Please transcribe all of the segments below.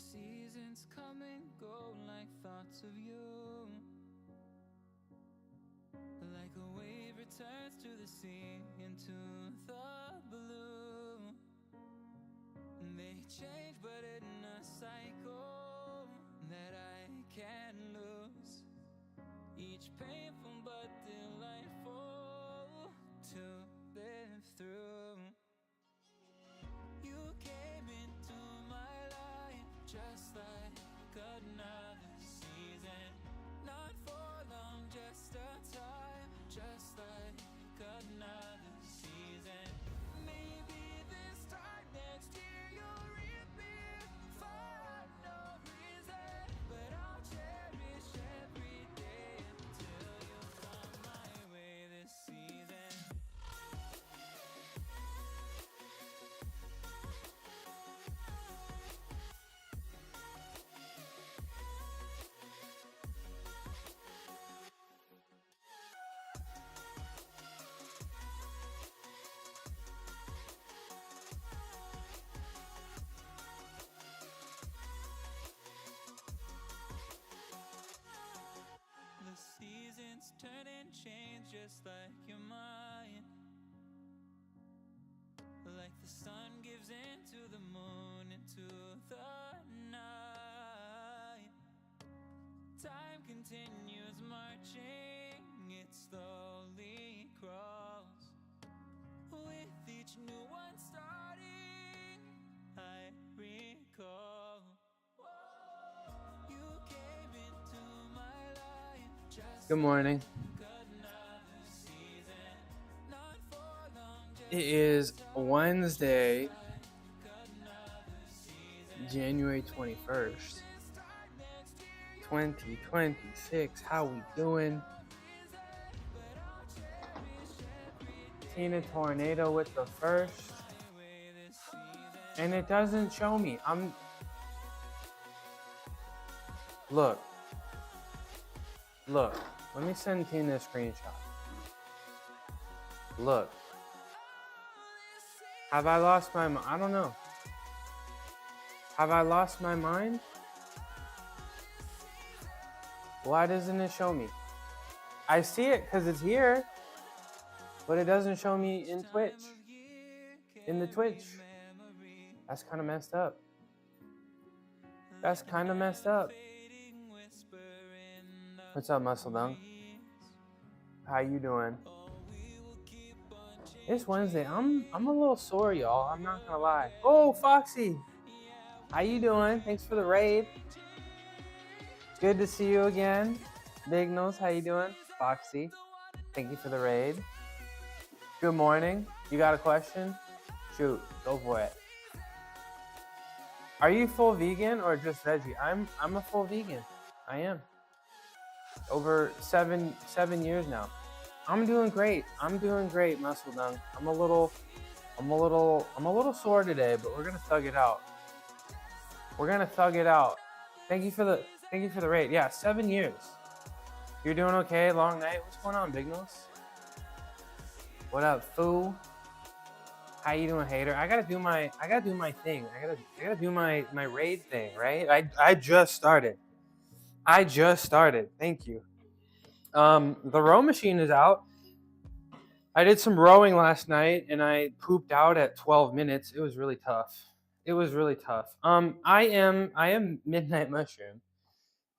seasons come and go like thoughts of you. Like a wave returns to the sea, into the blue. They change but in a cycle that I can't lose. Each painful but delightful to live through. You came into my life just like another season. Not for long, just a time, just like another season. Maybe this time next year you'll reappear for no reason, but I'll cherish every day until you come my way this season. The seasons turn and change just like your mind. Like the sun gives into the moon, into the night. Time continues marching, it slowly crawls. With each new one starting, I recall. You came into my life just Good morning. another season. Not for long, just It is Wednesday, January 21st, 2026. How we doing? Tina Tornado with the first. And it doesn't show me. Look. Let me send Tina a screenshot. Look. Have I lost my mind? I don't know. Have I lost my mind? Why doesn't it show me? I see it because it's here, but it doesn't show me in Twitch. In the Twitch. That's kind of messed up. What's up, Muscle Dunk? How you doing? It's Wednesday. I'm a little sore, y'all. I'm not gonna lie. Oh, Foxy. How you doing? Thanks for the raid. Good to see you again. Big Nose, how you doing? Foxy, thank you for the raid. Good morning. You got a question? Shoot, go for it. Are you full vegan or just veggie? I'm a full vegan. I am. Over seven years now. I'm doing great, Muscle Dunk. I'm a little sore today, but we're gonna thug it out. Thank you for the raid. Yeah, 7 years. You're doing okay? Long night. What's going on, Big Nose? What up, Foo? How you doing, hater? I gotta do my thing. I gotta do my raid thing, right? I just started. Thank you. The row machine is out. I did some rowing last night and I pooped out at 12 minutes. It was really tough. I am Midnight Mushroom.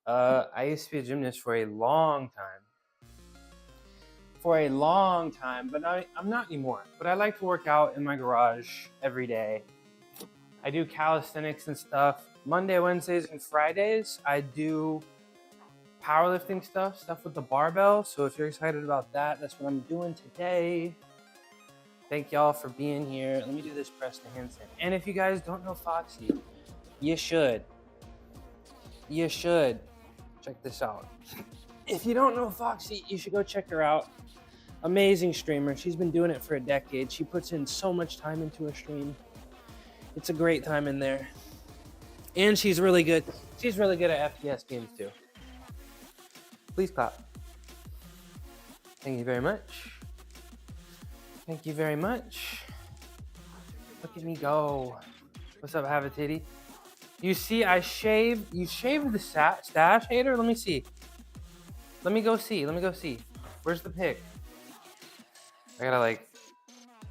I used to be a gymnast for a long time, but I'm not anymore. But I like to work out in my garage every day. I do calisthenics and stuff. Monday, Wednesdays, and Fridays, I do powerlifting stuff with the barbell. So if you're excited about that, that's what I'm doing today. Thank y'all for being here. Let me do this press to handstand. And if you guys don't know Foxy, you should. Check this out. If you don't know Foxy, you should go check her out. Amazing streamer. She's been doing it for a decade. She puts in so much time into a stream. It's a great time in there. And she's really good. She's really good at FPS games too. Please clap. Thank you very much. Look at me go. What's up, Have a Titty? You see, you shaved the stash, hater? Let me see. Let me go see. Where's the pic? I gotta like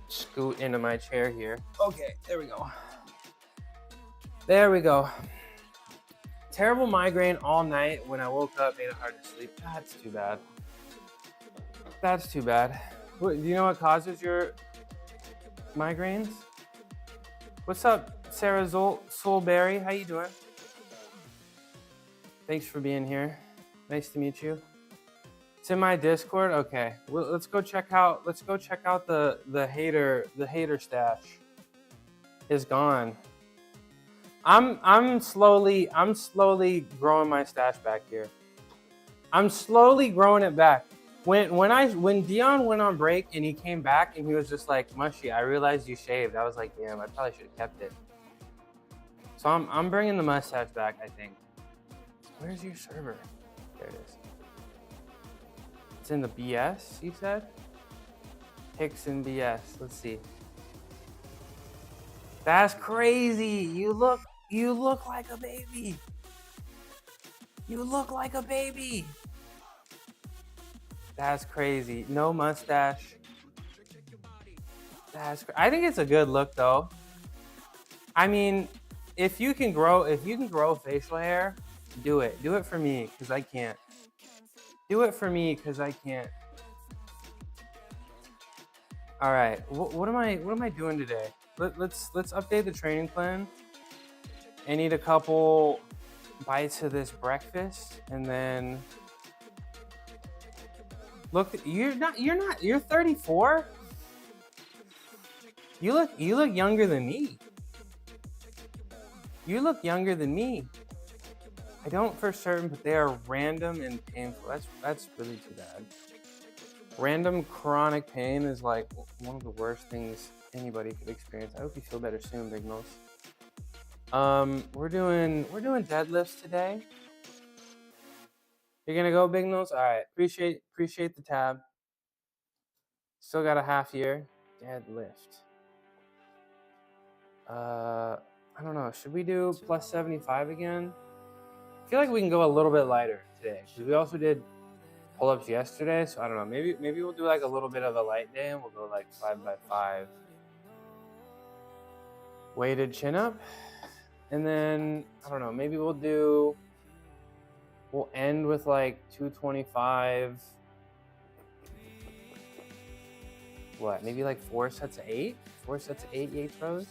scoot into my chair here. Okay, there we go. There we go. Terrible migraine all night. When I woke up, made it hard to sleep. That's too bad. That's too bad. Do you know what causes your migraines? What's up, Sarah Soulberry? How you doing? Thanks for being here. Nice to meet you. It's in my Discord. Okay, well, let's go check out the hater stash. Is gone. I'm slowly growing my stash back here. I'm slowly growing it back. When Dion went on break and he came back and he was just like, Mushy, I realized you shaved. I was like, damn, I probably should have kept it. So I'm bringing the mustache back, I think. Where's your server? There it is. It's in the BS, you said? Hicks and BS. Let's see. That's crazy. You look like a baby. You look like a baby. That's crazy. No mustache. I think it's a good look though. I mean, if you can grow facial hair, do it. Do it for me, because I can't. Do it for me, because I can't. All right. What am I doing today? Let's update the training plan. I need a couple bites of this breakfast, and then look. You're 34. You look younger than me. You look younger than me. I don't for certain, but they are random and painful. That's really too bad. Random chronic pain is like one of the worst things anybody could experience. I hope you feel better soon, Big Nose. We're doing deadlifts today. You're gonna go, Big Nose? All right. Appreciate the tab. Still got a half year. Deadlift. I don't know. Should we do plus 75 again? I feel like we can go a little bit lighter today, because we also did pull-ups yesterday. So I don't know. Maybe we'll do like a little bit of a light day, and we'll go like 5x5 weighted chin up. And then, I don't know, maybe we'll end with like 225. What, maybe like 4 sets of 8? 4 sets of 8 Yates rows?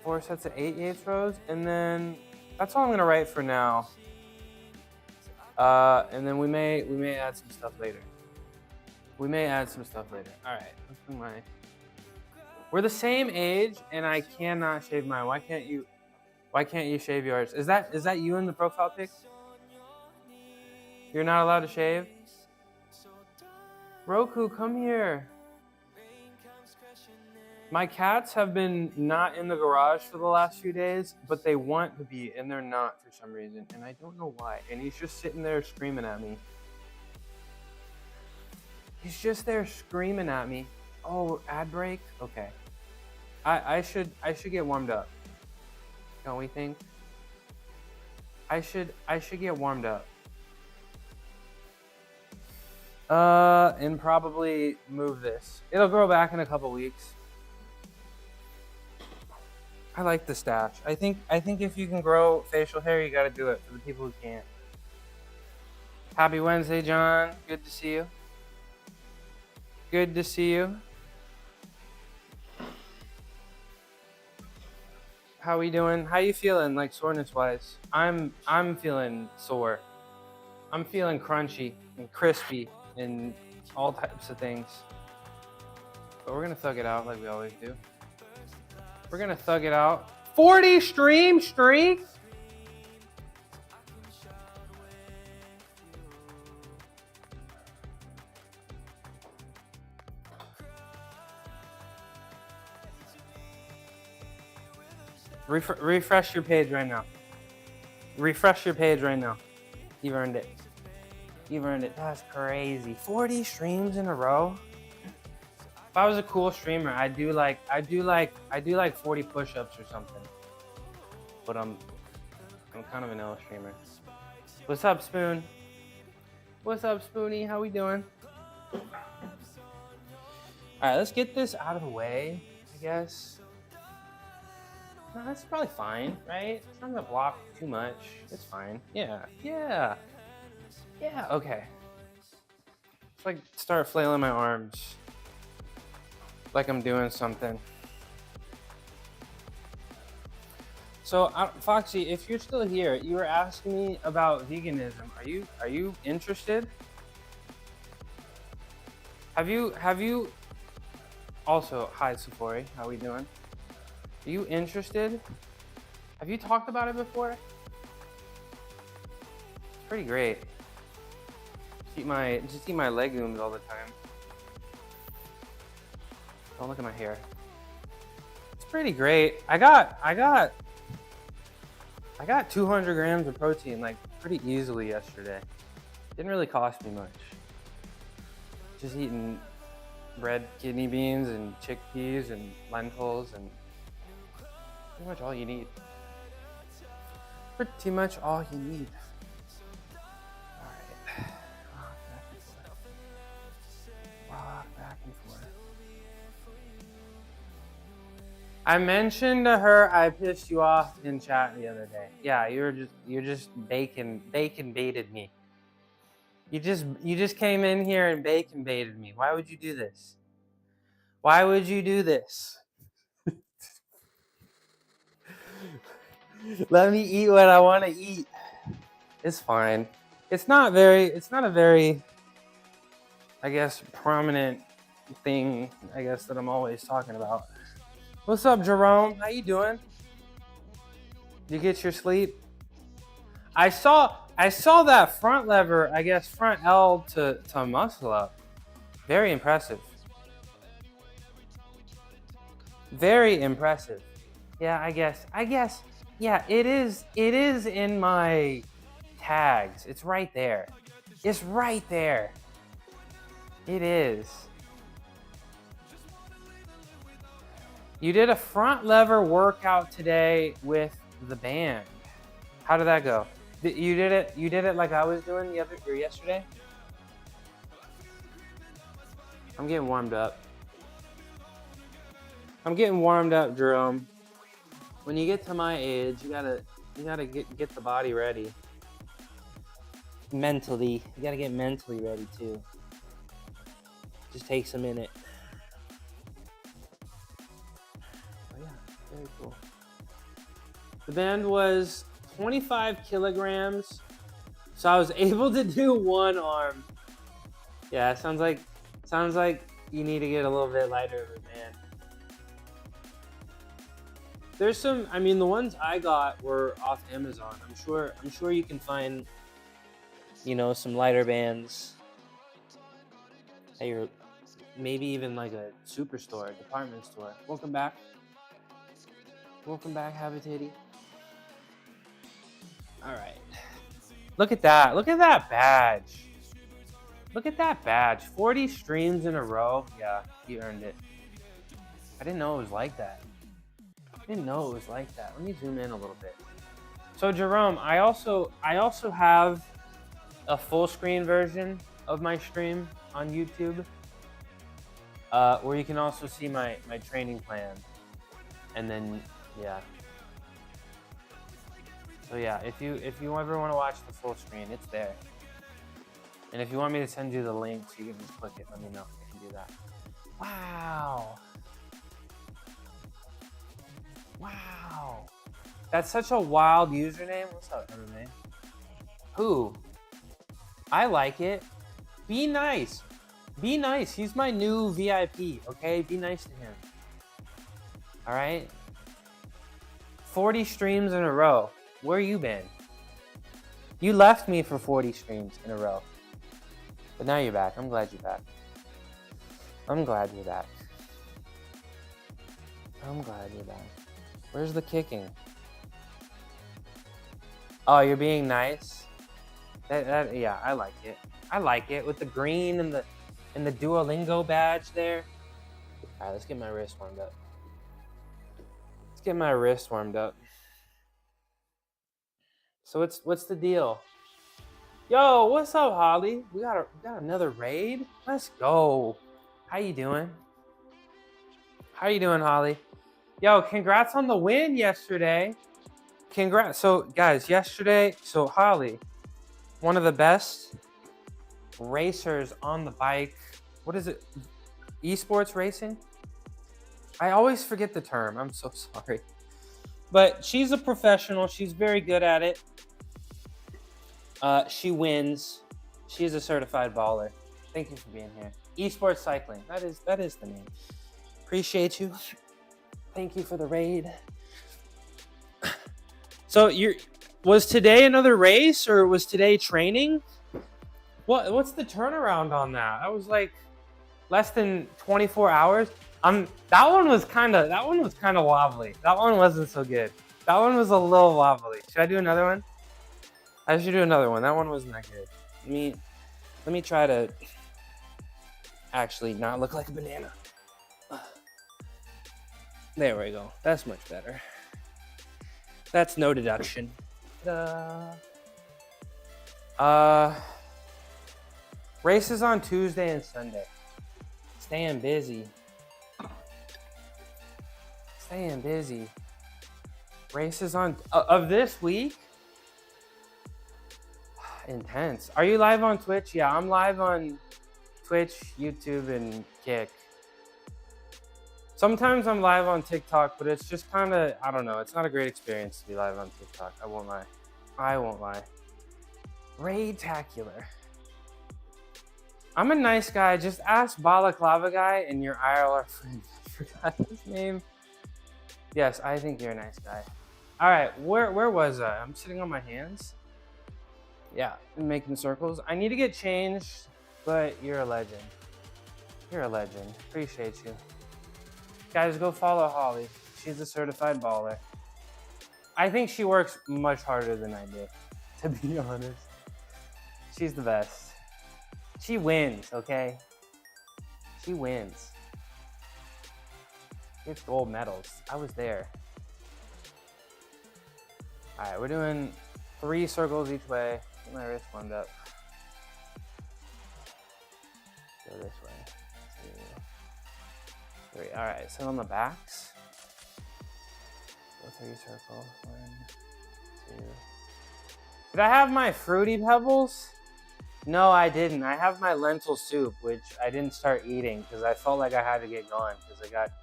4 sets of 8 Yates rows, and then that's all I'm gonna write for now. And then we may add some stuff later. All right, let's bring my. We're the same age, and I cannot shave mine. Why can't you shave yours? Is that you in the profile pic? You're not allowed to shave? Roku, come here. My cats have been not in the garage for the last few days, but they want to be, and they're not for some reason, and I don't know why. And he's just sitting there screaming at me. He's just there screaming at me. Oh, ad break? Okay. I should get warmed up. Don't we think? I should get warmed up. And probably move this. It'll grow back in a couple weeks. I like the stash. I think if you can grow facial hair, you gotta do it for the people who can't. Happy Wednesday, John. Good to see you. Good to see you. How we doing? How you feeling, like soreness wise? I'm feeling sore. I'm feeling crunchy and crispy and all types of things. But we're gonna thug it out like we always do. We're gonna thug it out. 40 stream streak. Refresh your page right now. Refresh your page right now. You've earned it. You've earned it. That's crazy. 40 streams in a row. If I was a cool streamer, I do like 40 push-ups or something. But I'm kind of an ill streamer. What's up, Spoon? What's up, Spoonie? How we doing? All right, let's get this out of the way, I guess. No, that's probably fine, right? It's not gonna block too much. It's fine. Yeah. Okay. It's like start flailing my arms, like I'm doing something. So, Foxy, if you're still here, you were asking me about veganism. Are you interested? Have you? Also, hi, Sephora. How we doing? Are you interested? Have you talked about it before? It's pretty great. Just eat my legumes all the time. Don't look at my hair. It's pretty great. I got 200 grams of protein like pretty easily yesterday. Didn't really cost me much. Just eating red kidney beans and chickpeas and lentils and pretty much all you need. Pretty much all you need. Alright. Rock back and forth. I mentioned to her I pissed you off in chat the other day. Yeah, you're just bacon baited me. You just came in here and bacon baited me. Why would you do this? Why would you do this? Let me eat what I want to eat. It's fine. It's not a very, I guess, prominent thing, I guess, that I'm always talking about. What's up, Jerome? How you doing? Did you get your sleep? I saw that front lever, I guess, front L to muscle up. Very impressive. Very impressive. Yeah, I guess. Yeah, it is in my tags. It's right there. It's right there. It is. You did a front lever workout today with the band. How did that go? You did it like I was doing yesterday? I'm getting warmed up. Jerome. When you get to my age, you gotta get the body ready. Mentally. You gotta get mentally ready too. Just takes a minute. Oh yeah, very cool. The band was 25 kilograms, so I was able to do one arm. Yeah, sounds like you need to get a little bit lighter of a band. There's some, I mean, the ones I got were off Amazon. I'm sure you can find, some lighter bands at your, maybe even like a superstore, department store. Welcome back, Habitati. All right. Look at that. Look at that badge. 40 streams in a row. Yeah, you earned it. I didn't know it was like that. Let me zoom in a little bit. So Jerome, I also have a full screen version of my stream on YouTube, where you can also see my training plan. And then, yeah. So yeah, if you ever want to watch the full screen, it's there. And if you want me to send you the link so you can just click it, let me know. I can do that. Wow. That's such a wild username. What's up, MMA? Who? I like it. Be nice. He's my new VIP, okay? Be nice to him. All right? 40 streams in a row. Where you been? You left me for 40 streams in a row. But now you're back. I'm glad you're back. Where's the kicking? Oh, you're being nice? Yeah, I like it. With the green and the Duolingo badge there. All right, let's get my wrist warmed up. So what's the deal? Yo, what's up, Holly? We got another raid. Let's go. How you doing, Holly? Yo, congrats on the win yesterday. Congrats. So guys, yesterday, Holly, one of the best racers on the bike. What is it? Esports racing? I always forget the term. I'm so sorry. But she's a professional. She's very good at it. She wins. She is a certified baller. Thank you for being here. Esports cycling. That is the name. Appreciate you. Thank you for the raid. So was today another race or was today training? What's the turnaround on that? I was like less than 24 hours. That one was kind of wobbly. That one wasn't so good. That one was a little wobbly. Should I do another one? I should do another one. That one wasn't that good. Let me try to actually not look like a banana. There we go. That's much better. That's no deduction. Races on Tuesday and Sunday. Staying busy. Races on of this week. Intense. Are you live on Twitch? Yeah, I'm live on Twitch, YouTube, and Kick. Sometimes I'm live on TikTok, but it's just kind of, I don't know. It's not a great experience to be live on TikTok. I won't lie. Raid-tacular. I'm a nice guy. Just ask Balaclava Guy and your IRL friend. I forgot his name. Yes, I think you're a nice guy. All right, where was I? I'm sitting on my hands. Yeah, I'm making circles. I need to get changed, but you're a legend. Appreciate you. Guys, go follow Holly. She's a certified baller. I think she works much harder than I do, to be honest. She's the best. She wins, okay? She wins. She gets gold medals. I was there. All right, we're doing 3 circles each way. Get my wrist warmed up. Go this way. 2, 3. All right, sit on the backs. Go 3 circles. 1, 2. Did I have my Fruity Pebbles? No, I didn't. I have my lentil soup, which I didn't start eating because I felt like I had to get going because I got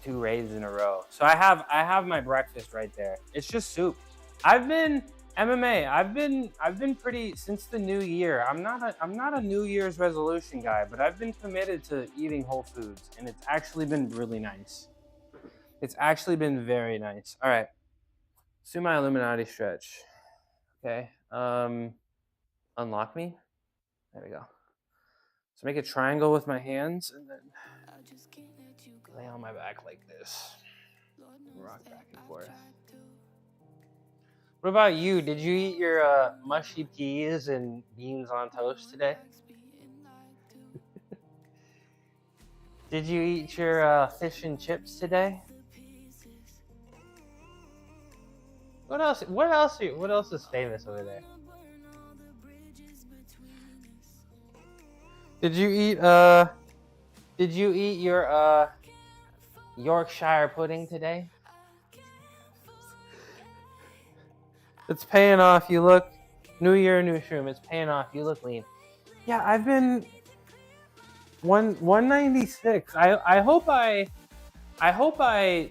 2 raids in a row. So I have my breakfast right there. It's just soup. I've been MMA. I've been pretty since the new year. I'm not a New Year's resolution guy, but I've been committed to eating whole foods, and it's actually been really nice. It's actually been very nice. All right, let's do my Illuminati stretch. Okay. Unlock me. There we go. So make a triangle with my hands, and then lay on my back like this. Rock back and forth. What about you? Did you eat your mushy peas and beans on toast today? Did you eat your fish and chips today? What else is famous over there? Did you eat your Yorkshire pudding today? It's paying off. You look, new year, new shroom. It's paying off. You look lean. Yeah, I've been 196. I hope I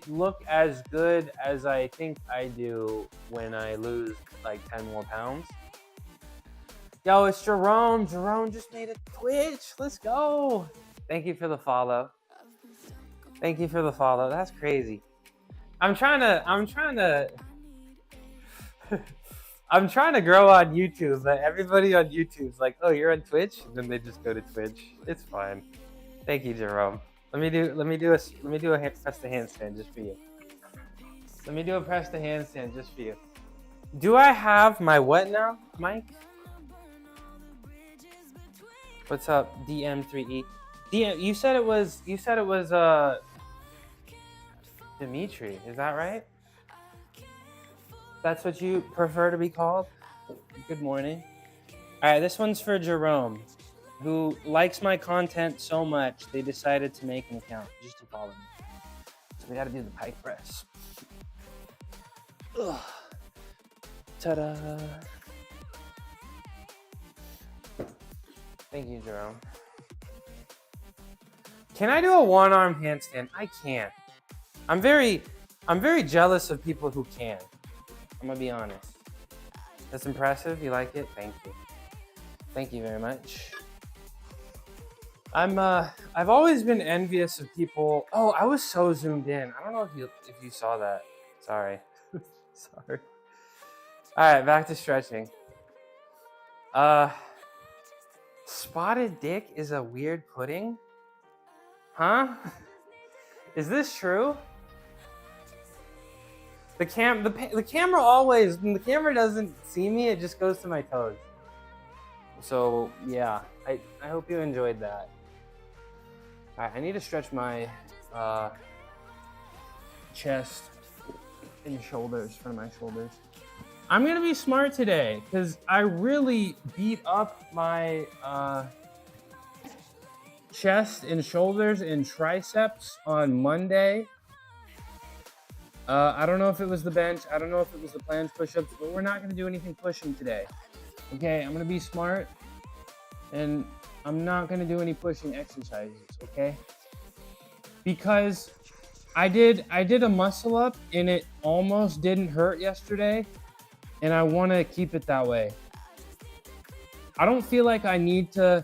look as good as I think I do when I lose like 10 more pounds. Yo, it's Jerome. Jerome just made a Twitch. Let's go. Thank you for the follow. That's crazy. I'm trying to grow on YouTube, but everybody on YouTube's like, "Oh, you're on Twitch?" And then they just go to Twitch. It's fine. Thank you, Jerome. Let me do a press the handstand just for you. Do I have my what now, Mike? What's up, DM3E? You said it was Dimitri, is that right? That's what you prefer to be called? Good morning. All right, this one's for Jerome, who likes my content so much they decided to make an account just to follow me. So we got to do the pike press. Ugh. Ta-da! Thank you, Jerome. Can I do a one-arm handstand? I can't. I'm very jealous of people who can. I'm gonna be honest. That's impressive. You like it? Thank you. Thank you very much. I've always been envious of people. Oh, I was so zoomed in. I don't know if you saw that. Sorry. Sorry. All right, back to stretching. Spotted dick is a weird pudding? Huh? Is this true? The camera always, when the camera doesn't see me, it just goes to my toes. So yeah, I hope you enjoyed that. All right, I need to stretch my chest and shoulders, front of my shoulders. I'm gonna be smart today because I really beat up my chest and shoulders and triceps on Monday. I don't know if it was the bench, I don't know if it was the planche push-ups, but we're not gonna do anything pushing today. Okay, I'm gonna be smart and I'm not gonna do any pushing exercises, okay? Because I did a muscle up and it almost didn't hurt yesterday, and I wanna keep it that way. I don't feel like I need to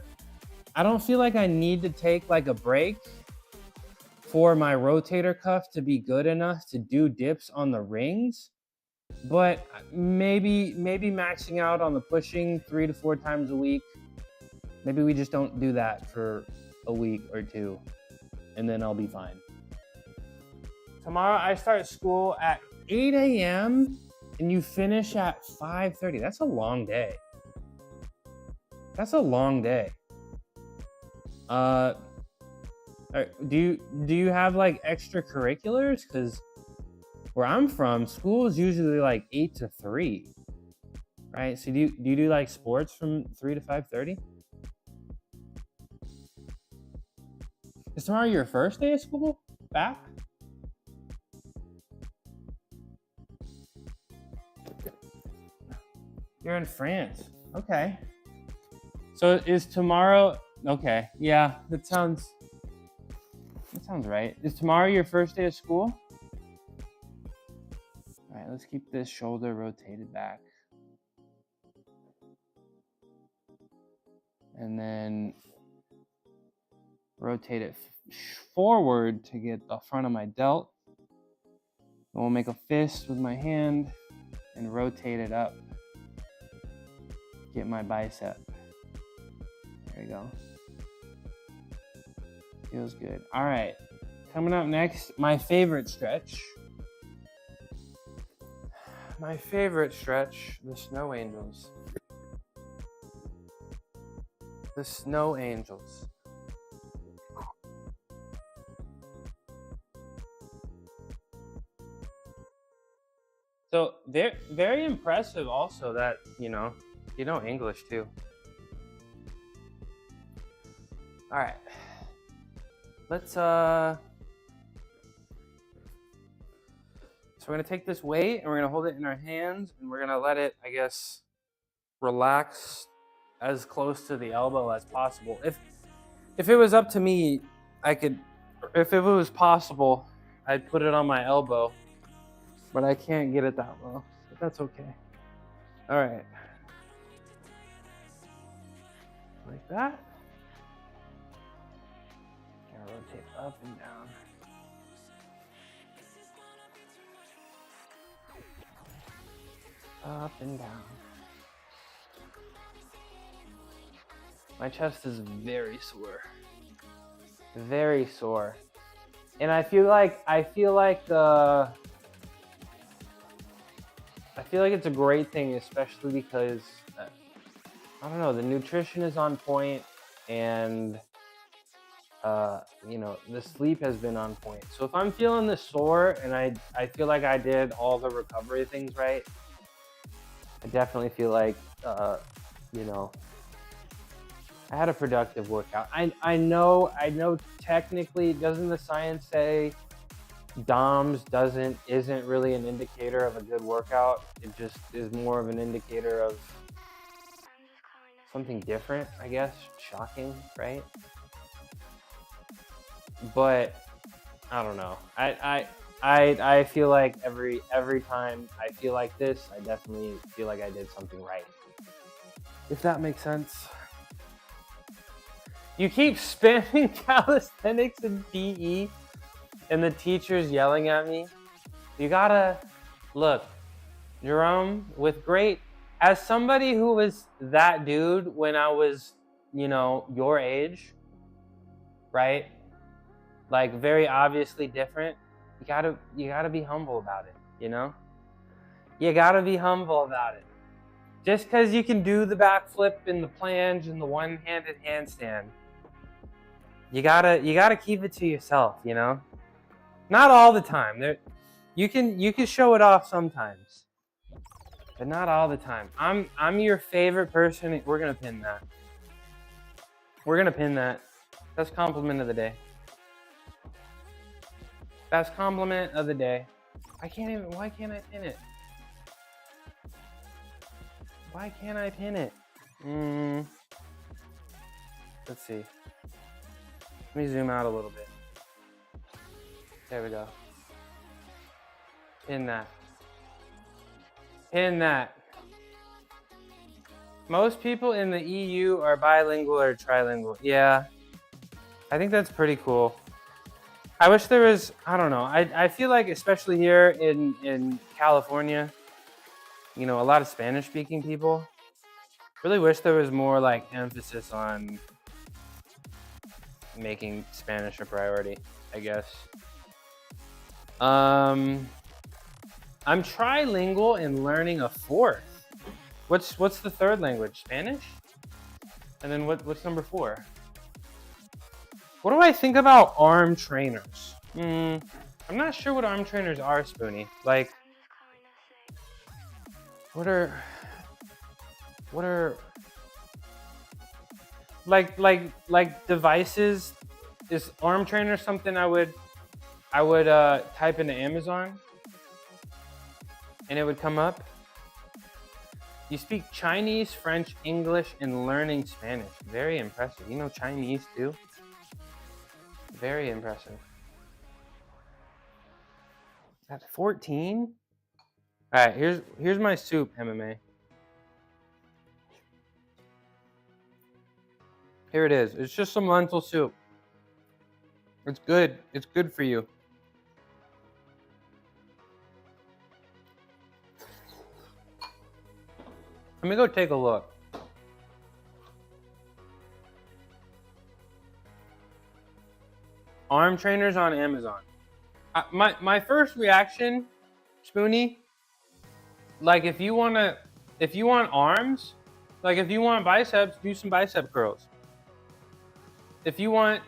take like a break for my rotator cuff to be good enough to do dips on the rings, but maybe maxing out on the pushing 3 to 4 times a week. Maybe we just don't do that for a week or two, and then I'll be fine. Tomorrow I start school at 8 a.m. and you finish at 5:30. That's a long day. That's a long day. Do you have like extracurriculars? Because where I'm from, school is usually like 8 to 3, right? So do you do like sports from 3 to 5:30? Is tomorrow your first day of school back? You're in France. Okay. So is tomorrow, okay, yeah, that sounds right. Is tomorrow your first day of school? All right, let's keep this shoulder rotated back. And then rotate it forward to get the front of my delt. And we'll make a fist with my hand and rotate it up. Get my bicep. There you go. Feels good. All right, coming up next, my favorite stretch. My favorite stretch, the snow angels. The snow angels. So they're very impressive also that, you know English too. All right. Let's so we're gonna take this weight and we're gonna hold it in our hands and we're gonna let it, I guess, relax as close to the elbow as possible. If it was up to me, if it was possible, I'd put it on my elbow, but I can't get it that low, but that's okay. All right. Like that. Gotta rotate up and down. Up and down. My chest is very sore. Very sore. And I feel like it's a great thing, especially because I don't know, the nutrition is on point and the sleep has been on point. So if I'm feeling this sore and I feel like I did all the recovery things right, I definitely feel like, I had a productive workout. I know technically, doesn't the science say DOMS isn't really an indicator of a good workout? It just is more of an indicator of something different, I guess. Shocking, right? But I don't know. I feel like every time I feel like this, I definitely feel like I did something right. If that makes sense. You keep spamming calisthenics and PE, and the teacher's yelling at me. You gotta look, Jerome, as somebody who was that dude when I was, your age, right? Like very obviously different. You gotta be humble about it, You gotta be humble about it. Just because you can do the backflip and the plunge and the one-handed handstand, you gotta keep it to yourself, Not all the time. You can show it off sometimes, but not all the time. I'm your favorite person. We're gonna pin that. That's compliment of the day. Why can't I pin it? Why can't I pin it? Let's see. Let me zoom out a little bit. There we go. Pin that. Most people in the EU are bilingual or trilingual. Yeah, I think that's pretty cool. I wish there was, I don't know. I feel like, especially here in California, a lot of Spanish speaking people. Really wish there was more like emphasis on making Spanish a priority, I guess. I'm trilingual and learning a fourth. What's the third language? Spanish? And then what's number 4? What do I think about arm trainers? I'm not sure what arm trainers are, Spoonie. Like, what are like devices? Is arm trainer something I would type into Amazon and it would come up? You speak Chinese, French, English, and learning Spanish. Very impressive. You know Chinese too? Very impressive. At 14? All right, here's my soup, MMA. Here it is. It's just some lentil soup. It's good. It's good for you. Let me go take a look. Arm trainers on Amazon. My first reaction, Spoonie, like if you want arms, like if you want biceps, do some bicep curls. If you want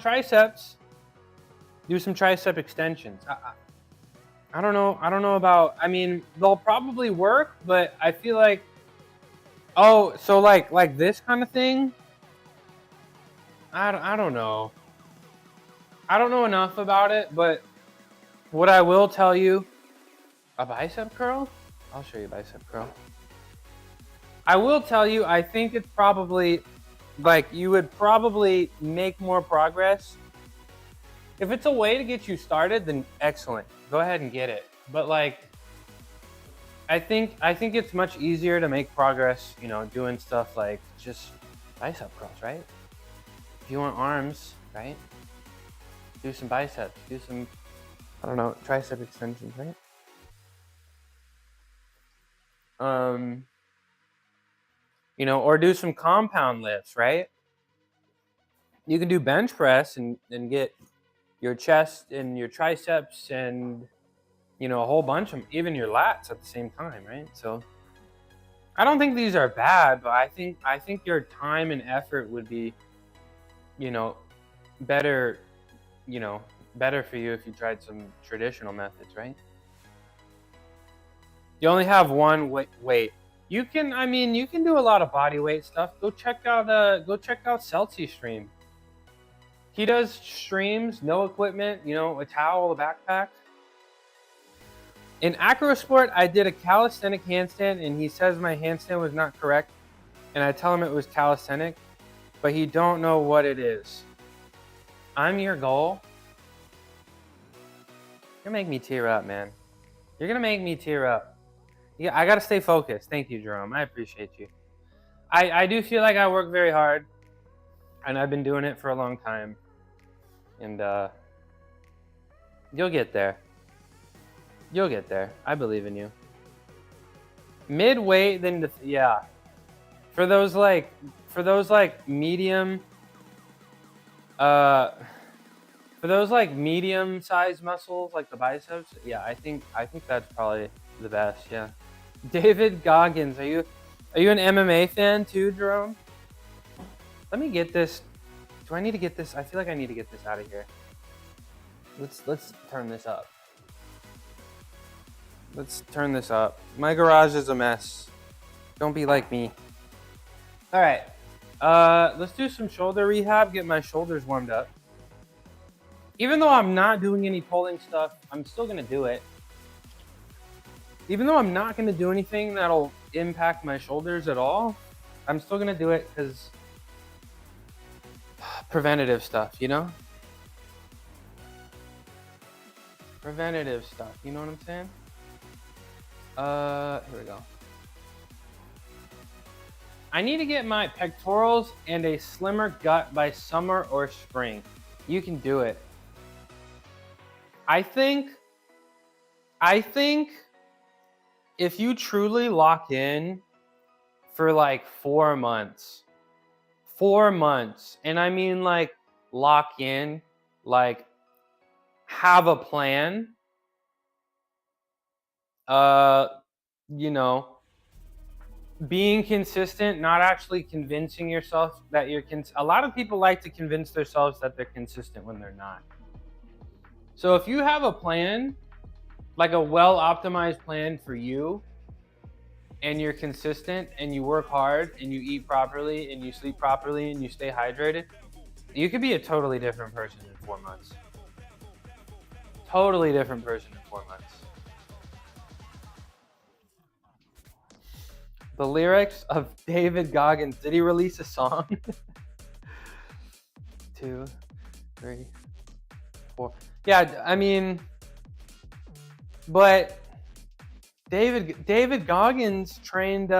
triceps, do some tricep extensions. I don't know about, I mean, they'll probably work, but I feel like, oh, so like this kind of thing, I don't know. I don't know enough about it, but what I will tell you, a bicep curl? I'll show you a bicep curl. I will tell you, I think it's probably, like, you would probably make more progress. If it's a way to get you started, then excellent. Go ahead and get it. But like, I think it's much easier to make progress, doing stuff like just bicep curls, right? If you want arms, right? Do some biceps, do some, I don't know, tricep extensions, right? Or do some compound lifts, right? You can do bench press and get your chest and your triceps and, a whole bunch of, even your lats at the same time, right? So I don't think these are bad, but I think your time and effort would be, better, better for you if you tried some traditional methods, right? You only have one weight. You can do a lot of body weight stuff. Go check out Celti's stream. He does streams, no equipment, a towel, a backpack. In acrosport, I did a calisthenic handstand, and he says my handstand was not correct, and I tell him it was calisthenic, but he don't know what it is. I'm your goal. You're gonna make me tear up, man. You're gonna make me tear up. Yeah, I gotta stay focused. Thank you, Jerome. I appreciate you. I do feel like I work very hard, and I've been doing it for a long time, and you'll get there. You'll get there. I believe in you. Mid-weight, then yeah. For those like medium, for those like medium-sized muscles, like the biceps, yeah, I think that's probably the best. Yeah. David Goggins, are you an MMA fan too, Jerome? Let me get this. Do I need to get this? I feel like I need to get this out of here. Let's turn this up. Let's turn this up. My garage is a mess. Don't be like me. All right. Let's do some shoulder rehab. Get my shoulders warmed up. Even though I'm not doing any pulling stuff, I'm still gonna do it. Even though I'm not gonna do anything that'll impact my shoulders at all, I'm still gonna do it because preventative stuff, Preventative stuff, you know what I'm saying? Here we go. I need to get my pectorals and a slimmer gut by summer or spring. You can do it. I think if you truly lock in for like 4 months, and I mean like lock in, like have a plan, being consistent, not actually convincing yourself that you're a lot of people like to convince themselves that they're consistent when they're not. So if you have a plan, like a well-optimized plan for you, and you're consistent and you work hard and you eat properly and you sleep properly and you stay hydrated, you could be a totally different person in 4 months. Totally different person in 4 months. The lyrics of David Goggins. Did he release a song? 2, 3, 4. Yeah, I mean, but David Goggins trained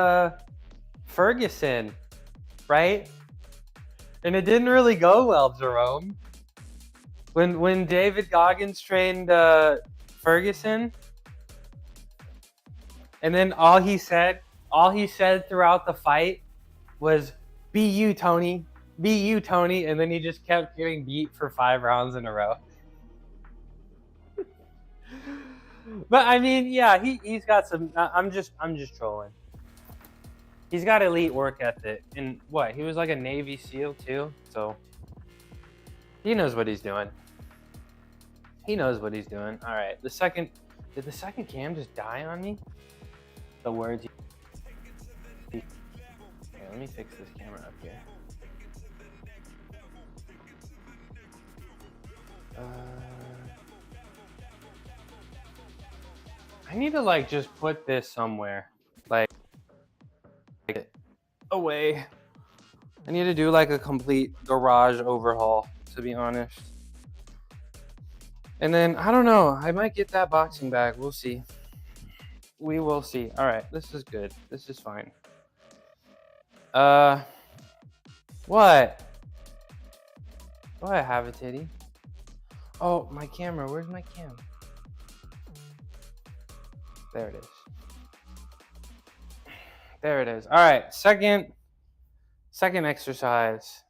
Ferguson, right? And it didn't really go well, Jerome. When David Goggins trained Ferguson, and then all he said throughout the fight was, "Be you, Tony. Be you, Tony." And then he just kept getting beat for 5 rounds in a row. But I mean, yeah, he's got some. I'm just trolling. He's got elite work ethic, and what? He was like a Navy SEAL too, so he knows what he's doing. He knows what he's doing. All right, did the second cam just die on me? The words. Here, let me fix this camera up here. I need to like just put this somewhere, like away. I need to do like a complete garage overhaul, to be honest. And then I don't know, I might get that boxing bag. We'll see. We will see. All right, this is good. This is fine. What? Oh, I have a titty. Oh, my camera. Where's my cam? There it is. There it is. All right, second exercise.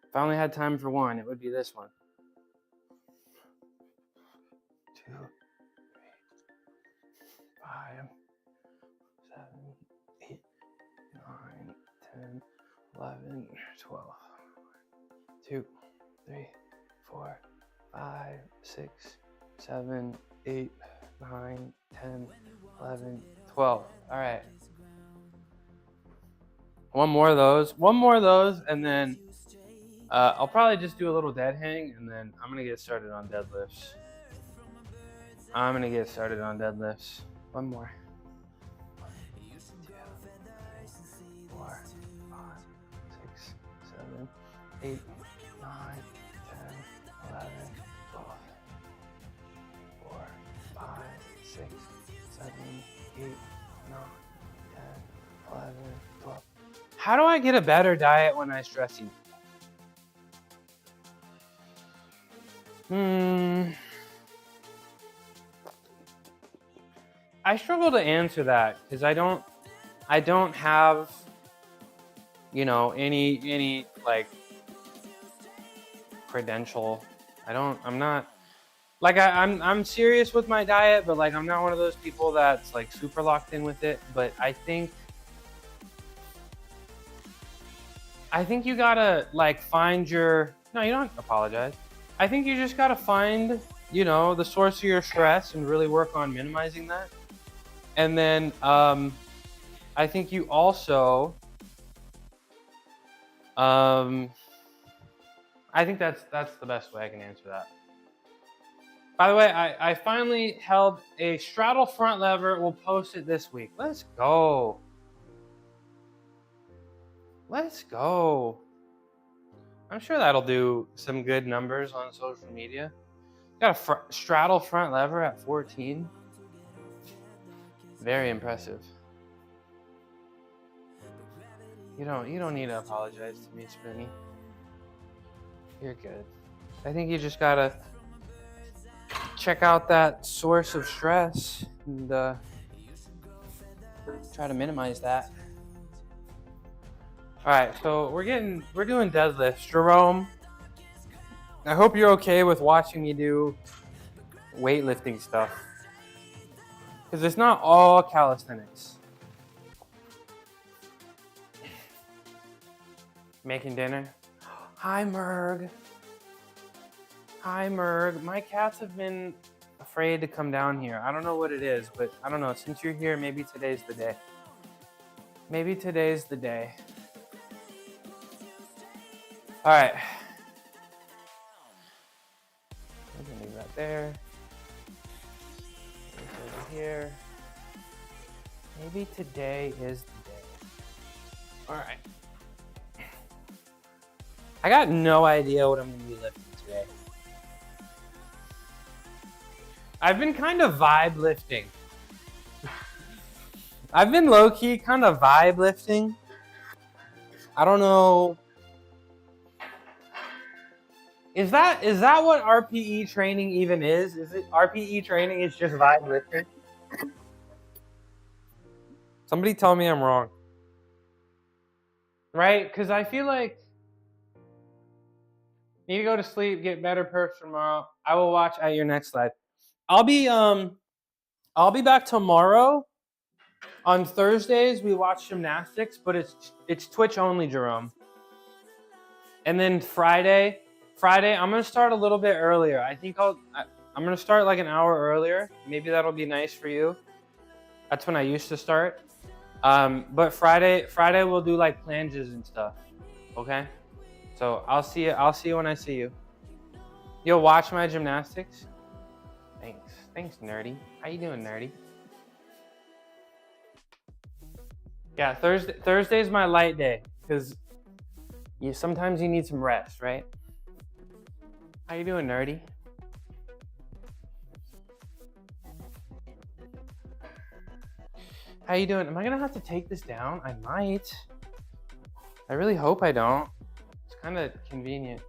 If I only had time for one, it would be this one. 2, 3, 5, 7, 8, 9, 10, 11, 12. 2, 3, 4, 5, 6, 7, 8, 9, 10, 11, 12. All right. One more of those, and then I'll probably just do a little dead hang, and then I'm gonna get started on deadlifts. One more. 1, 2, 3, 4, 5, 6, 7, 8, 9, 10, 11, 12. 4, 5, 6, 7, 8, 9, 10, 11, 12. How do I get a better diet when I stress eat? I struggle to answer that because I don't have, any like credential. I'm not like I'm serious with my diet, but like I'm not one of those people that's like super locked in with it. But I think you gotta like find no, you don't apologize. I think you just gotta find, the source of your stress and really work on minimizing that. And then I think you also, I think that's the best way I can answer that. By the way, I finally held a straddle front lever. We'll post it this week. Let's go. I'm sure that'll do some good numbers on social media. Got a straddle front lever at 14. Very impressive. You don't need to apologize to me, Spinny. You're good. I think you just gotta check out that source of stress and try to minimize that. All right, so we're doing deadlifts. Jerome, I hope you're okay with watching me do weightlifting stuff, because it's not all calisthenics. Making dinner. Hi, Merg. My cats have been afraid to come down here. I don't know what it is, but I don't know. Since you're here, maybe today's the day. All right. I'm gonna leave that there. Over here. Maybe today is the day. All right. I got no idea what I'm gonna be lifting today. I've been kind of vibe lifting. I've been low-key kind of vibe lifting. I don't know. Is that what RPE training even is? Is it RPE training is just vibe lifting? Somebody tell me I'm wrong. Right? Because I feel like need to go to sleep, get better perfs tomorrow. I will watch at your next slide. I'll be back tomorrow. On Thursdays we watch gymnastics, but it's Twitch only, Jerome. And then Friday I'm gonna start a little bit earlier. I think I'm gonna start like an hour earlier. Maybe that'll be nice for you. That's when I used to start. But Friday we'll do like planches and stuff. Okay? So I'll see you when I see you. You'll watch my gymnastics? Thanks, nerdy. How you doing, nerdy? Yeah, Thursday's my light day, because sometimes you need some rest, right? How you doing, nerdy? How you doing? Am I gonna have to take this down? I might. I really hope I don't. It's kind of convenient.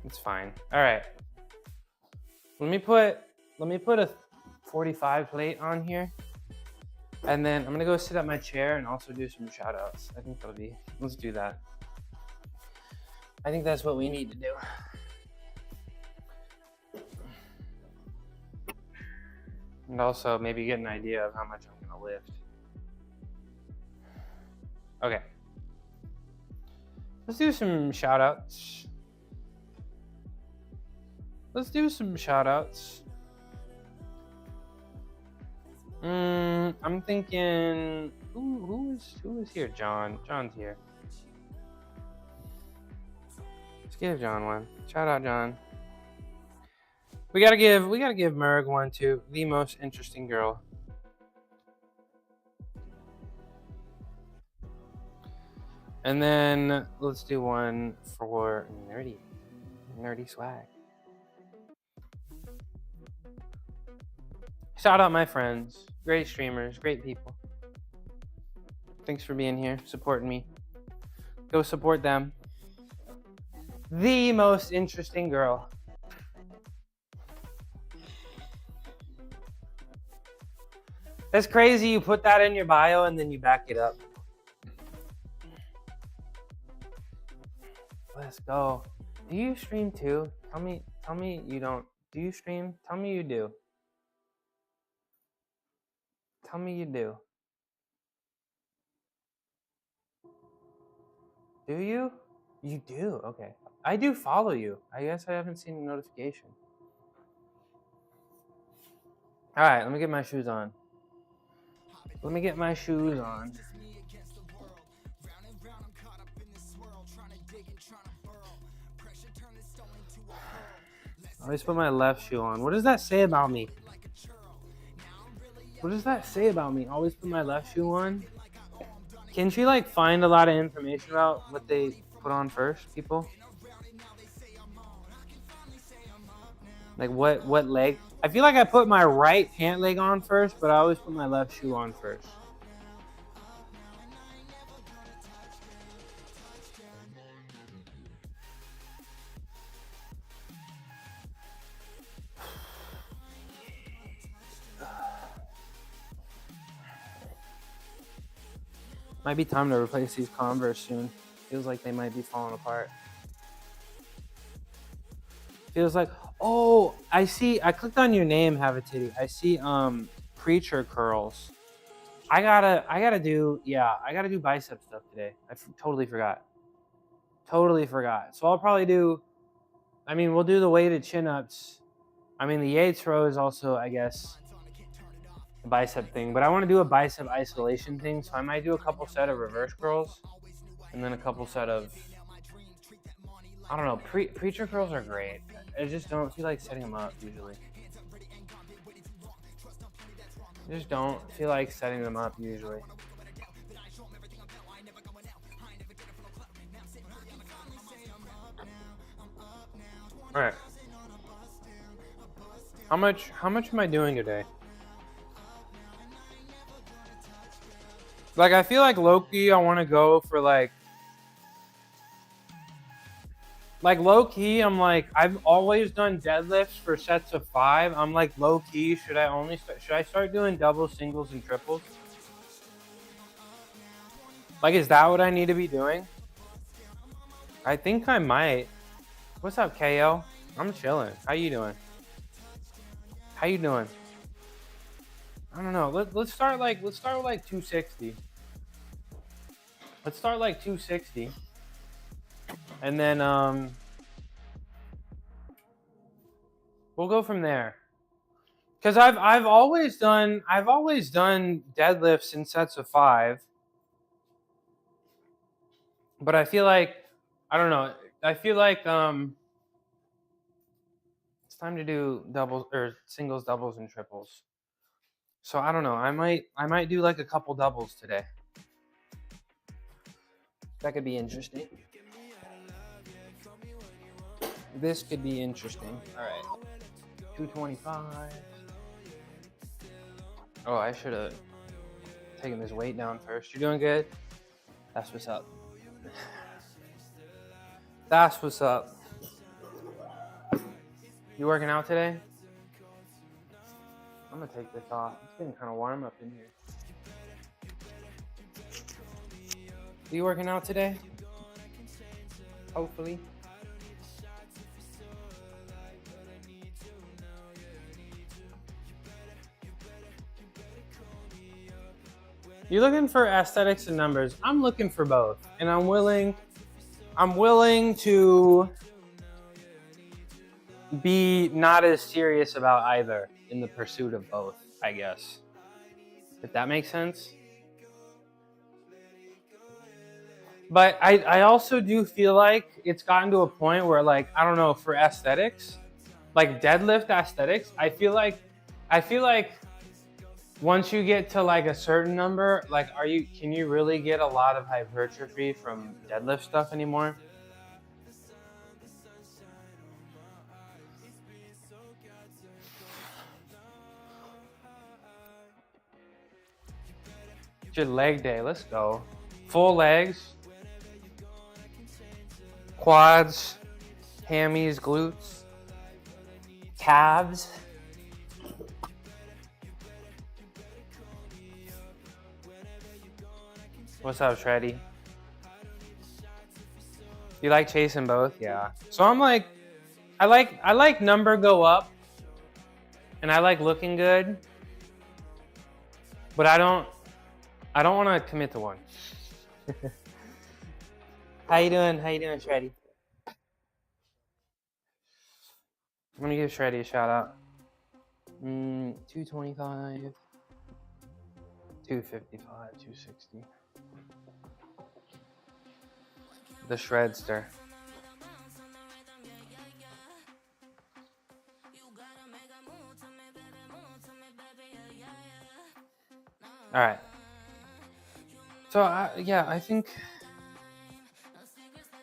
It's fine. All right. Let me put a 45 plate on here, and then I'm gonna go sit at my chair and also do some shout outs. I think let's do that. I think that's what we need to do. And also maybe get an idea of how much I'm gonna lift. Okay. Let's do some shout outs. I'm thinking, who is here? John's here. Let's give John one. Shout out, John. We gotta give Merg one too. The most interesting girl. And then let's do one for nerdy swag. Shout out my friends, great streamers, great people. Thanks for being here, supporting me. Go support them. The most interesting girl. That's crazy. You put that in your bio and then you back it up. Let's go. Do you stream too? Tell me you don't. Do you stream? Tell me you do. Tell me you do. Do you? You do? Okay. I do follow you. I guess I haven't seen a notification. All right, let me get my shoes on. I always put my left shoe on. What does that say about me? Always put my left shoe on? Can she like find a lot of information about what they put on first, people? Like what leg? I feel like I put my right pant leg on first, but I always put my left shoe on first. Might be time to replace these Converse soon. Feels like they might be falling apart. Feels like, oh, I clicked on your name, Have a Titty. I see preacher curls. I gotta do bicep stuff today. I totally forgot. So I'll probably do, we'll do the weighted chin-ups. The Yates row is also, I guess, a bicep thing, but I want to do a bicep isolation thing, so I might do a couple set of reverse curls and then a couple set of, I don't know, preacher curls are great. I just don't feel like setting them up usually. All right. How much am I doing today? Like, I feel like low-key I want to go for like low-key, I'm like, I've always done deadlifts for sets of 5. I'm like, low-key, should I start doing doubles, singles, and triples? Like, is that what I need to be doing? I think I might. What's up, KO? I'm chilling. How you doing? I don't know. Let's start with like 260. Let's start like 260. And then we'll go from there. Cuz I've always done deadlifts in sets of 5. But I feel like, I don't know. I feel like it's time to do doubles or singles, doubles, and triples. So I don't know. I might do like a couple doubles today. That could be interesting. This could be interesting. All right. 225. Oh, I should have taken this weight down first. You're doing good? That's what's up. That's what's up. You working out today? I'm gonna take this off. It's getting kind of warm up in here. You working out today? Hopefully. You're looking for aesthetics and numbers. I'm looking for both, and I'm willing to be not as serious about either in the pursuit of both, I guess. If that makes sense. But I also do feel like it's gotten to a point where, like, I don't know, for aesthetics, like deadlift aesthetics, I feel like once you get to like a certain number, like can you really get a lot of hypertrophy from deadlift stuff anymore? It's your leg day, let's go. Full legs, quads, hammies, glutes, calves. What's up, Shreddy? You like chasing both? Yeah. So I'm like, I like number go up, and I like looking good, but I don't want to commit to one. How you doing? How you doing, Shreddy? I'm gonna give Shreddy a shout out. 225, 255, 260. The Shredster. All right. So yeah, I think,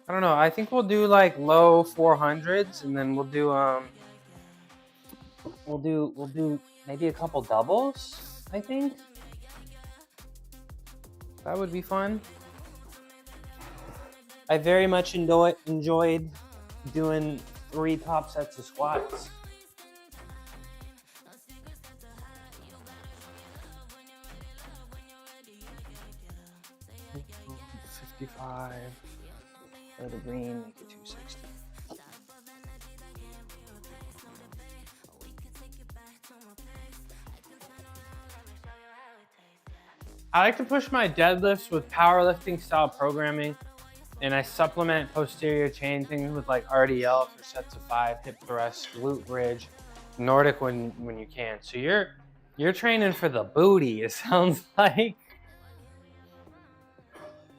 I don't know. I think we'll do like low 400s, and then we'll do maybe a couple doubles. I think that would be fun. I very much enjoyed doing 3 top sets of squats. $55 for the green, make it $260. I like to push my deadlifts with powerlifting style programming, and I supplement posterior chain things with like RDL for sets of 5, hip thrust, glute bridge, Nordic when you can. So you're training for the booty, it sounds like.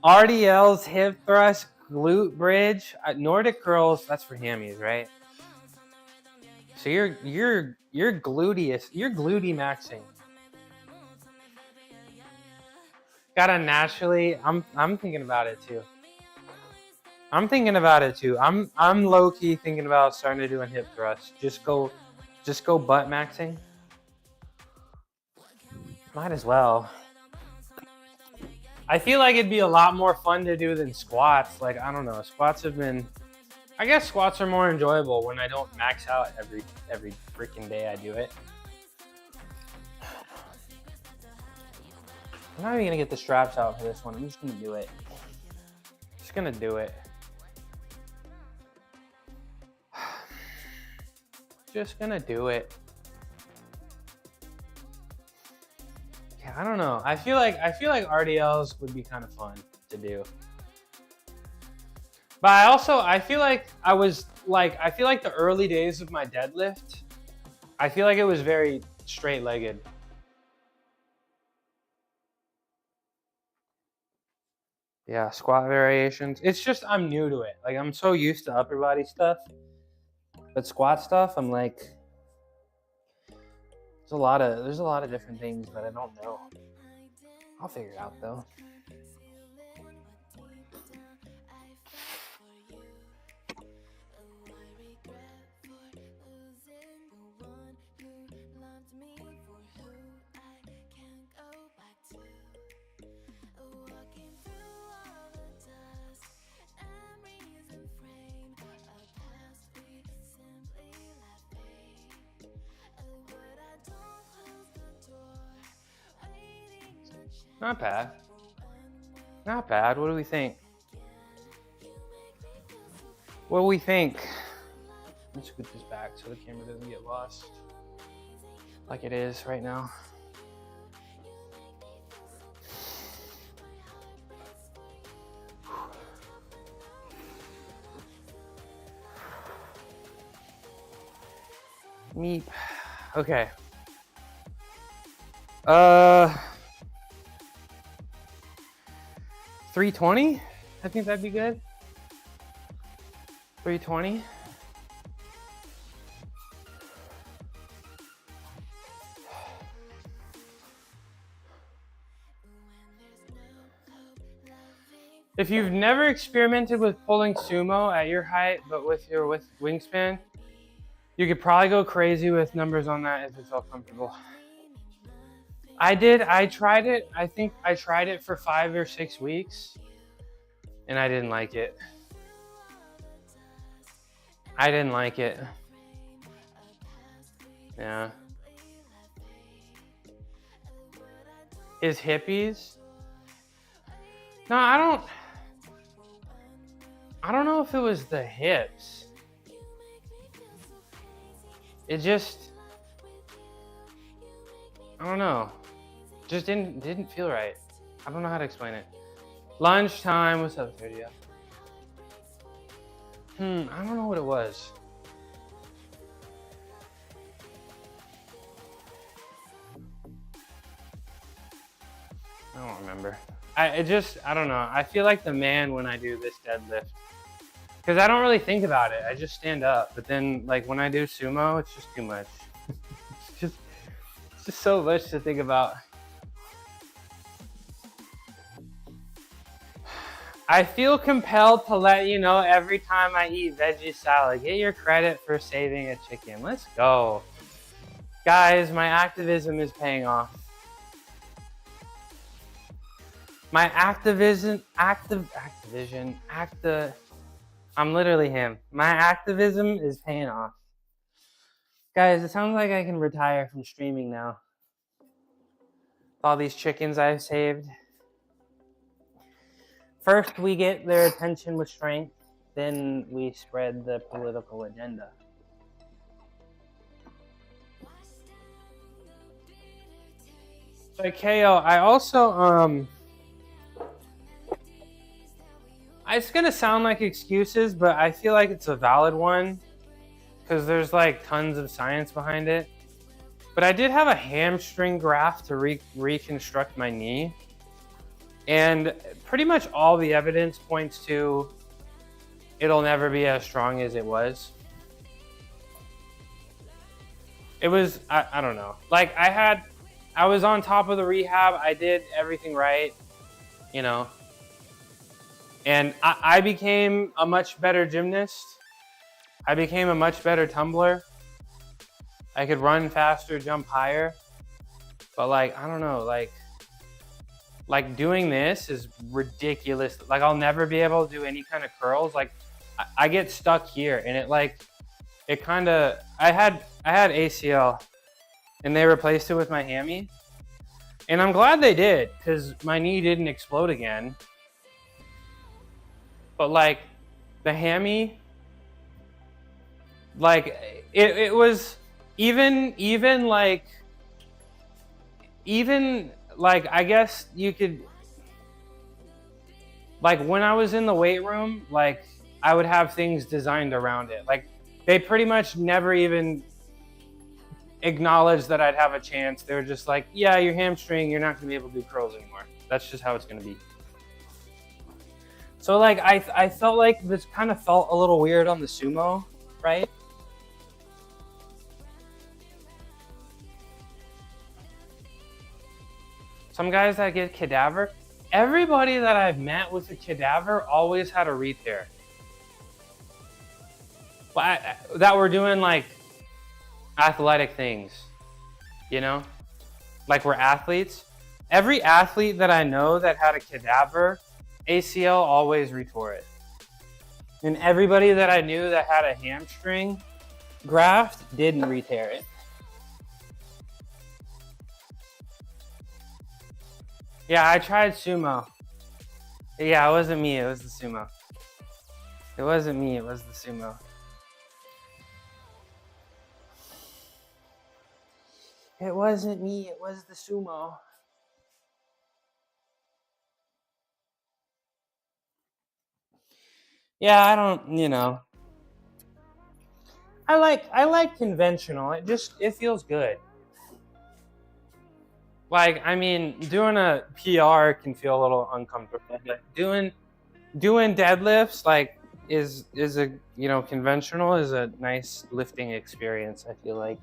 RDLs, hip thrust, glute bridge, Nordic curls, that's for hammies, right? So you're gluteus, you're glute maxing. Gotta naturally, I'm thinking about it too. I'm low key thinking about starting to do a hip thrust. Just go butt maxing. Might as well. I feel like it'd be a lot more fun to do than squats. Like, I don't know, I guess squats are more enjoyable when I don't max out every freaking day I do it. I'm not even gonna get the straps out for this one. I'm just gonna do it. Just gonna do it. Just gonna do it. Yeah, I don't know. I feel like RDLs would be kind of fun to do. But I feel like the early days of my deadlift, I feel like it was very straight-legged. Yeah, squat variations. It's just I'm new to it. Like, I'm so used to upper body stuff, but squat stuff, I'm like, there's a lot of different things that I don't know. I'll figure it out though. Not bad. Not bad. What do we think? What do we think? Let's scoot this back so the camera doesn't get lost like it is right now. Meep. Okay. 320? I think that'd be good. 320. If you've never experimented with pulling sumo at your height, but with your wingspan, you could probably go crazy with numbers on that if it felt comfortable. I tried it. I think I tried it for 5 or 6 weeks and I didn't like it. Yeah. His hippies? No, I don't know if it was the hips. It just, I don't know. Just didn't feel right. I don't know how to explain it. Lunchtime, what's up, 30? I don't know what it was. I don't remember. I don't know. I feel like the man when I do this deadlift. Because I don't really think about it. I just stand up. But then, like, when I do sumo, it's just too much. it's just so much to think about. I feel compelled to let you know every time I eat veggie salad. Get your credit for saving a chicken. Let's go. Guys, my activism is paying off. My I'm literally him. My activism is paying off. Guys, it sounds like I can retire from streaming now. All these chickens I've saved. First, we get their attention with strength. Then we spread the political agenda. So, KO, I also, it's gonna sound like excuses, but I feel like it's a valid one because there's like tons of science behind it. But I did have a hamstring graft to reconstruct my knee. And pretty much all the evidence points to it'll never be as strong as it was. It was, I don't know. Like I was on top of the rehab. I did everything right, you know. And I became a much better gymnast. I became a much better tumbler. I could run faster, jump higher. But like, I don't know, like doing this is ridiculous. Like I'll never be able to do any kind of curls. Like I get stuck here and it kind of, I had ACL and they replaced it with my hammy. And I'm glad they did because my knee didn't explode again. But like the hammy, like it was even like I guess you could, like when I was in the weight room, like I would have things designed around it. Like they pretty much never even acknowledged that I'd have a chance. They were just like, yeah, your hamstring, you're not gonna be able to do curls anymore. That's just how it's gonna be. So like I felt like this kind of felt a little weird on the sumo, right? Some guys that get cadaver, everybody that I've met with a cadaver always had a re-tear. That were doing like athletic things, you know? Like we're athletes. Every athlete that I know that had a cadaver, ACL always retore it. And everybody that I knew that had a hamstring graft didn't re-tear it. Yeah, I tried sumo. Yeah, it wasn't me, it was the sumo. It wasn't me, it was the sumo. It wasn't me, it was the sumo. Yeah, I don't, you know. I like conventional. It feels good. Like, I mean, doing a PR can feel a little uncomfortable, but doing deadlifts like is a, you know, conventional is a nice lifting experience, I feel like.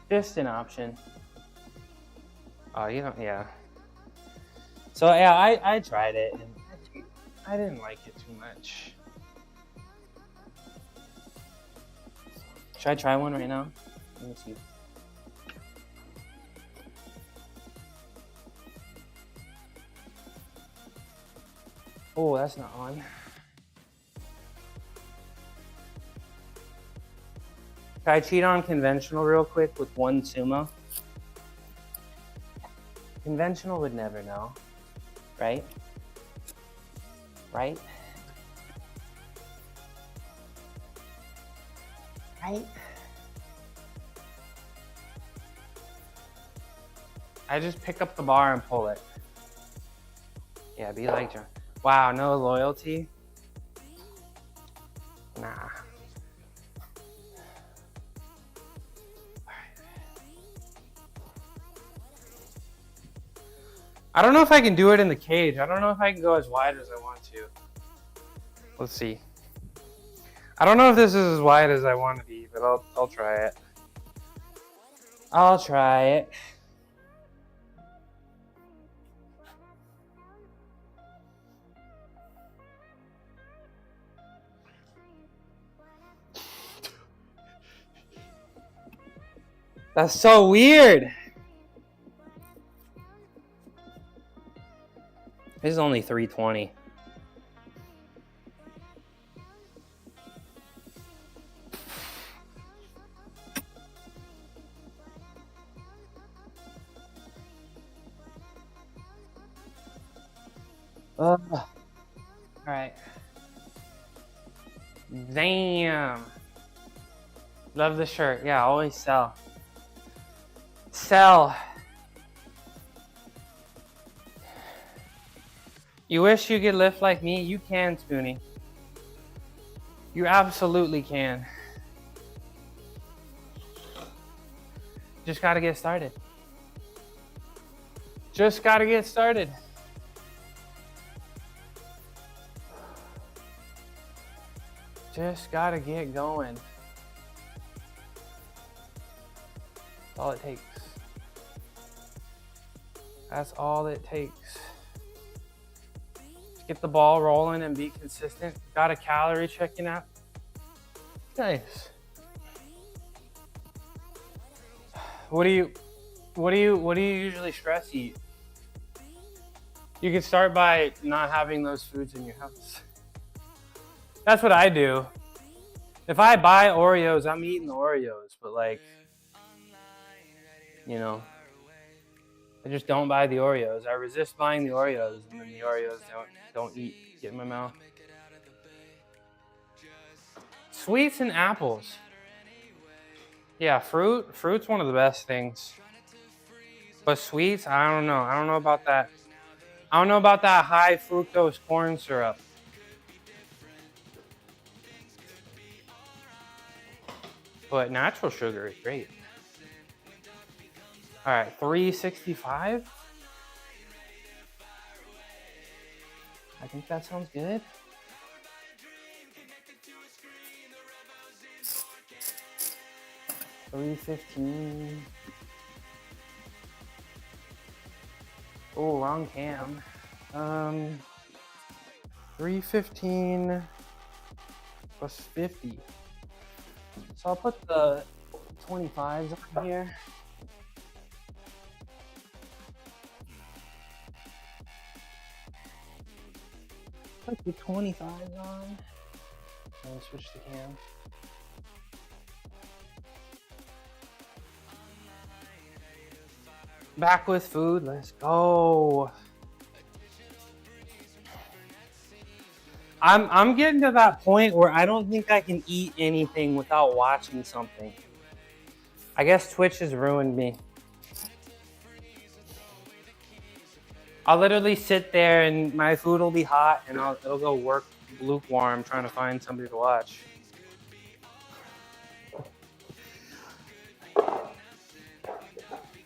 Just an option. Oh, you don't, yeah. So yeah, I tried it and I didn't like it too much. Should I try one right now? Let me see. Oh, that's not on. Can I cheat on conventional real quick with one sumo? Conventional would never know, right? Right? Right? I just pick up the bar and pull it. Yeah, be like John. Wow, no loyalty? Nah. I don't know if I can do it in the cage. I don't know if I can go as wide as I want to. Let's see. I don't know if this is as wide as I want to be, but I'll try it. I'll try it. That's so weird. This is only 320. All right. Damn. Love the shirt. Yeah, always sell. Sell. You wish you could lift like me? You can, Spoonie. You absolutely can. Just gotta get started. Just gotta get started. Just gotta get going. That's all it takes. That's all it takes. Get the ball rolling and be consistent. Got a calorie checking app. Nice. What do you usually stress eat? You can start by not having those foods in your house. That's what I do. If I buy Oreos, I'm eating the Oreos, but like, you know, I just don't buy the Oreos. I resist buying the Oreos, and then the Oreos don't get in my mouth. Sweets and apples. Yeah, fruit's one of the best things. But sweets, I don't know. I don't know about that. I don't know about that high fructose corn syrup. But natural sugar is great. All right, 365. I think that sounds good. $315. Oh, wrong cam. 315 plus 50. So I'll put the 25s on here. Put the 25s on. And switch the cam. Back with food, let's go. I'm getting to that point where I don't think I can eat anything without watching something. I guess Twitch has ruined me. I'll literally sit there and my food will be hot and it'll go work lukewarm trying to find somebody to watch.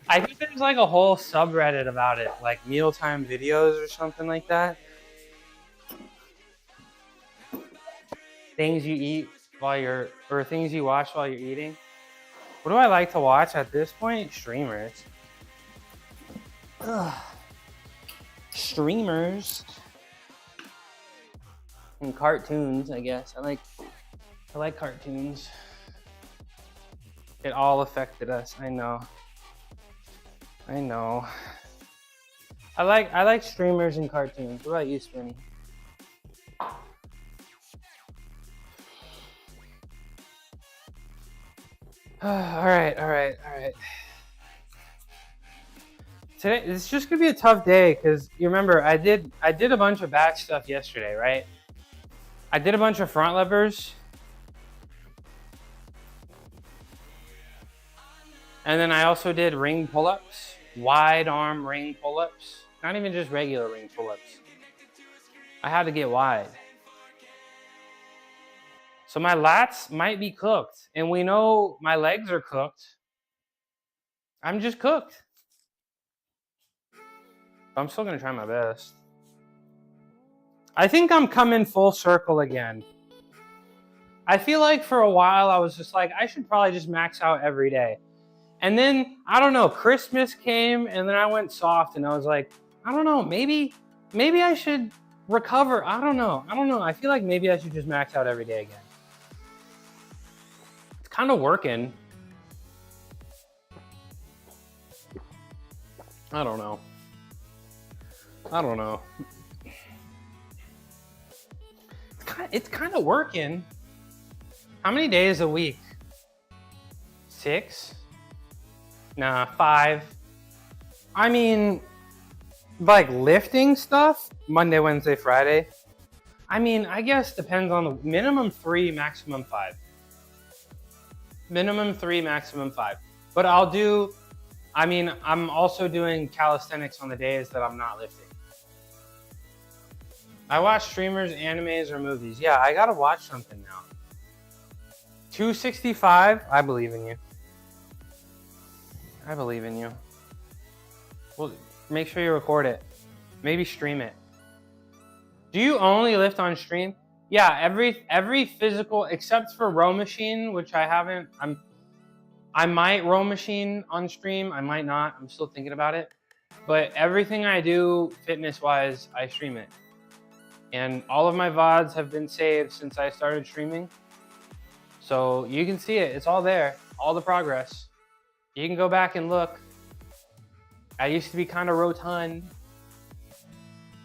I think there's like a whole subreddit about it, like mealtime videos or something like that. Things you eat or things you watch while you're eating. What do I like to watch at this point? Streamers. Ugh. Streamers. And cartoons, I guess. I like cartoons. It all affected us, I know. I like streamers and cartoons. What about you, Spinny? All right. Today, it's just gonna be a tough day because you remember I did a bunch of back stuff yesterday, right? I did a bunch of front levers, and then I also did ring pull-ups, wide arm ring pull-ups, not even just regular ring pull-ups. I had to get wide. So my lats might be cooked, and we know my legs are cooked. I'm just cooked. I'm still gonna try my best. I think I'm coming full circle again. I feel like for a while I was just like, I should probably just max out every day. And then, I don't know, Christmas came and then I went soft and I was like, I don't know, maybe I should recover. I don't know. I feel like maybe I should just max out every day again. It's kind of working. I don't know. It's kind of working. How many days a week? 6? Nah, 5. I mean, like lifting stuff, Monday, Wednesday, Friday. I mean, I guess depends on the minimum 3, maximum 5. Minimum 3, maximum 5. But I'm also doing calisthenics on the days that I'm not lifting. I watch streamers, animes, or movies. Yeah, I gotta watch something now. 265, I believe in you. Well, make sure you record it. Maybe stream it. Do you only lift on stream? Yeah, every physical, except for row machine, which I haven't. I might row machine on stream. I might not. I'm still thinking about it. But everything I do fitness-wise, I stream it. And all of my VODs have been saved since I started streaming. So you can see it. It's all there. All the progress. You can go back and look. I used to be kind of rotund.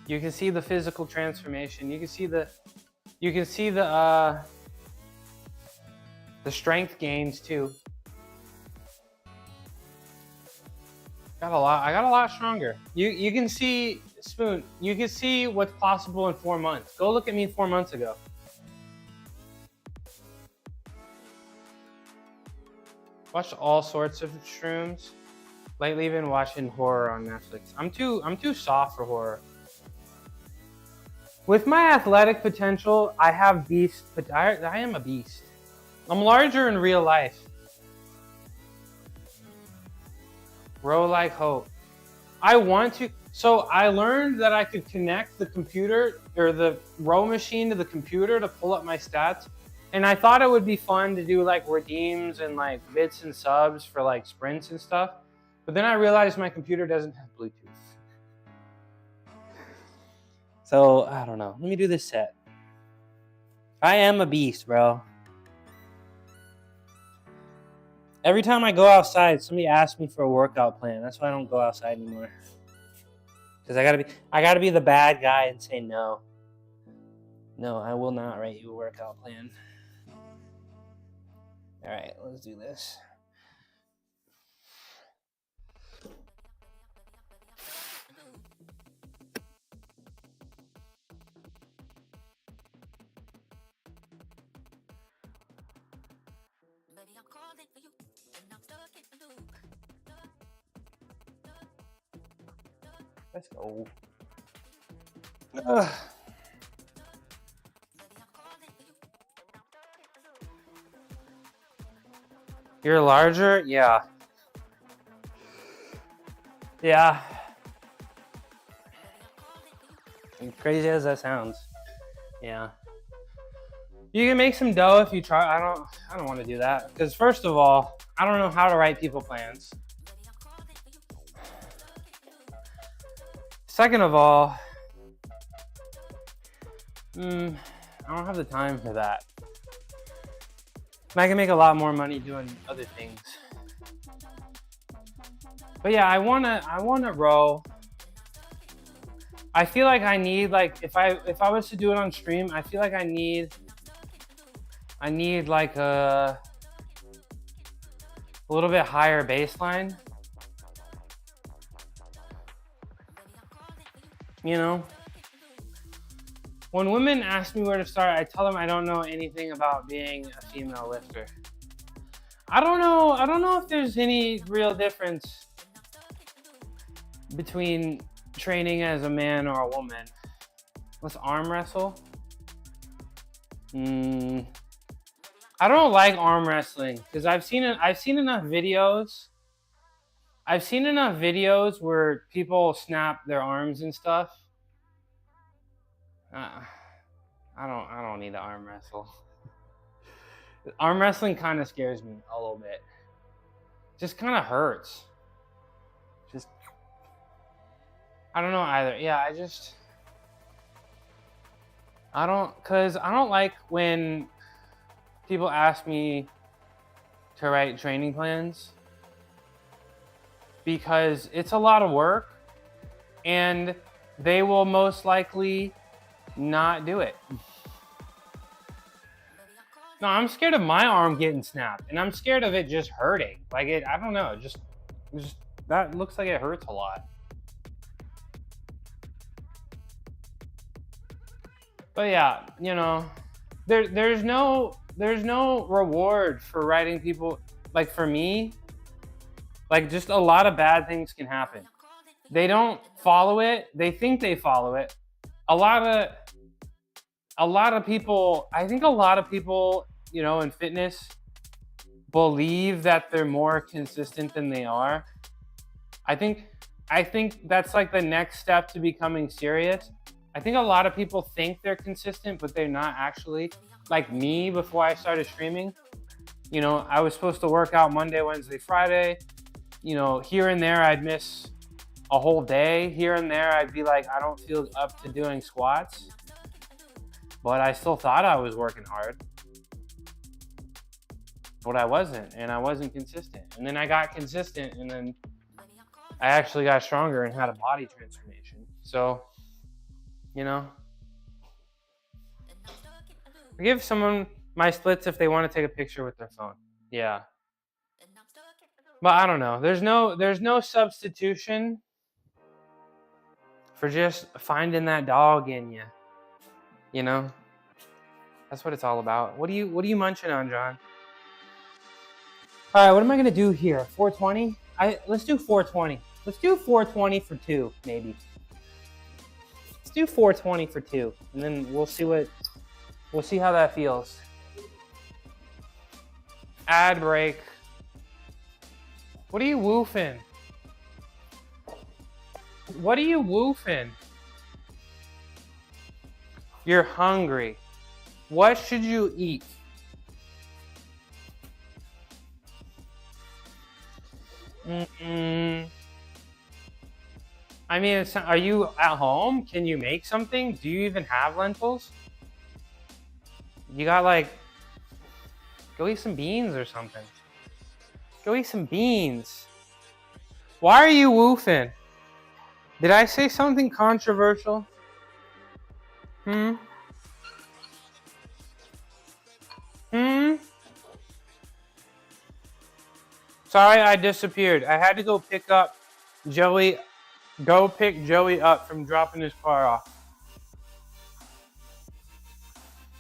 You can see the physical transformation. You can see the strength gains too. I got a lot stronger. You can see, Spoon, you can see what's possible in 4 months. Go look at me 4 months ago. Watched all sorts of shrooms. Lately been watching horror on Netflix. I'm too soft for horror. With my athletic potential, I have beast, but I am a beast. I'm larger in real life. Row like hope. I want to. So I learned that I could connect the computer or the row machine to the computer to pull up my stats. And I thought it would be fun to do like redeems and like bits and subs for like sprints and stuff. But then I realized my computer doesn't have Bluetooth. So I don't know. Let me do this set. I am a beast, bro. Every time I go outside, somebody asks me for a workout plan. That's why I don't go outside anymore. Because I gotta be the bad guy and say no. No, I will not write you a workout plan. All right, let's do this. Let's go. Ugh. You're larger? Yeah. Yeah. Crazy as that sounds. Yeah. You can make some dough if you try. I don't want to do that. Because first of all, I don't know how to write people plans. Second of all, I don't have the time for that. And I can make a lot more money doing other things. But yeah, I wanna row. I feel like I need, like, if I was to do it on stream, I feel like I need like a little bit higher baseline. You know? When women ask me where to start, I tell them I don't know anything about being a female lifter. I don't know if there's any real difference between training as a man or a woman. Let's arm wrestle. I don't like arm wrestling because I've seen enough videos. I've seen enough videos where people snap their arms and stuff. I don't need to arm wrestle. Arm wrestling kind of scares me a little bit. Just kind of hurts. Just, I don't know either. Yeah, I don't like when people ask me to write training plans because it's a lot of work and they will most likely not do it. No, I'm scared of my arm getting snapped and I'm scared of it just hurting. Like I don't know, just that looks like it hurts a lot. But yeah, you know, there's no reward for writing people. Like for me, like just a lot of bad things can happen. They don't follow it. They think they follow it. A lot of people, I think a lot of people, you know, in fitness believe that they're more consistent than they are. I think that's like the next step to becoming serious. I think a lot of people think they're consistent, but they're not actually. Like me, before I started streaming, you know, I was supposed to work out Monday, Wednesday, Friday. You know, here and there I'd miss a whole day. Here and there I'd be like, I don't feel up to doing squats. But I still thought I was working hard. But I wasn't, and I wasn't consistent. And then I got consistent, and then I actually got stronger and had a body transformation. So, you know, I give someone my splits if they want to take a picture with their phone. Yeah. But I don't know. There's no substitution for just finding that dog in you. You know? That's what it's all about. What are you munching on, John? All right, what am I gonna do here? 420? Let's do 420. Let's do 420 for 2, maybe. Let's do 420 for 2, and then we'll see how that feels. Ad break. What are you woofing? What are you woofing? You're hungry. What should you eat? I mean, are you at home? Can you make something? Do you even have lentils? You got like, go eat some beans or something. Go eat some beans. Why are you woofing? Did I say something controversial? Sorry, I disappeared. I had to go pick up Joey. Go pick Joey up from dropping his car off.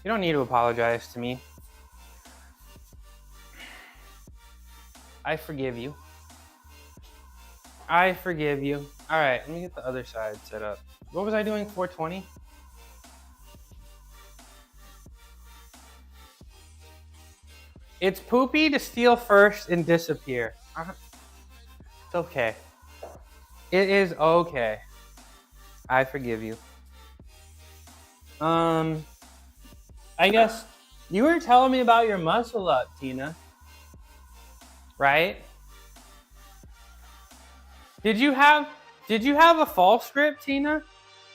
You don't need to apologize to me. I forgive you. I forgive you. All right, let me get the other side set up. What was I doing? 420? It's poopy to steal first and disappear. It's okay. It is okay. I forgive you. I guess you were telling me about your muscle up, Tina. Right? Did you have a false grip, Tina?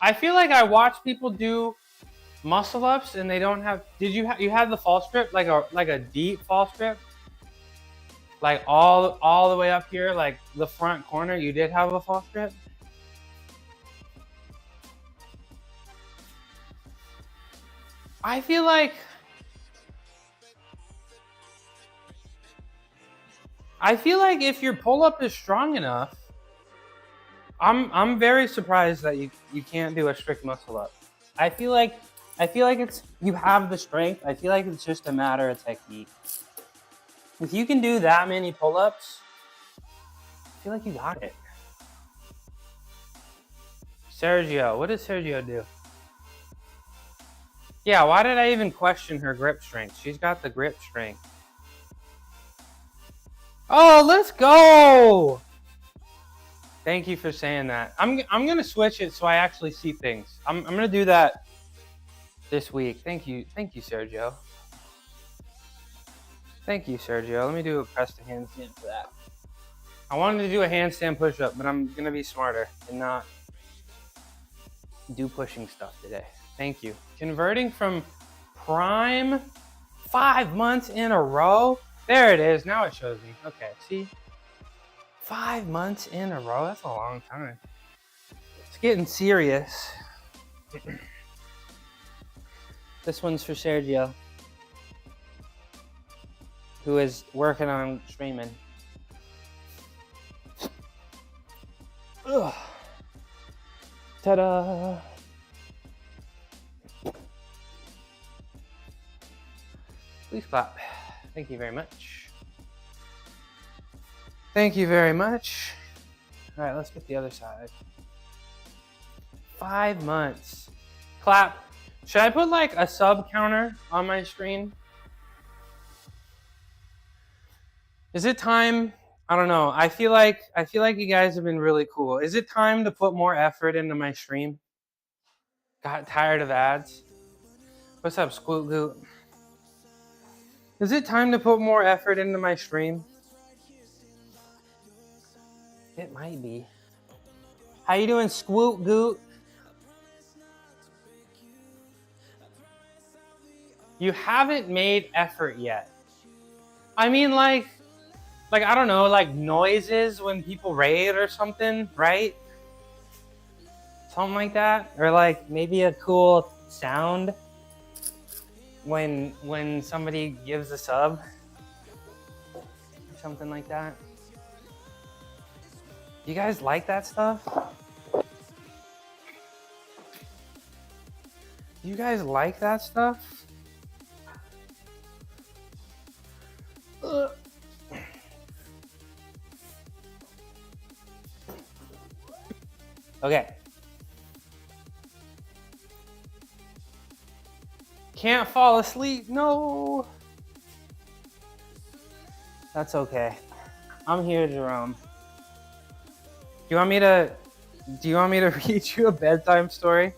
I feel like I watch people do muscle ups and they don't have. Did you have the false grip, like a deep false grip? Like all the way up here, like the front corner, you did have a false grip? I feel like if your pull up is strong enough, I'm very surprised that you can't do a strict muscle up. I feel like it's you have the strength. I feel like it's just a matter of technique. If you can do that many pull-ups, I feel like you got it. Sergio, what does Sergio do? Yeah, why did I even question her grip strength? She's got the grip strength. Oh, let's go! Thank you for saying that. I'm gonna switch it so I actually see things. I'm gonna do that this week. Thank you, Sergio. Thank you, Sergio. Let me do a press to handstand for that. I wanted to do a handstand push-up, but I'm gonna be smarter and not do pushing stuff today. Thank you. Converting from prime 5 months in a row. There it is. Now it shows me. Okay, see? 5 months in a row. That's a long time. It's getting serious. This one's for Sergio, who is working on streaming. Ugh. Ta-da! Please clap. Thank you very much. Thank you very much. All right, let's get the other side. 5 months. Clap. Should I put like a sub counter on my screen? Is it time? I don't know. I feel like you guys have been really cool. Is it time to put more effort into my stream? Got tired of ads. What's up, Squoot Goot? Is it time to put more effort into my stream? It might be. How you doing, Squoot Goot? You haven't made effort yet. I mean, like I don't know, like noises when people raid or something, right? Something like that, or like maybe a cool sound when somebody gives a sub, or something like that. You guys like that stuff? You guys like that stuff? Ugh. Okay. Can't fall asleep. No. That's okay. I'm here, Jerome. Do you want me to read you a bedtime story?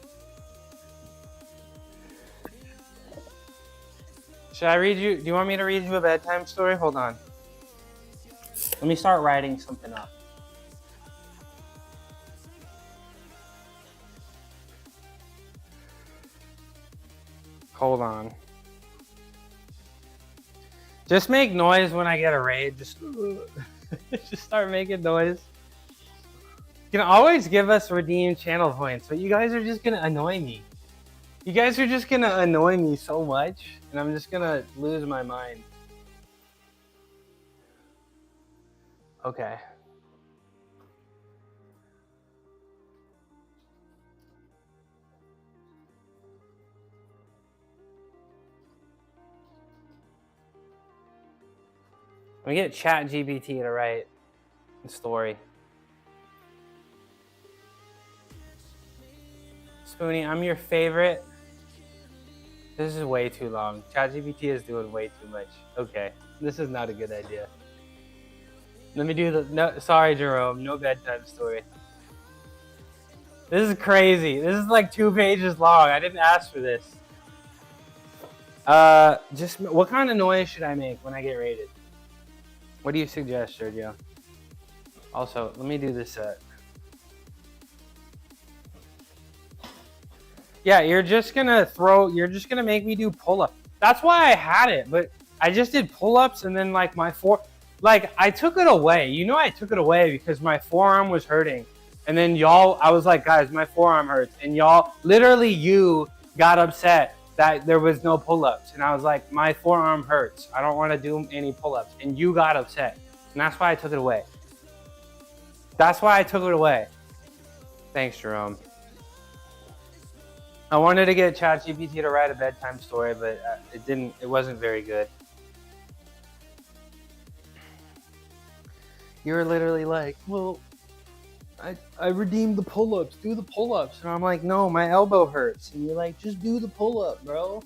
Should I read you? Do you want me to read you a bedtime story? Hold on. Let me start writing something up. Hold on. Just make noise when I get a raid. Just start making noise. You can always give us redeemed channel points, but you guys are just gonna annoy me. You guys are just gonna annoy me so much, and I'm just gonna lose my mind. Okay. Let me get ChatGPT to write a story. Spoonie, I'm your favorite. This is way too long. ChatGPT is doing way too much. Okay, this is not a good idea. Let me do the, no, sorry Jerome, no bedtime story. This is crazy. This is like 2 pages long. I didn't ask for this. Just, what kind of noise should I make when I get rated? What do you suggest, Sergio? Also, let me do this set. Yeah, you're just gonna make me do pull-ups. That's why I had it, but I just did pull-ups and then like I took it away. You know I took it away because my forearm was hurting. And then I was like, guys, my forearm hurts. And y'all, literally you got upset that there was no pull-ups. And I was like, my forearm hurts. I don't want to do any pull-ups. And you got upset. And that's why I took it away. That's why I took it away. Thanks, Jerome. I wanted to get ChatGPT to write a bedtime story, but it wasn't very good. You were literally like, well, I redeemed the pull-ups, do the pull-ups. And I'm like, no, my elbow hurts. And you're like, just do the pull-up, bro.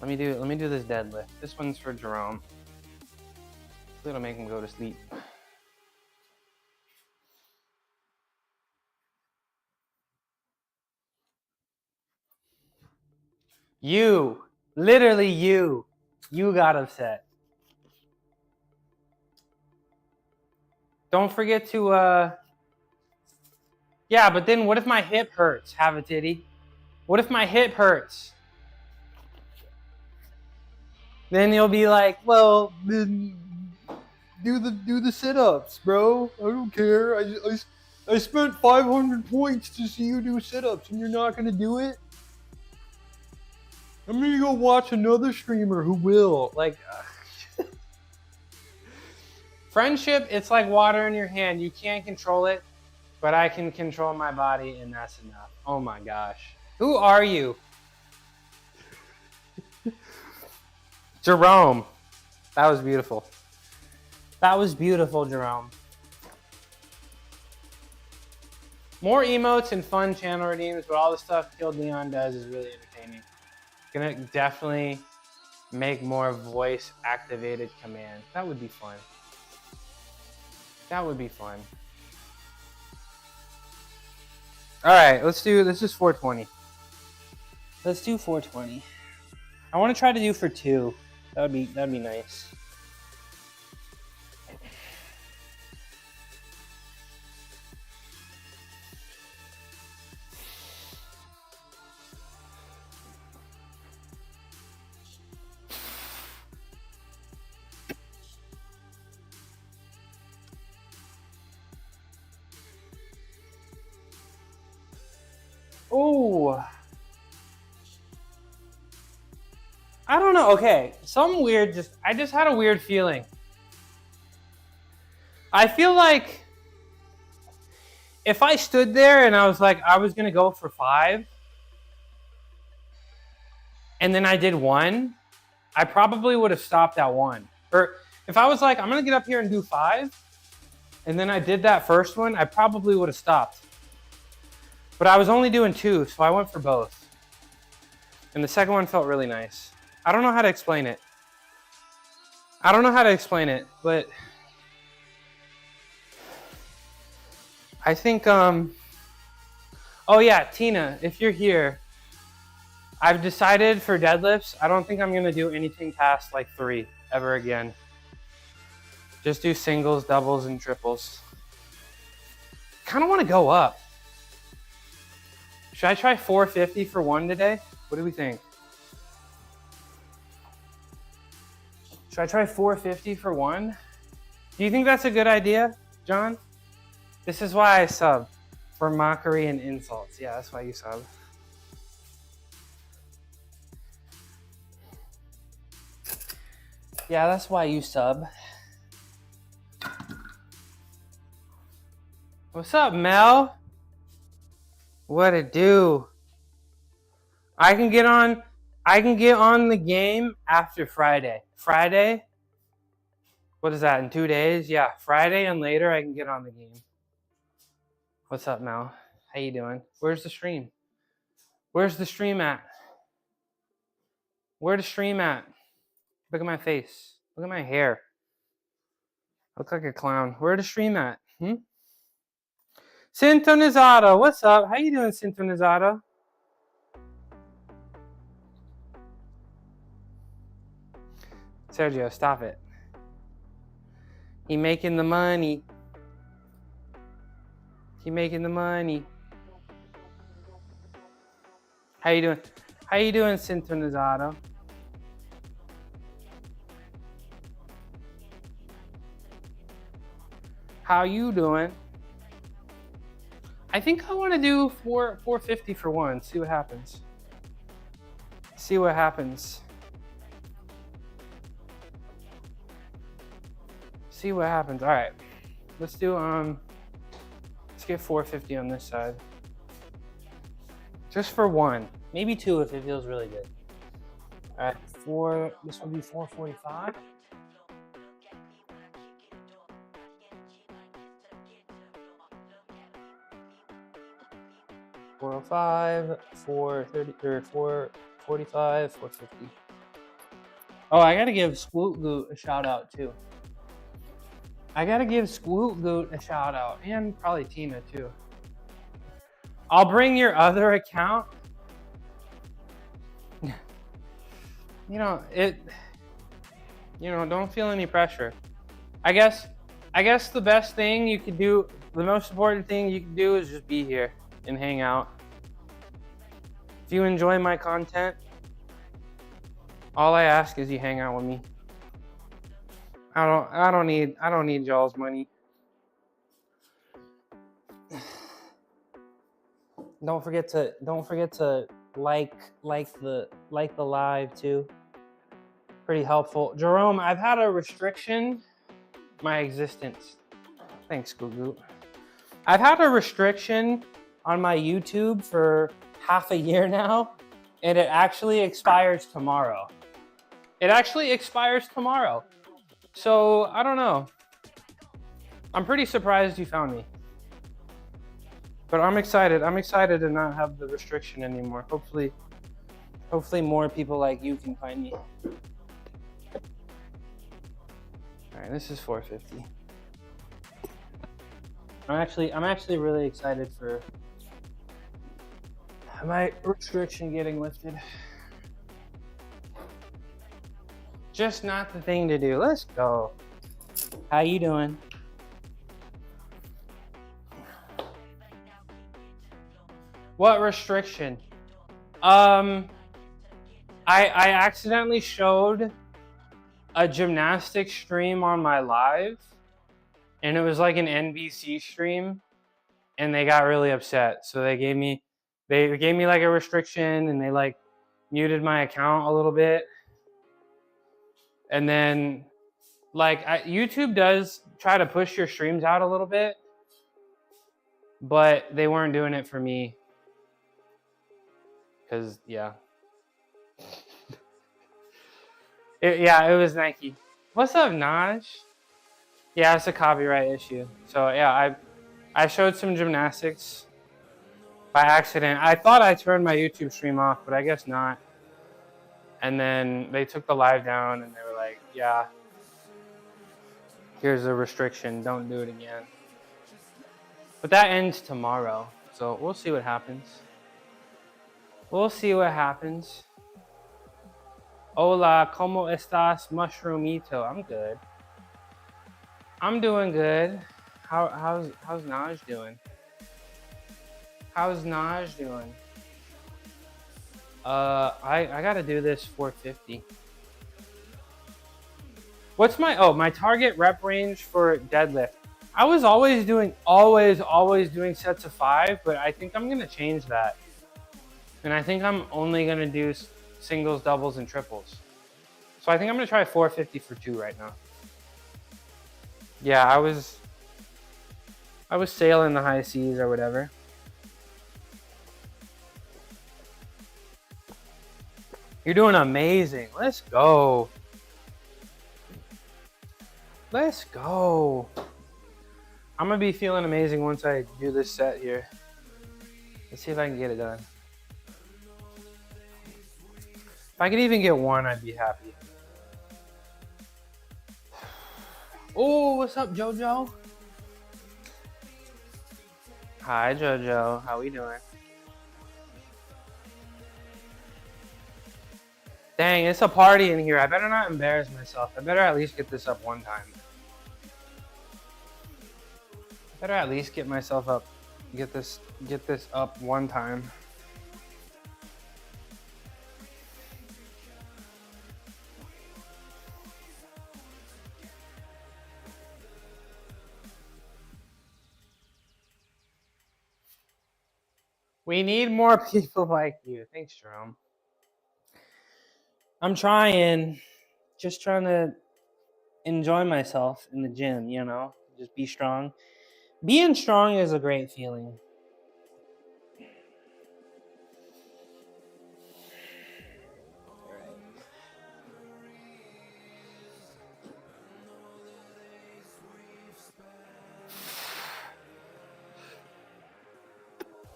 Let me do this deadlift. This one's for Jerome. It'll make him go to sleep. You, literally you got upset. Don't forget to, yeah, but then what if my hip hurts, have a titty? What if my hip hurts? Then you'll be like, well, then do the sit-ups, bro. I don't care. I spent 500 points to see you do sit-ups and you're not gonna do it? I'm gonna go watch another streamer who will. Like, friendship, it's like water in your hand. You can't control it, but I can control my body, and that's enough. Oh my gosh. Who are you? Jerome. That was beautiful. That was beautiful, Jerome. More emotes and fun channel redeems, but all the stuff Killed Leon does is really entertaining. Gonna definitely make more voice activated commands. That would be fun. That would be fun. All right, let's do 420. Let's do 420. I want to try to do for 2. That'd be nice. Oh, I don't know. Okay, something weird. I just had a weird feeling. I feel like if I stood there and I was like, I was gonna go for 5, and then I did 1, I probably would have stopped at 1. Or if I was like, I'm gonna get up here and do 5, and then I did that first one, I probably would have stopped. But I was only doing 2, so I went for both. And the second one felt really nice. I don't know how to explain it. But I think, oh yeah, Tina, if you're here, I've decided for deadlifts, I don't think I'm gonna do anything past like 3 ever again. Just do singles, doubles, and triples. Kind of want to go up. Should I try 450 for 1 today? What do we think? Should I try 450 for 1? Do you think that's a good idea, John? This is why I sub. For mockery and insults. Yeah, that's why you sub. Yeah, that's why you sub. What's up, Mel? What it do? I can get on the game after Friday. Friday? What is that, in 2 days? Yeah, Friday and later I can get on the game. What's up, Mel? How you doing? Where's the stream? Where's the stream at? Where's the stream at? Look at my face. Look at my hair. I look like a clown. Where's the stream at? Sintonizado, what's up? How you doing, Sintonizado? Sergio, stop it. He making the money. He making the money. How you doing? How you doing, Sintonizado? How you doing? I think I want to do 450 for one. See what happens. See what happens. See what happens. All right. Let's do let's get 450 on this side. Just for one. Maybe two if it feels really good. All right, this will be 445. $405, $430 or $445, $450. Oh, I gotta give Squoot Goot a shout out too. I gotta give Squoot Goot a shout out, and probably Tina too. I'll bring your other account. Don't feel any pressure. I guess the best thing you could do, the most important thing you can do is just be here and hang out. If you enjoy my content, all I ask is you hang out with me. I don't need y'all's money. Don't forget to like the live too. Pretty helpful. Jerome, I've had a restriction my existence. Thanks, Goo. I've had a restriction on my YouTube for half a year now, and it actually expires tomorrow. So I don't know. I'm pretty surprised you found me. But I'm excited. I'm excited to not have the restriction anymore. Hopefully more people like you can find me. All right, this is 450. I'm actually really excited for my restriction getting lifted. Just not the thing to do. Let's go. How you doing? What restriction? I accidentally showed a gymnastics stream on my live, and it was like an NBC stream, and they got really upset. So they gave me like a restriction, and they like muted my account a little bit. And then like YouTube does try to push your streams out a little bit, but they weren't doing it for me. Cause yeah. It was Nike. What's up, Naj? Yeah, it's a copyright issue. So yeah, I showed some gymnastics by accident. I thought I turned my YouTube stream off, but I guess not. And then they took the live down and they were like, yeah, here's a restriction, don't do it again. But that ends tomorrow, so we'll see what happens. We'll see what happens. Hola, ¿cómo estás, Mushroomito? I'm good. I'm doing good. How's Naj doing? How's Naj doing? I gotta do this 450. What's my target rep range for deadlift? I was always doing sets of 5, but I think I'm gonna change that. And I think I'm only gonna do singles, doubles, and triples. So I think I'm gonna try 450 for 2 right now. Yeah, I was sailing the high seas or whatever. You're doing amazing. Let's go. Let's go. I'm gonna be feeling amazing once I do this set here. Let's see if I can get it done. If I could even get one, I'd be happy. Oh, what's up, JoJo? Hi, JoJo. How we doing? Dang, it's a party in here. I better not embarrass myself. I better at least get this up one time. Better at least get myself up. Get this up one time. We need more people like you. Thanks, Jerome. I'm trying, just trying to enjoy myself in the gym, you know, just be strong. Being strong is a great feeling.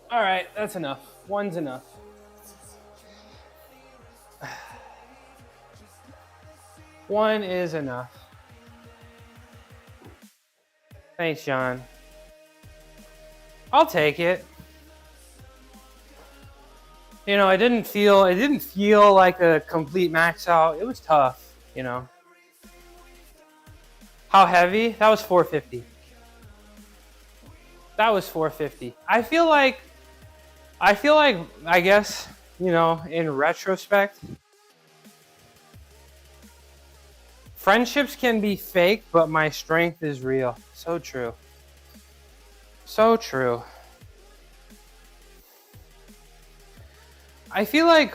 All right, that's enough. One's enough. One is enough. Thanks, John. I'll take it. You know, it didn't feel like a complete max out. It was tough, you know. How heavy? That was 450. That was 450. I feel like, I guess, you know, in retrospect, friendships can be fake, but my strength is real. So true. So true. I feel like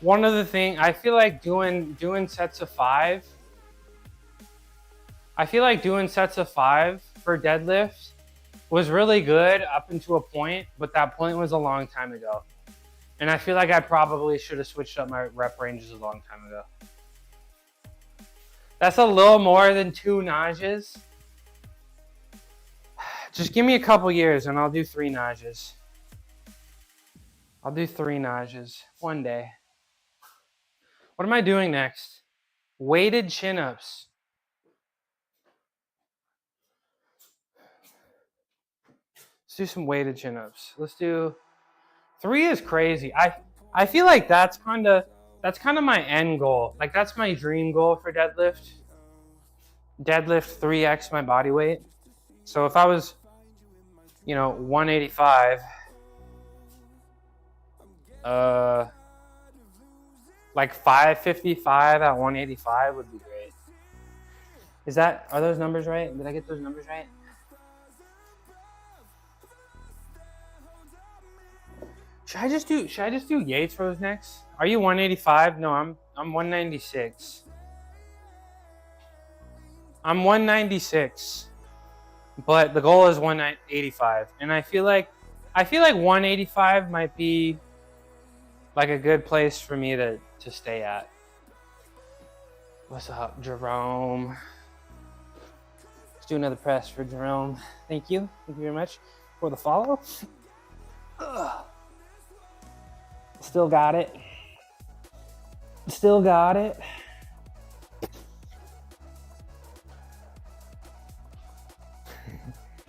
one of the things, I feel like doing sets of 5. I feel like doing sets of 5 for deadlift was really good up until a point, but that point was a long time ago. And I feel like I probably should have switched up my rep ranges a long time ago. That's a little more than 2 nausas. Just give me a couple years and I'll do 3 nausas. I'll do 3 nausas one day. What am I doing next? Weighted chin-ups. Let's do some weighted chin-ups. Let's do 3 is crazy. I feel like that's kind of my end goal. Like that's my dream goal for deadlift. Deadlift 3x my body weight. So if I was, you know, 185, like 555 at 185 would be great. Are those numbers right? Did I get those numbers right? Should I just do Yates rows next? Are you 185? No, I'm 196. I'm 196. But the goal is 185. And I feel like 185 might be like a good place for me to stay at. What's up, Jerome? Let's do another press for Jerome. Thank you. Thank you very much for the follow. Ugh. Still got it. Still got it.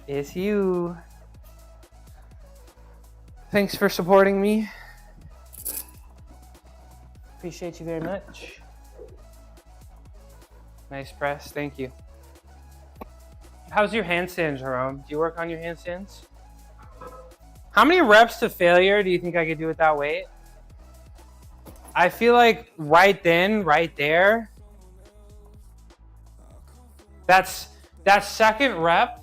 It's you. Thanks for supporting me. Appreciate you very much. Nice press. Thank you. How's your handstand, Jerome? Do you work on your handstands? How many reps to failure do you think I could do with that weight? I feel like right there, that second rep,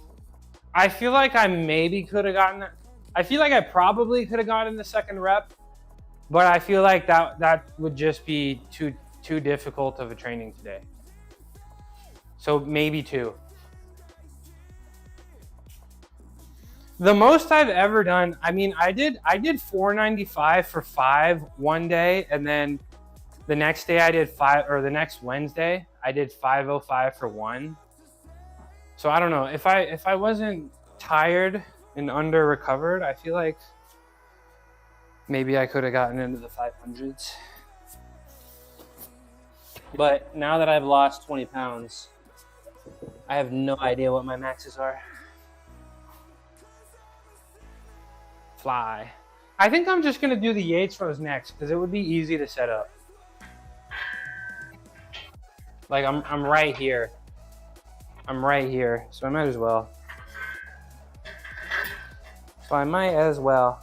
I feel like I maybe could have gotten that. I feel like I probably could have gotten the second rep, but I feel like that would just be too difficult of a training today. So maybe 2. The most I've ever done, I mean, I did 495 for 5 one day, and then the next day I did 5, or the next Wednesday I did 505 for 1. So I don't know. If I wasn't tired and under recovered, I feel like maybe I could have gotten into the 500s. But now that I've lost 20 pounds, I have no idea what my maxes are. Fly. I think I'm just gonna do the Yates rows next because it would be easy to set up. Like I'm right here. I'm right here, so I might as well. So I might as well.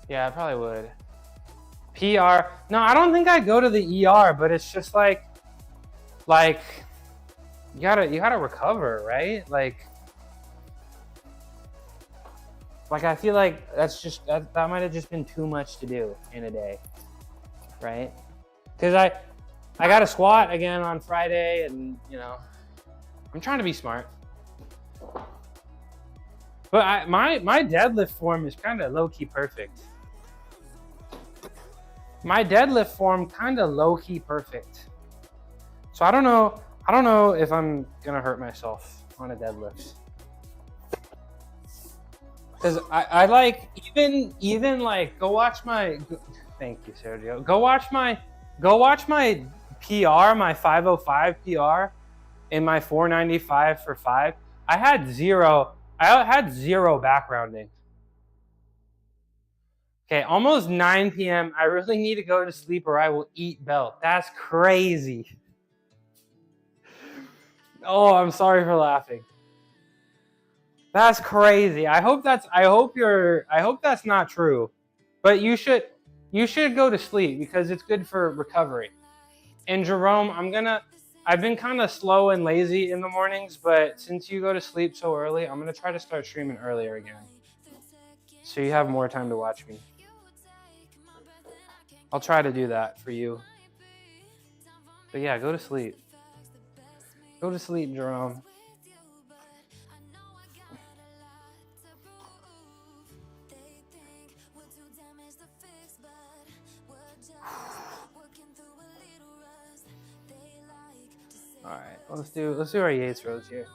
Yeah, I probably would. PR. No, I don't think I'd go to the ER, but it's just like you gotta recover, right? Like I feel like that might have just been too much to do in a day, right? Because I got to squat again on Friday, and you know, I'm trying to be smart. But my deadlift form is kind of low-key perfect. My deadlift form kind of low-key perfect. So I don't know if I'm gonna hurt myself on a deadlift. Cause I like even like go watch my. Thank you, Sergio. Go watch my PR, my 505 PR, in my 495 for 5. I had zero back rounding. Okay, almost 9 p.m. I really need to go to sleep or I will eat belt. That's crazy. Oh, I'm sorry for laughing. That's crazy. I hope that's not true. But you should go to sleep because it's good for recovery. And Jerome, I've been kind of slow and lazy in the mornings, but since you go to sleep so early, I'm gonna try to start streaming earlier again. So you have more time to watch me. I'll try to do that for you. But yeah, go to sleep. Go to sleep, Jerome. All right, let's do our Yates rows here.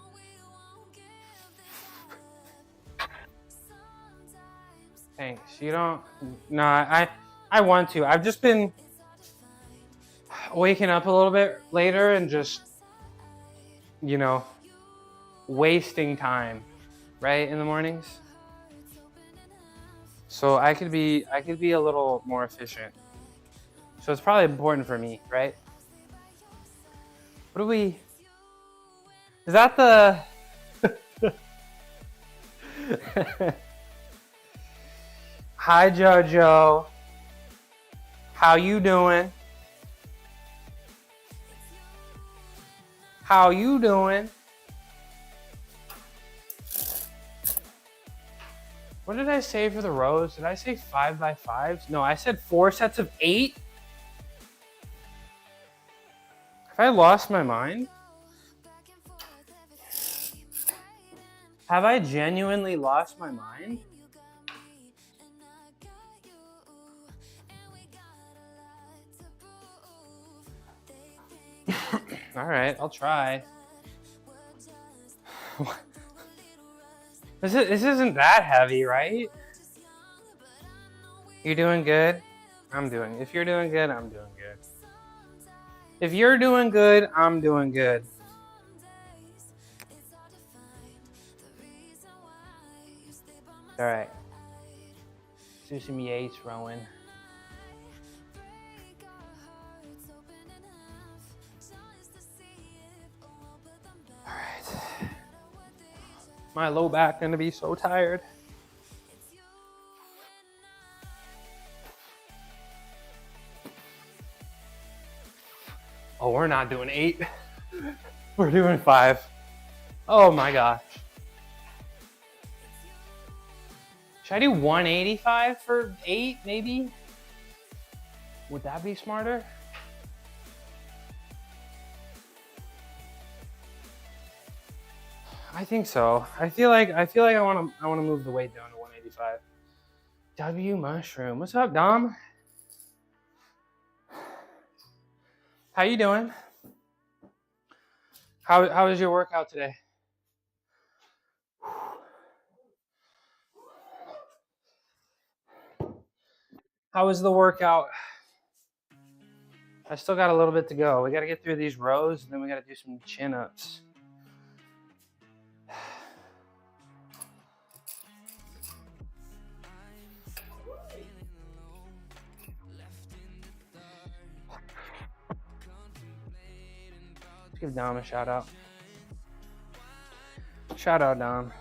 Thanks. You don't. No, I want to. I've just been waking up a little bit later and just, you know, wasting time, right, in the mornings. So I could be a little more efficient. So it's probably important for me, right? What do we? Is that the? Hi, Jojo. How you doing? How you doing? What did I say for the rows? Did I say 5x5s? No, I said 4 sets of 8. Have I lost my mind? Have I genuinely lost my mind? All right, I'll try. This isn't that heavy, right? You're doing good? If you're doing good, I'm doing good. If you're doing good, I'm doing good. All right. Let's do some Yates rowing. All right. My low back gonna be so tired. Oh, we're not doing 8. We're doing 5. Oh my gosh. Should I do 185 for 8, maybe? Would that be smarter? I think so. I feel like I want to move the weight down to 185. W Mushroom. What's up, Dom? How you doing? How was your workout today? How was the workout? I still got a little bit to go. We got to get through these rows, and then we got to do some chin-ups. Let's give Dom a shout out. Shout out, Dom.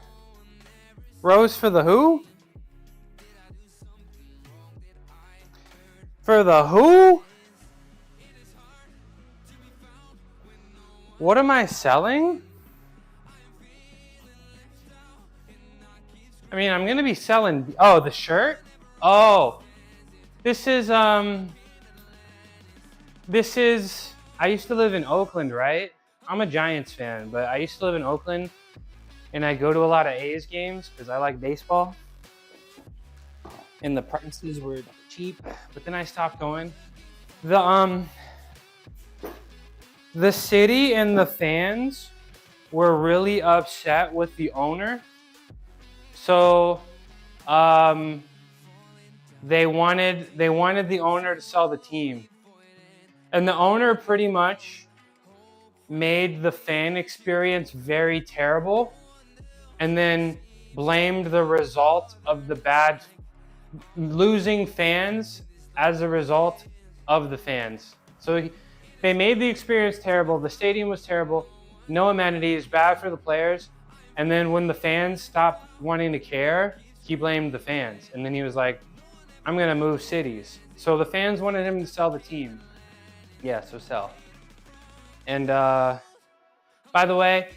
Rows for the who? For the who? What am I selling? I mean, I'm gonna be selling. Oh, the shirt. Oh, this is. I used to live in Oakland, right? I'm a Giants fan, but I used to live in Oakland, and I go to a lot of A's games because I like baseball. And the prices were cheap, but then I stopped going. The city and the fans were really upset with the owner. So they wanted the owner to sell the team. And the owner pretty much made the fan experience very terrible and then blamed the result of the bad losing fans as a result of the fans. So they made the experience terrible. The stadium was terrible. No amenities, bad for the players. And then when the fans stopped wanting to care, he blamed the fans. And then he was like, I'm going to move cities. So the fans wanted him to sell the team. Yeah, so sell. And by the way,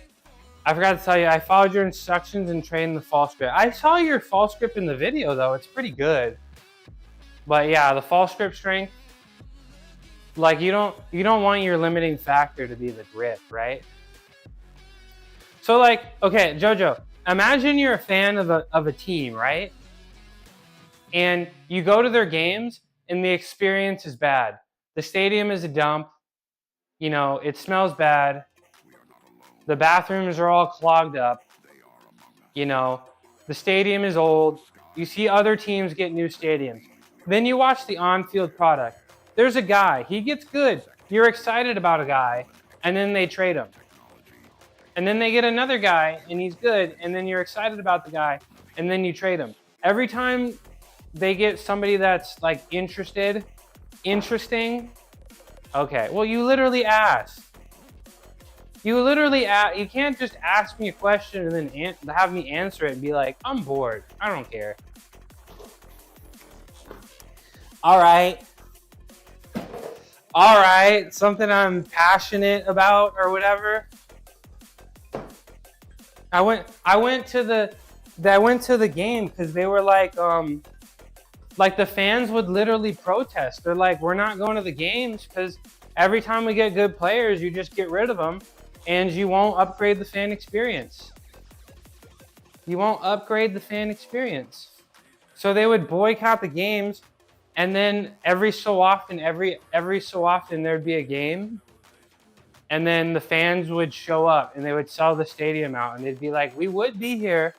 I forgot to tell you, I followed your instructions and trained the false grip. I saw your false grip in the video though. It's pretty good. But yeah, the false grip strength, like you don't want your limiting factor to be the grip, right? So like, okay, Jojo, imagine you're a fan of a team, right? And you go to their games and the experience is bad. The stadium is a dump. You know, it smells bad. The bathrooms are all clogged up. You know, the stadium is old. You see other teams get new stadiums. Then you watch the on-field product. There's a guy, he gets good. You're excited about a guy, and then they trade him. And then they get another guy, and he's good, and then you're excited about the guy, and then you trade him. Every time they get somebody that's like interesting, okay, well, you literally asked. You can't just ask me a question and then have me answer it and be like, I'm bored. I don't care. All right. Something I'm passionate about or whatever. I went to the game because they were like the fans would literally protest. They're like, we're not going to the games because every time we get good players, you just get rid of them. And you won't upgrade the fan experience. You won't upgrade the fan experience. So they would boycott the games, and then every so often there'd be a game, and then the fans would show up and they would sell the stadium out, and they'd be like, we would be here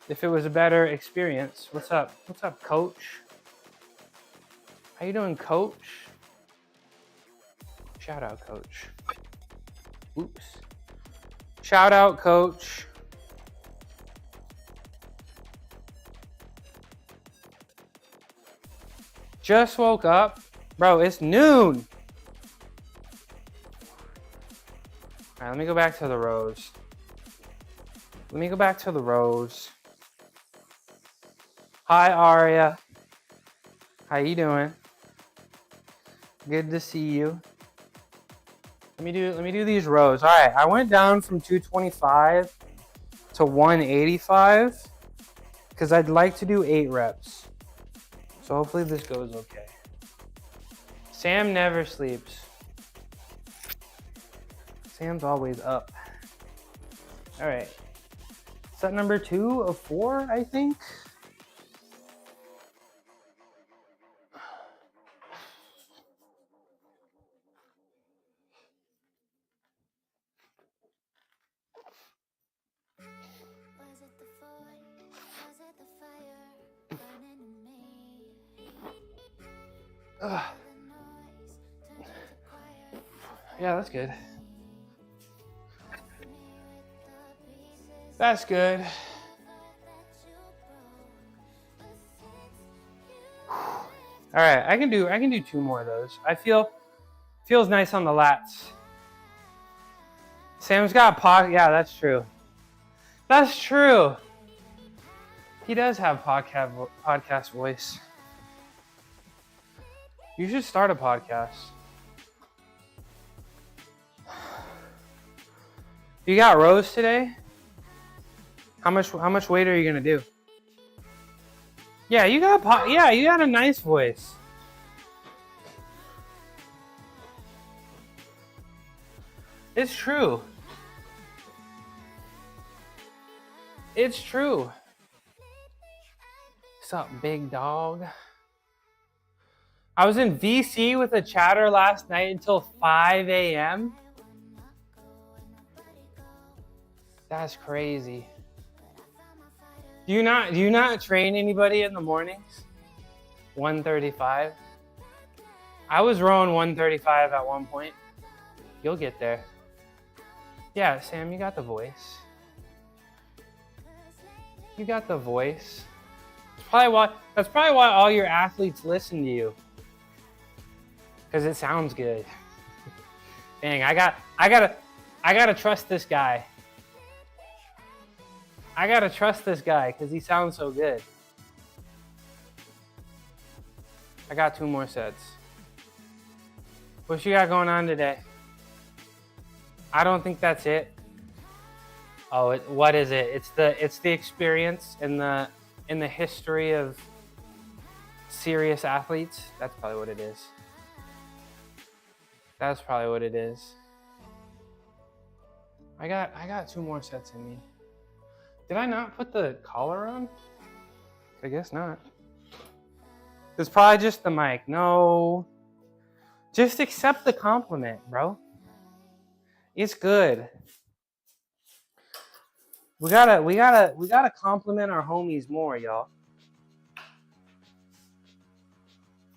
if it was a better experience. What's up? What's up, coach? How you doing, coach? Shout out, coach. Oops. Shout out, coach. Just woke up. Bro, it's noon. All right, let me go back to the rows. Hi, Aria. How you doing? Good to see you. Let me do these rows. All right, I went down from 225 to 185 because I'd like to do 8 reps. So hopefully this goes okay. Sam never sleeps. Sam's always up. All right. Set number 2 of 4, I think. Yeah, that's good. That's good. All right, I can do 2 more of those. Feels nice on the lats. Sam's got yeah, that's true. That's true. He does have podcast voice. You should start a podcast. You got rows today? How much weight are you gonna do? Yeah, you got a nice voice. It's true. It's true. What's up, big dog? I was in VC with a chatter last night until 5 a.m. That's crazy. Do you not train anybody in the mornings? 135. I was rowing 135 at one point. You'll get there. Yeah, Sam, you got the voice. You got the voice. That's probably why all your athletes listen to you. Because it sounds good. Dang, I gotta trust this guy. I gotta trust this guy because he sounds so good. I got 2 more sets. What you got going on today? I don't think that's it. Oh, what is it? It's the experience in the history of serious athletes. That's probably what it is. That's probably what it is. I got 2 more sets in me. Did I not put the collar on? I guess not. It's probably just the mic. No. Just accept the compliment, bro. It's good. We gotta compliment our homies more, y'all.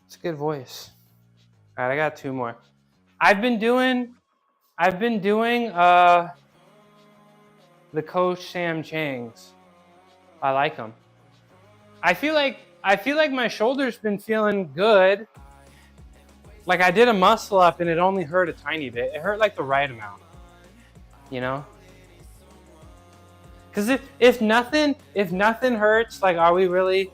It's a good voice. All right, I got 2 more. I've been doing the Coach Sam Changs. I like them. I feel like my shoulder's been feeling good. Like I did a muscle up and it only hurt a tiny bit. It hurt like the right amount. You know? Cause if nothing hurts, like are we really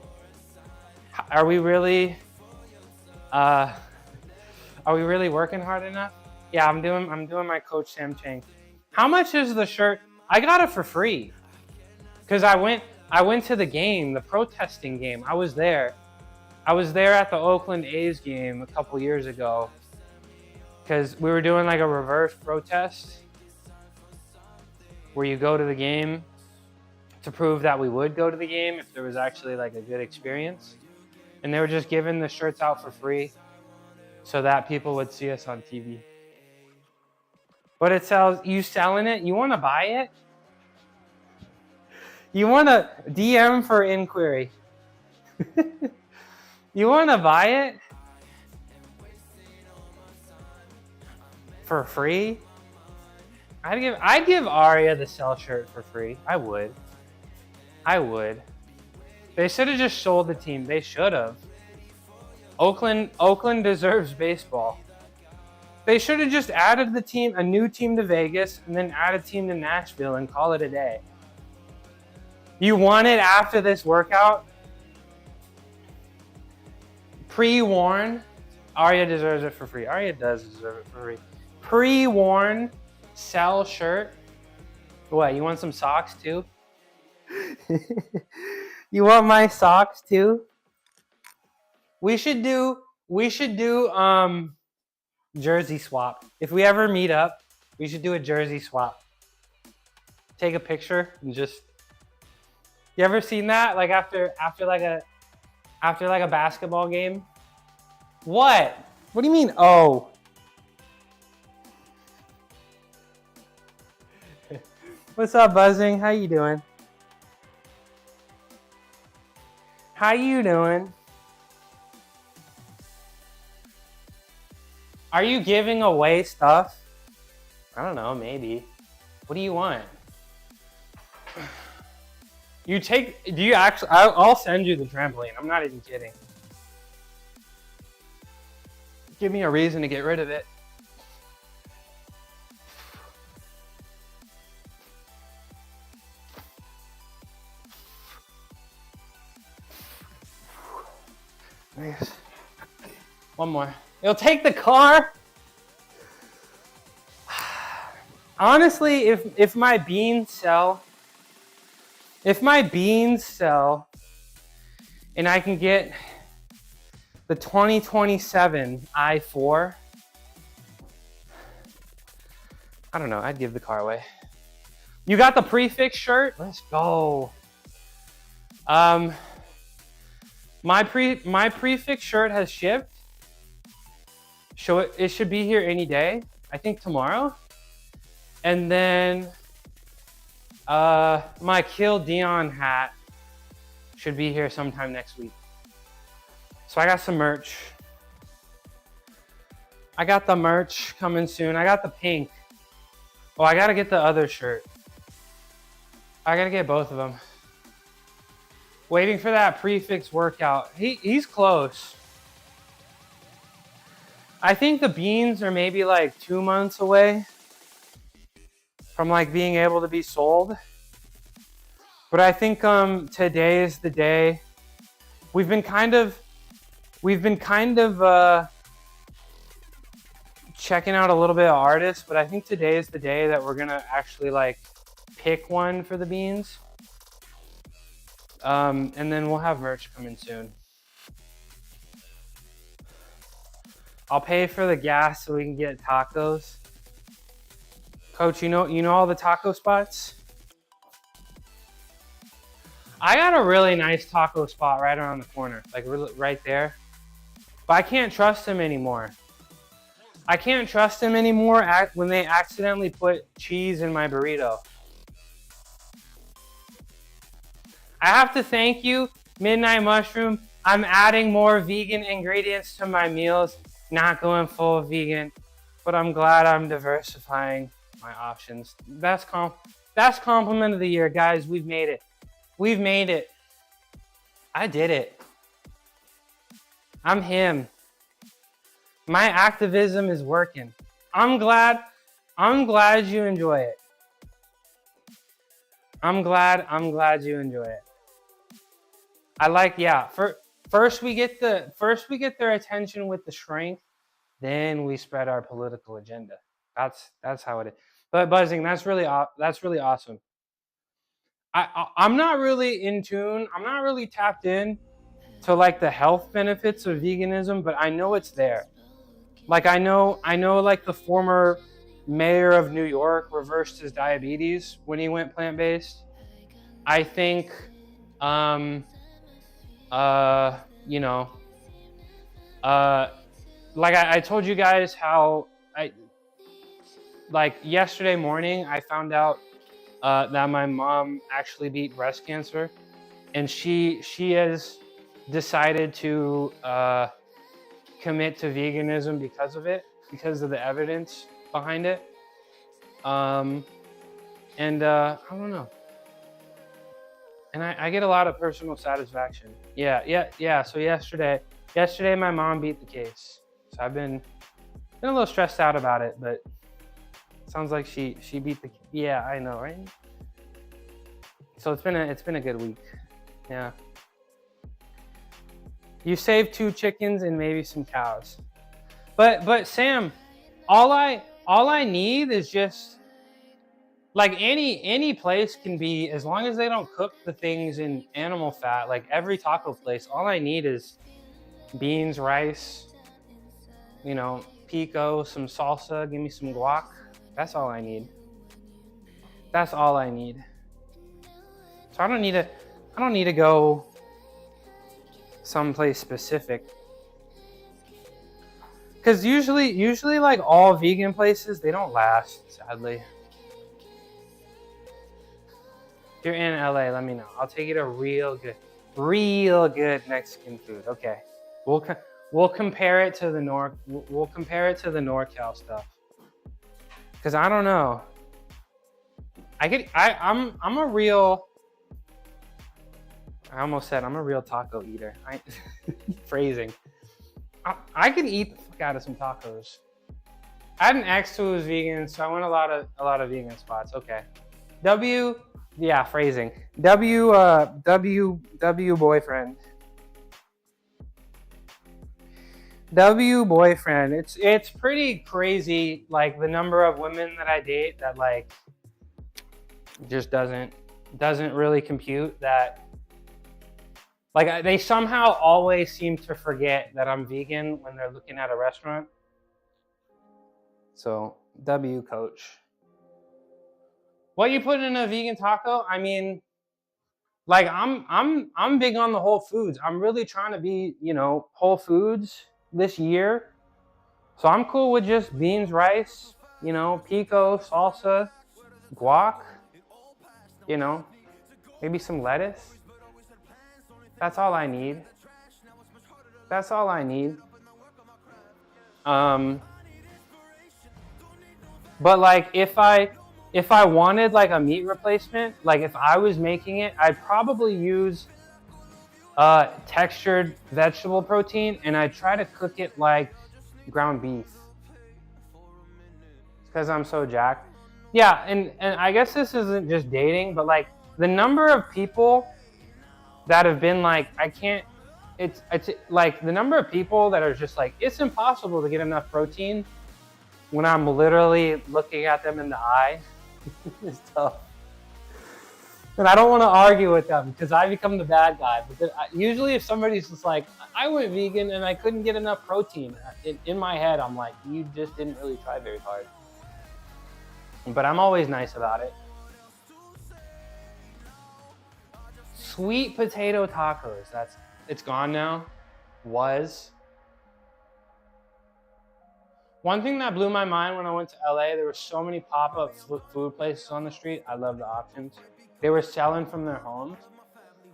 working hard enough? Yeah, I'm doing my Coach Sam Chang. How much is the shirt? I got it for free. Cause I went to the game, the protesting game. I was there at the Oakland A's game a couple years ago. Cause we were doing like a reverse protest where you go to the game to prove that we would go to the game if there was actually like a good experience. And they were just giving the shirts out for free so that people would see us on TV. But it sells, you selling it? You want to buy it? You want to DM for inquiry? You want to buy it? For free? I'd give Arya the sell shirt for free. I would. They should have just sold the team. They should have. Oakland deserves baseball. They should have just added a new team to Vegas, and then add a team to Nashville and call it a day. You want it after this workout? Pre-worn. Arya deserves it for free. Arya does deserve it for free. Pre-worn sell shirt. What, you want some socks too? You want my socks too? We should do jersey swap. If we ever meet up, we should do a jersey swap. Take a picture and just. You ever seen that? Like after like a basketball game? What? What do you mean? Oh. What's up, Buzzing? How you doing? How you doing? Are you giving away stuff? I don't know, maybe. What do you want? Do you actually, I'll send you the trampoline. I'm not even kidding. Give me a reason to get rid of it. Nice. One more. It'll take the car. Honestly, if my beans sell, and I can get the 2027 i4, I don't know, I'd give the car away. You got the prefix shirt? Let's go. My prefix shirt has shipped. It should be here any day. I think tomorrow. And then my Kill Dion hat should be here sometime next week. So I got some merch. I got the merch coming soon. I got the pink. Oh, I gotta get the other shirt. I gotta get both of them. Waiting for that prefix workout. He's close. I think the beans are maybe like 2 months away from like being able to be sold. But I think today is the day. We've been kind of checking out a little bit of artists, but I think today is the day that we're gonna actually like pick one for the beans. And then we'll have merch coming soon. I'll pay for the gas so we can get tacos. Coach, you know all the taco spots? I got a really nice taco spot right around the corner, like right there. But I can't trust him anymore. I can't trust him anymore when they accidentally put cheese in my burrito. I have to thank you, Midnight Mushroom. I'm adding more vegan ingredients to my meals. Not going full vegan, but I'm glad I'm diversifying my options. Best compliment of the year, guys. We've made it. We've made it. I did it. I'm him. My activism is working. I'm glad you enjoy it. I'm glad you enjoy it. I like, yeah. First we get their attention with the strength, then we spread our political agenda. That's how it is. But Buzzing, that's really awesome. I'm not really in tune. I'm not really tapped in to like the health benefits of veganism, but I know it's there. Like I know like the former mayor of New York reversed his diabetes when he went plant-based. I think like I told you guys how like yesterday morning I found out that my mom actually beat breast cancer, and she has decided to commit to veganism because of it, because of the evidence behind it. I don't know. And I get a lot of personal satisfaction. Yeah. So yesterday my mom beat the case. So I've been a little stressed out about it, but it sounds like she beat the. Yeah, I know, right? So it's been a good week. Yeah. You saved 2 chickens and maybe some cows. But Sam, all I need is just like any place can be, as long as they don't cook the things in animal fat, like every taco place, all I need is beans, rice, pico, some salsa, give me some guac. That's all I need. That's all I need. So I don't need to go someplace specific. Cause usually like all vegan places, they don't last, sadly. If you're in LA, let me know. I'll take you to real good Mexican food. Okay, we'll We'll compare it to the We'll compare it to the NorCal stuff. Cause I don't know. I'm a real. I almost said I'm a real taco eater. Phrasing. I can eat the fuck out of some tacos. I had an ex who was vegan, so I went a lot of vegan spots. Okay. Yeah, phrasing. W boyfriend. W boyfriend. It's pretty crazy, like the number of women that I date that like just doesn't really compute that. Like they somehow always seem to forget that I'm vegan when they're looking at a restaurant. So W coach. What you put in a vegan taco? I mean, like I'm big on the whole foods. I'm really trying to be, whole foods this year. So I'm cool with just beans, rice, pico, salsa, guac, maybe some lettuce. That's all I need. That's all I need. But like if I wanted like a meat replacement, like if I was making it, I'd probably use textured vegetable protein, and I'd try to cook it like ground beef. Because I'm so jacked. Yeah, and I guess this isn't just dating, but like the number of people that have been like, it's like the number of people that are just like, it's impossible to get enough protein when I'm literally looking at them in the eye is tough. And I don't want to argue with them because I become the bad guy. But usually if somebody's just like, I went vegan and I couldn't get enough protein, in my head, I'm like, you just didn't really try very hard. But I'm always nice about it. Sweet potato tacos, it's gone now, was. One thing that blew my mind when I went to LA, there were so many pop-up food places on the street. I love the options. They were selling from their homes.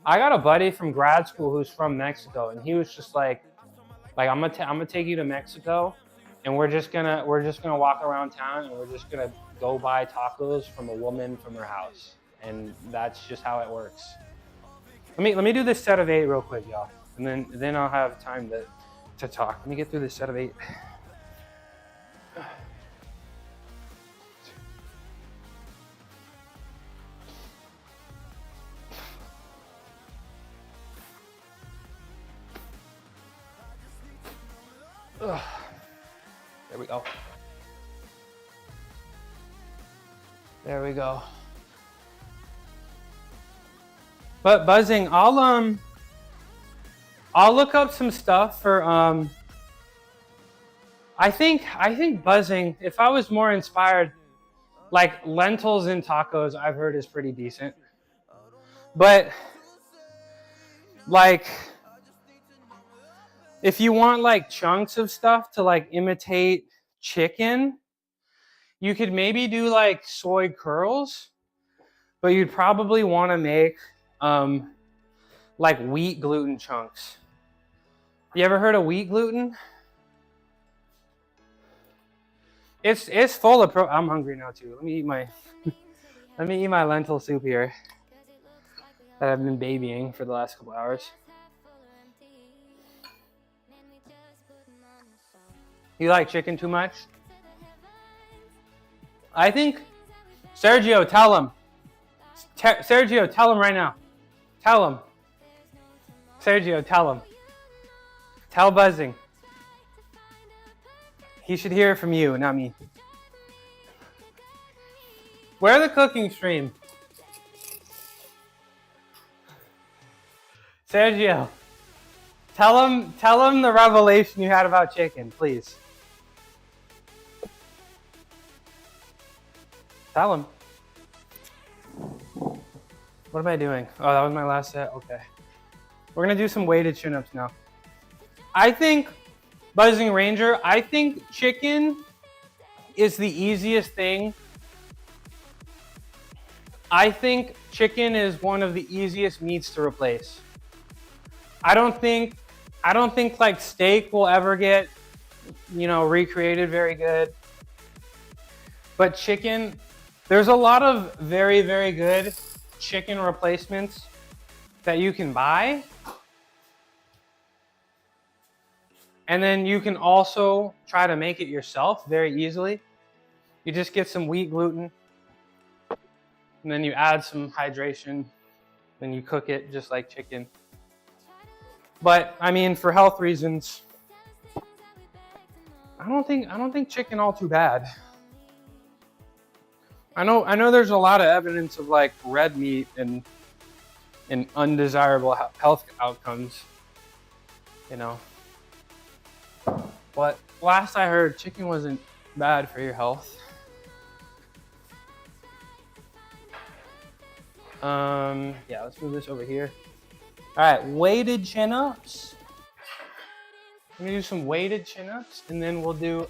I got a buddy from grad school who's from Mexico, and he was just like I'm gonna take you to Mexico, and we're just gonna walk around town, and we're just gonna go buy tacos from a woman from her house, and that's just how it works. Let me do this set of 8 real quick, y'all, and then I'll have time to talk. Let me get through this set of 8. Ugh. There we go. There we go. But buzzing, I'll look up some stuff for I think buzzing, if I was more inspired, like lentils in tacos, I've heard is pretty decent. But like if you want like chunks of stuff to like imitate chicken, you could maybe do like soy curls, but you'd probably want to make like wheat gluten chunks. You ever heard of wheat gluten? It's full of I'm hungry now too. Let me eat my lentil soup here that I've been babying for the last couple hours. You like chicken too much? I think Sergio, tell him. Sergio, tell him right now. Tell him. Sergio, tell him. Tell buzzing. He should hear it from you, not me. Where the cooking stream? Sergio, tell him the revelation you had about chicken, please. Tell him. What am I doing? Oh, that was my last set. Okay. We're gonna do some weighted chin-ups now. I think, Buzzing Ranger, I think chicken is the easiest thing. I think chicken is one of the easiest meats to replace. I don't think I don't think like steak will ever get, recreated very good. But chicken, there's a lot of very, very good chicken replacements that you can buy. And then you can also try to make it yourself very easily. You just get some wheat gluten, and then you add some hydration, then you cook it just like chicken. But I mean, for health reasons, I don't think chicken all too bad. I know there's a lot of evidence of like red meat and undesirable health outcomes, But last I heard, chicken wasn't bad for your health. Yeah, let's move this over here. All right, weighted chin-ups. I'm gonna do some weighted chin-ups, and then we'll do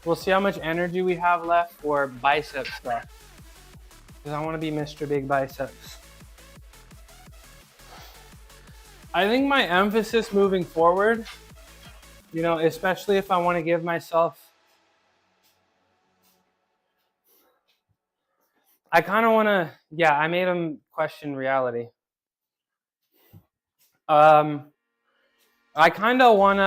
we'll see how much energy we have left for bicep stuff, because I want to be Mr. Big Biceps. I think my emphasis moving forward, especially if I want to give myself, I kind of want to, I made him question reality. I kind of want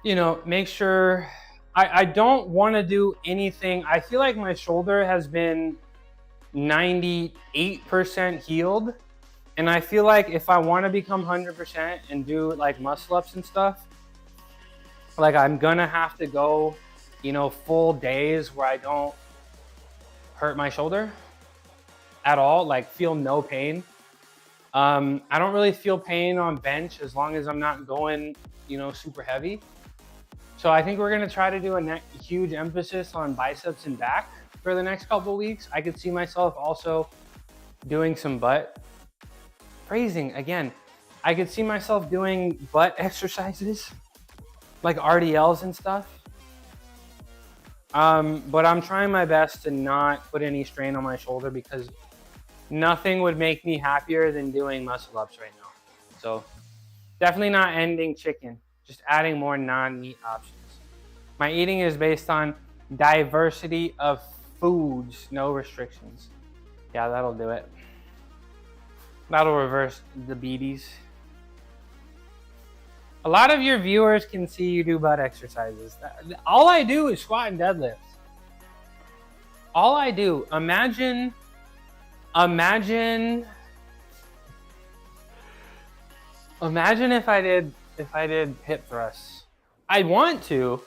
to, make sure, I don't want to do anything. I feel like my shoulder has been 98% healed. And I feel like if I want to become 100% and do like muscle ups and stuff, like I'm gonna have to go, full days where I don't hurt my shoulder at all, like feel no pain. I don't really feel pain on bench as long as I'm not going, super heavy. So I think we're gonna try to do a huge emphasis on biceps and back for the next couple weeks. I could see myself also doing some butt. Phrasing again, I could see myself doing butt exercises like RDLs and stuff. But I'm trying my best to not put any strain on my shoulder, because nothing would make me happier than doing muscle ups right now. So definitely not ending chicken, just adding more non-meat options. My eating is based on diversity of foods, no restrictions. Yeah, that'll do it. That'll reverse diabetes. A lot of your viewers can see you do butt exercises. All I do is squat and deadlift. All I do. Imagine if I did hip thrusts. I want to.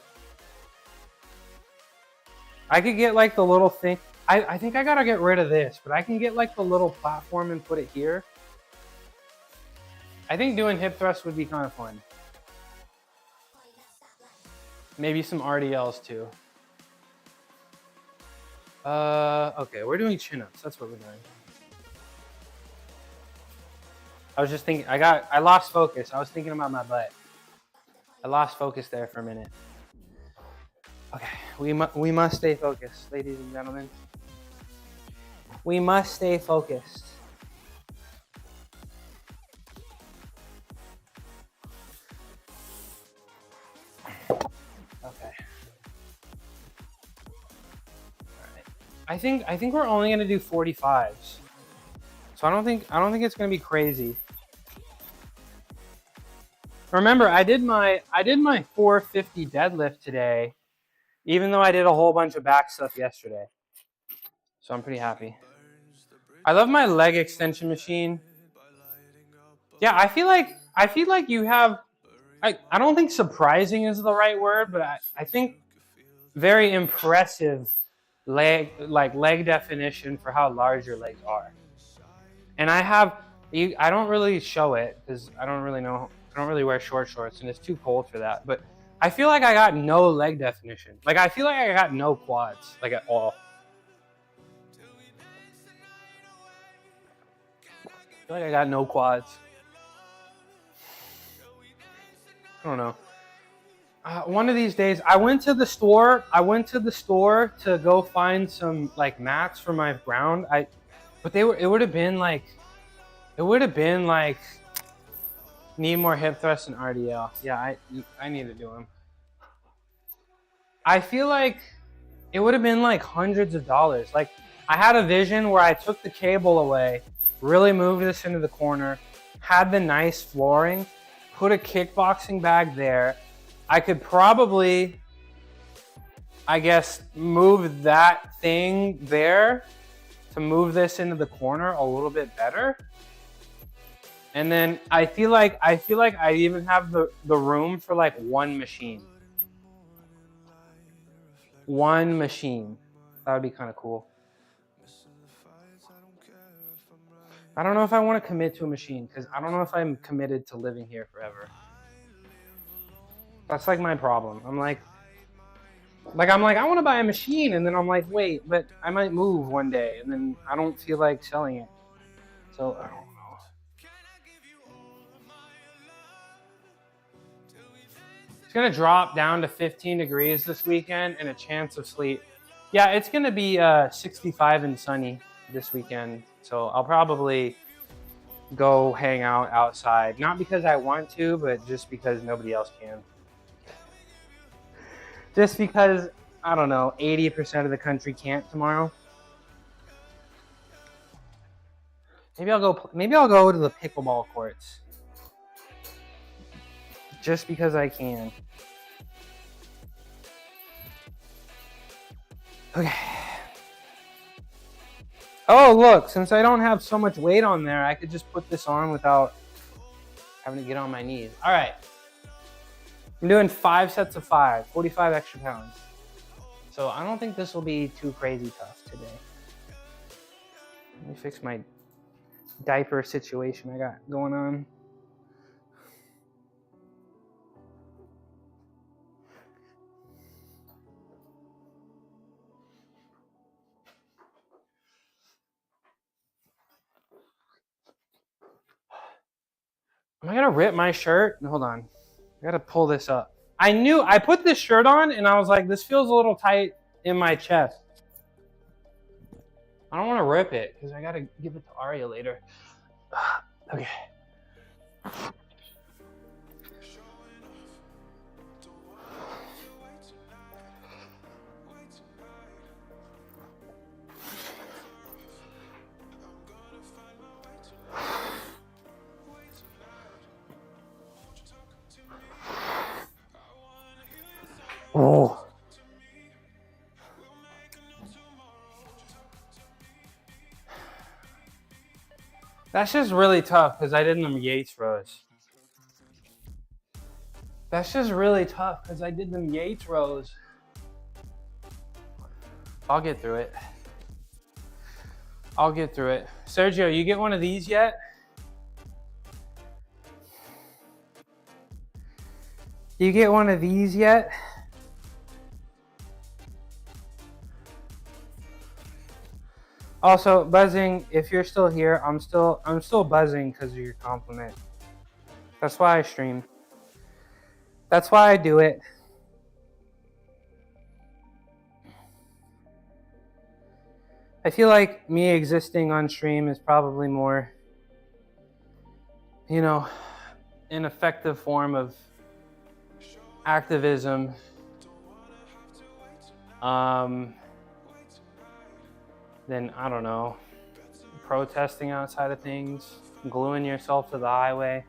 I could get like the little thing. I think I gotta get rid of this, but I can get like the little platform and put it here. I think doing hip thrusts would be kind of fun. Maybe some RDLs too. Okay, we're doing chin-ups. That's what we're doing. I was just thinking, I lost focus. I was thinking about my butt. I lost focus there for a minute. Okay, we must stay focused, ladies and gentlemen. We must stay focused. Okay. All right. I think we're only gonna do 45s. So I don't think it's gonna be crazy. Remember, I did my 450 deadlift today, even though I did a whole bunch of back stuff yesterday. So I'm pretty happy. I love my leg extension machine. Yeah, I feel like you have, I don't think surprising is the right word, but I think very impressive leg definition for how large your legs are. And I don't really show it because I don't really wear short shorts and it's too cold for that. But I feel like I got no leg definition. Like I feel like I got no quads, like at all. I feel like I got no quads. I don't know. One of these days, I went to the store to go find some like mats for my ground. But it would have been like need more hip thrusts and RDL. Yeah, I need to do them. I feel like it would have been like hundreds of dollars. Like I had a vision where I took the cable away, really moved this into the corner, had the nice flooring, put a kickboxing bag there. I could probably, I guess, move that thing there to move this into the corner a little bit better. And then I feel like I even have the room for like one machine. One machine. That would be kind of cool. I don't know if I want to commit to a machine because I don't know if I'm committed to living here forever. That's like my problem. I'm like, I want to buy a machine, and then I'm like, wait, but I might move one day, and then I don't feel like selling it. So I don't know. It's gonna drop down to 15 degrees this weekend and a chance of sleet. Yeah, it's gonna be 65 and sunny this weekend. So I'll probably go hang out outside. Not because I want to, but just because nobody else can. Just because, I don't know, 80% of the country can't tomorrow. Maybe I'll go to the pickleball courts. Just because I can. Okay. Oh, look, since I don't have so much weight on there, I could just put this on without having to get on my knees. All right. I'm doing 5 sets of 5, 45 extra pounds. So I don't think this will be too crazy tough today. Let me fix my diaper situation I got going on. Am I gonna rip my shirt? Hold on. I gotta pull this up. I put this shirt on and I was like, this feels a little tight in my chest. I don't want to rip it because I gotta give it to Arya later. Okay. Oh. That's just really tough because I did them Yates rows. That's just really tough because I did them Yates rows. I'll get through it. I'll get through it. Sergio, you get one of these yet? You get one of these yet? Also, buzzing, if you're still here, I'm still buzzing because of your compliment. That's why I stream. That's why I do it. I feel like me existing on stream is probably more, you know, an effective form of activism. Then, I don't know, protesting outside of things, gluing yourself to the highway.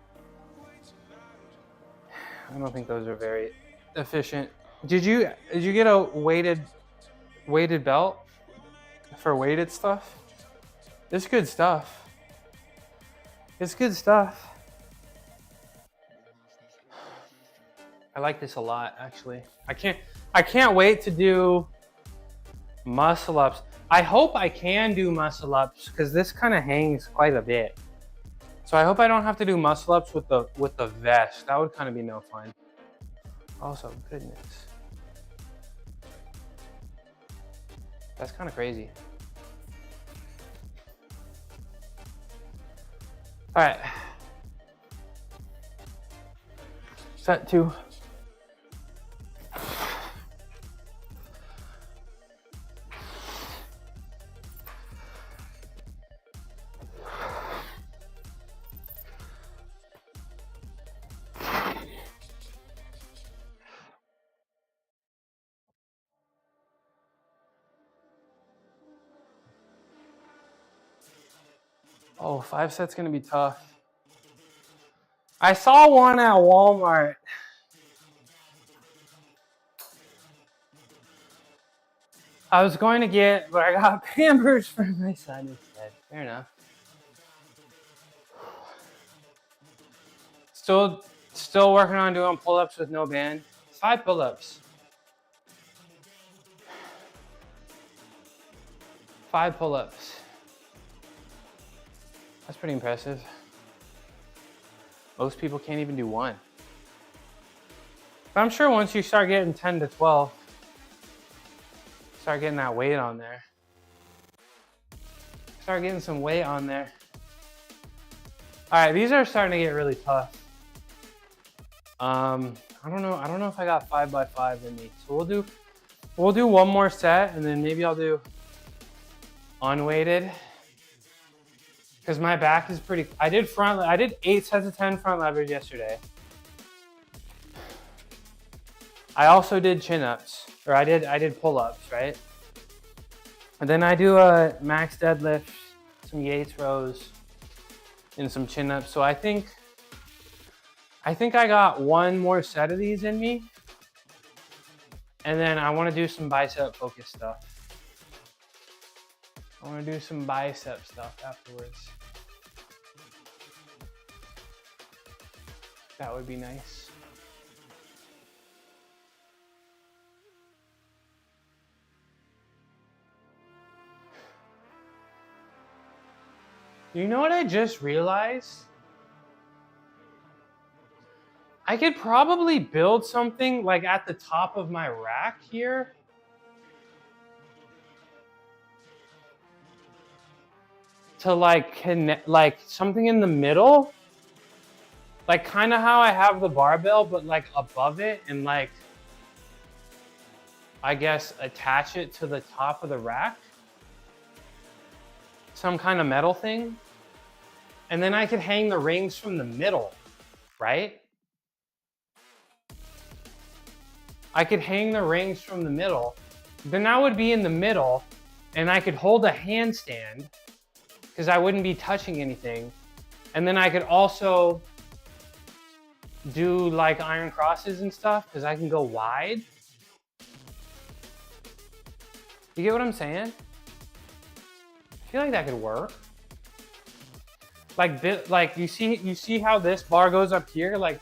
I don't think those are very efficient. Did you get a weighted belt for weighted stuff? It's good stuff. It's good stuff. I like this a lot, actually. I can't wait to do muscle ups. I hope I can do muscle ups because this kind of hangs quite a bit. So I hope I don't have to do muscle ups with the vest. That would kind of be no fun. Also, goodness. That's kind of crazy. All right. Set 2. Oh, 5 sets gonna be tough. I saw one at Walmart. I was going to get, but I got Pampers for my son instead. Fair enough. Still working on doing pull-ups with no band. 5 pull-ups. 5 pull-ups. That's pretty impressive. Most people can't even do 1. But I'm sure once you start getting 10 to 12, start getting that weight on there. Start getting some weight on there. All right, these are starting to get really tough. I don't know if I got 5 by 5 in me. So we'll do one more set, and then maybe I'll do unweighted. Because my back is pretty. I did 8 sets of 10 front levers yesterday. I also did chin-ups, or I did pull-ups, right? And then I do a max deadlift, some Yates rows, and some chin-ups. So I think I got one more set of these in me. And then I want to do some bicep focused stuff. I want to do some bicep stuff afterwards. That would be nice. You know what I just realized? I could probably build something like at the top of my rack here. To like connect, like something in the middle. Like kind of how I have the barbell, but like above it, and like, I guess attach it to the top of the rack. Some kind of metal thing. And then I could hang the rings from the middle, right? I could hang the rings from the middle. Then I would be in the middle, and I could hold a handstand because I wouldn't be touching anything. And then I could also do like iron crosses and stuff because I can go wide. You get what I'm saying? I feel like that could work. Like you see how this bar goes up here? Like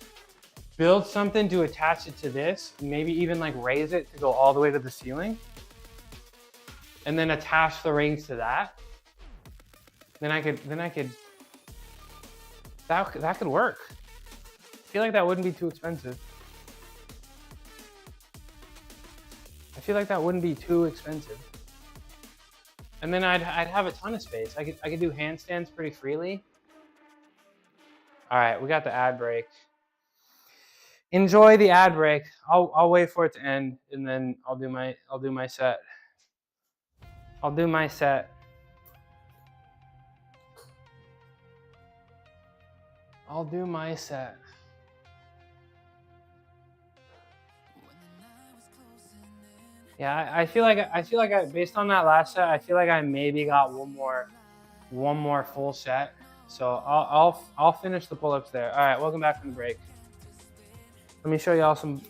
build something to attach it to this, maybe even like raise it to go all the way to the ceiling. And then attach the rings to that. That could work. I feel like that wouldn't be too expensive. And then I'd have a ton of space. I could do handstands pretty freely. All right, we got the ad break. Enjoy the ad break. I'll wait for it to end, and then I'll do my set. I'll do my set. Yeah, I feel like based on that last set, I feel like I maybe got one more full set. So I'll finish the pull-ups there. All right, welcome back from the break. Let me show y'all some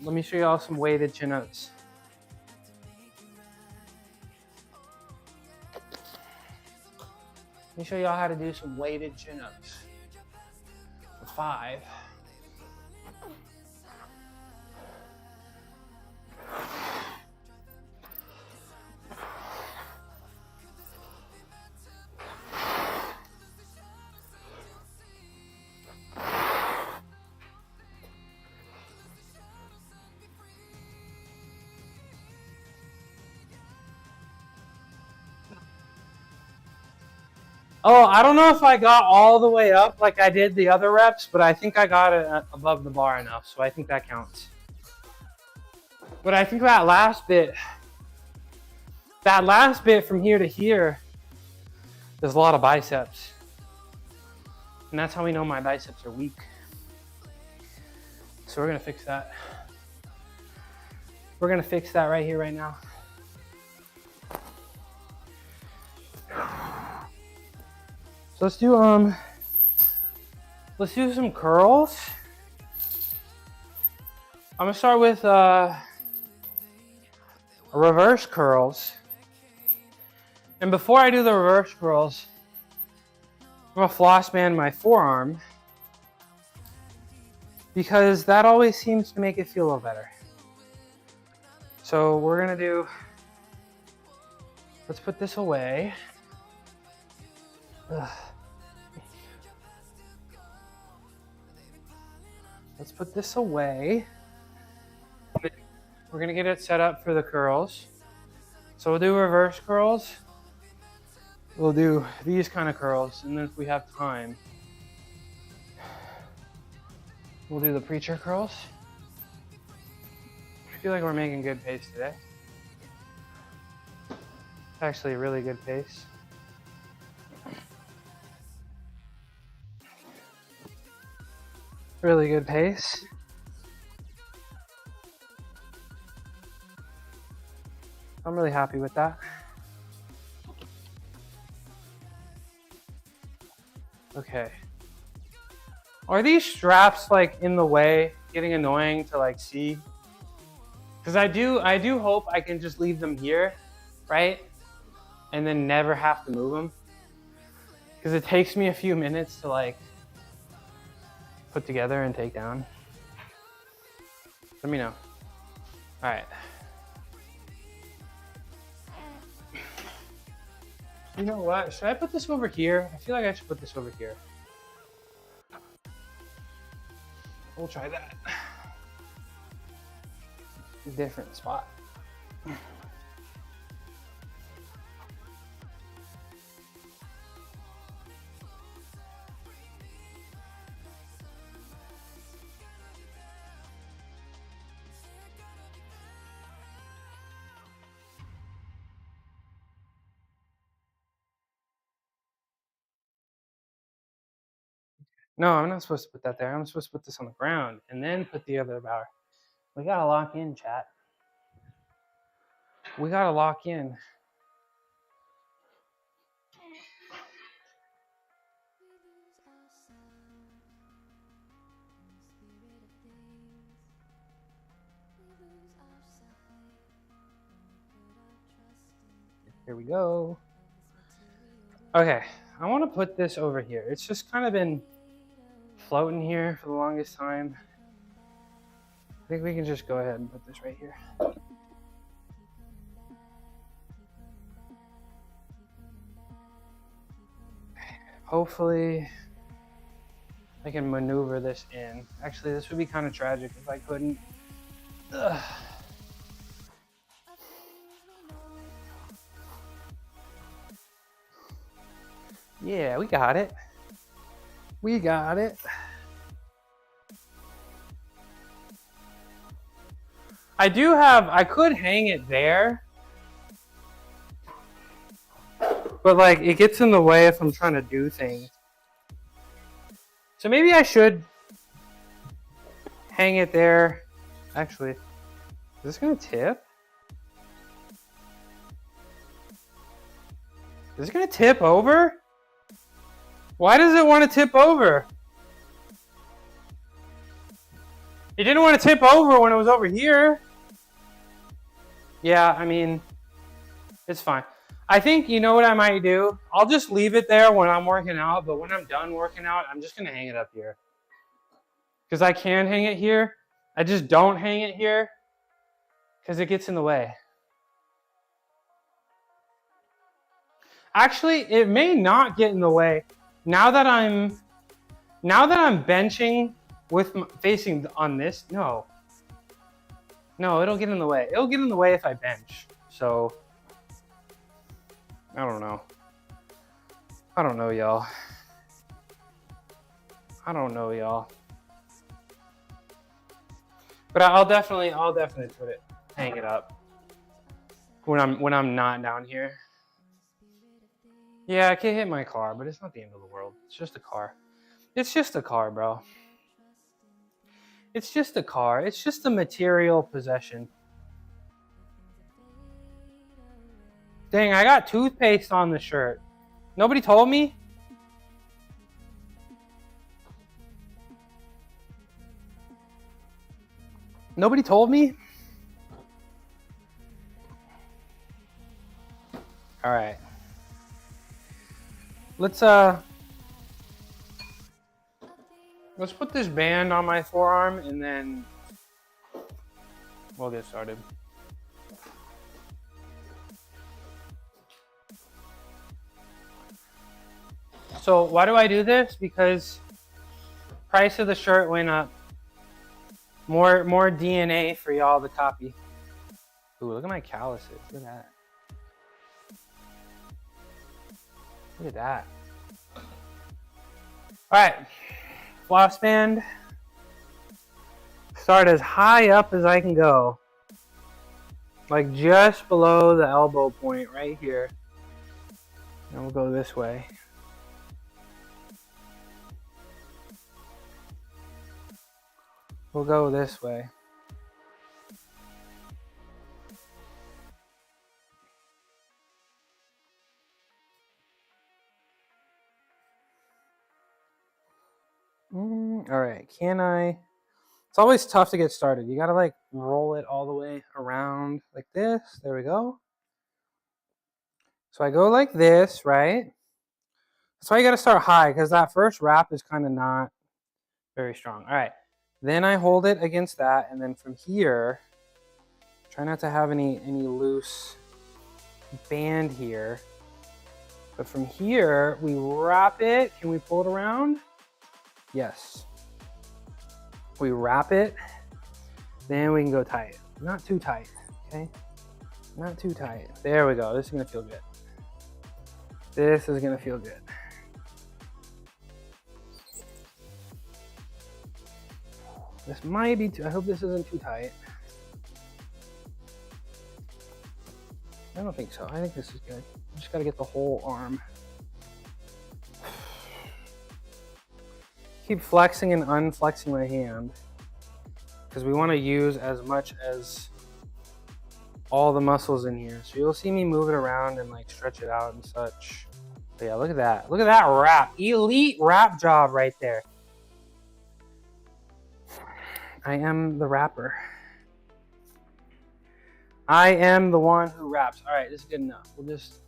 weighted chin-ups. Let me show y'all how to do some weighted chin-ups. 5. Oh, I don't know if I got all the way up like I did the other reps, but I think I got it above the bar enough, so I think that counts. But I think that last bit from here to here, there's a lot of biceps. And that's how we know my biceps are weak. So we're gonna fix that. We're gonna fix that right here, right now. So let's do some curls. I'm gonna start with reverse curls. And before I do the reverse curls, I'm gonna floss band my forearm because that always seems to make it feel a little better. So we're gonna do, let's put this away. Ugh. Let's put this away. We're gonna get it set up for the curls. So we'll do reverse curls. We'll do these kind of curls, and then if we have time, we'll do the preacher curls. I feel like we're making good pace today. Actually, a really good pace. Really good pace. I'm really happy with that. Okay. Are these straps like in the way, getting annoying to like see? Because I do hope I can just leave them here, right? And then never have to move them. Because it takes me a few minutes to like put together and take down. Let me know. All right. You know what? Should I put this over here? I feel like I should put this over here. We'll try that. Different spot. No, I'm not supposed to put that there. I'm supposed to put this on the ground and then put the other bar. We gotta lock in, chat. We gotta lock in. Here we go. Okay, I want to put this over here. It's just kind of been floating here for the longest time. I think we can just go ahead and put this right here. Hopefully I can maneuver this in. Actually, this would be kind of tragic if I couldn't. Ugh. Yeah, we got it. We got it. I could hang it there. But like, it gets in the way if I'm trying to do things. So maybe I should hang it there. Actually, is this gonna tip? Is it gonna tip over? Why does it want to tip over? It didn't want to tip over when it was over here. Yeah, I mean, it's fine. I think, you know what I might do? I'll just leave it there when I'm working out, but when I'm done working out, I'm just going to hang it up here. Because I can hang it here. I just don't hang it here because it gets in the way. Actually, it may not get in the way. Now that I'm benching with facing on this, no, it'll get in the way. It'll get in the way if I bench. So I don't know. I don't know, y'all. But I'll definitely put it, hang it up when I'm not down here. Yeah, I can hit my car, but it's not the end of the world. It's just a car. It's just a car, bro. It's just a car. It's just a material possession. Dang, I got toothpaste on the shirt. Nobody told me? Nobody told me? All right. Let's put this band on my forearm and then we'll get started. So why do I do this? Because price of the shirt went up. More DNA for y'all to copy. Ooh, look at my calluses. Look at that. Look at that. All right, floss band. Start as high up as I can go. Like just below the elbow point right here. And we'll go this way. We'll go this way. All right, can I? It's always tough to get started. You gotta like roll it all the way around like this. There we go. So I go like this, right? That's why you gotta start high, because that first wrap is kind of not very strong. All right, then I hold it against that, and then from here, try not to have any loose band here. But from here, we wrap it. Can we pull it around? Yes. We wrap it, then we can go tight. Not too tight, okay? Not too tight. There we go. This is gonna feel good. This is gonna feel good. This might be too, I hope this isn't too tight. I don't think so. I think this is good. Just gotta get the whole arm. Keep flexing and unflexing my hand because we want to use as much as all the muscles in here. So you'll see me move it around and like stretch it out and such. But yeah, look at that. Look at that wrap. Elite wrap job right there. I am the rapper. I am the one who raps. All right, this is good enough. We'll just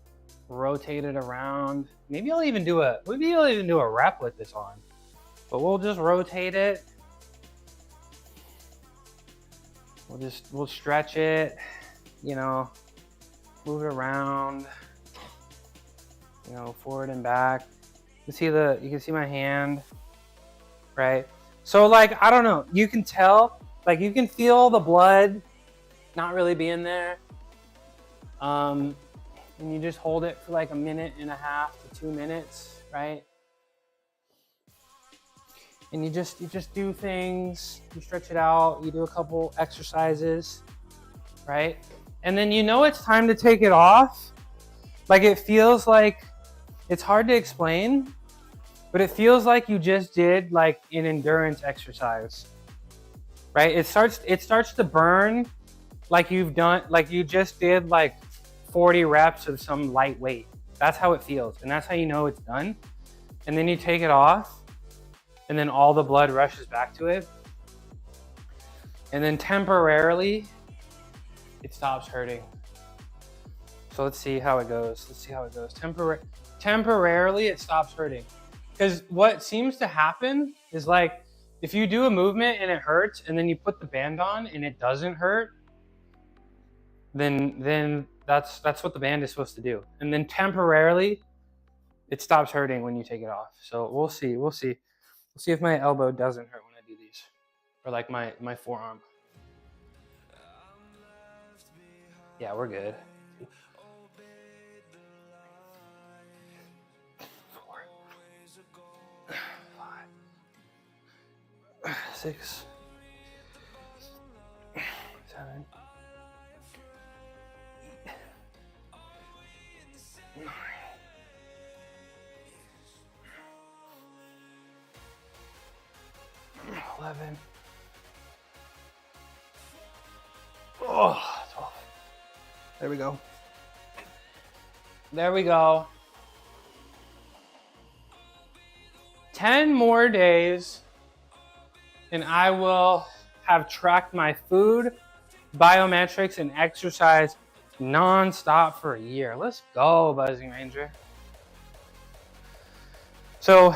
rotate it around. Maybe I'll even do a rep with this on. But we'll just rotate it. We'll stretch it, you know, move it around, you know, forward and back. You can see my hand, right? So like, I don't know, you can tell, like you can feel the blood not really being there. And you just hold it for like 1.5 minutes to 2 minutes, right? And you just do things, you stretch it out, you do a couple exercises, right? And then you know it's time to take it off. Like it feels like, it's hard to explain, but it feels like you just did like an endurance exercise, right? It starts to burn like you just did like 40 reps of some light weight. That's how it feels. And that's how you know it's done. And then you take it off. And then all the blood rushes back to it. And then temporarily, it stops hurting. So let's see how it goes. Temporarily, it stops hurting. Because what seems to happen is like, if you do a movement and it hurts, and then you put the band on and it doesn't hurt, then that's what the band is supposed to do. And then temporarily, it stops hurting when you take it off. So we'll see. We'll see if my elbow doesn't hurt when I do these, or like my forearm. Yeah, we're good. 4, 5, 6, 7, 8, 9. 11. Oh, 12. There we go. There we go. 10 more days and I will have tracked my food, biometrics, and exercise non-stop for a year. Let's go, Buzzing Ranger. So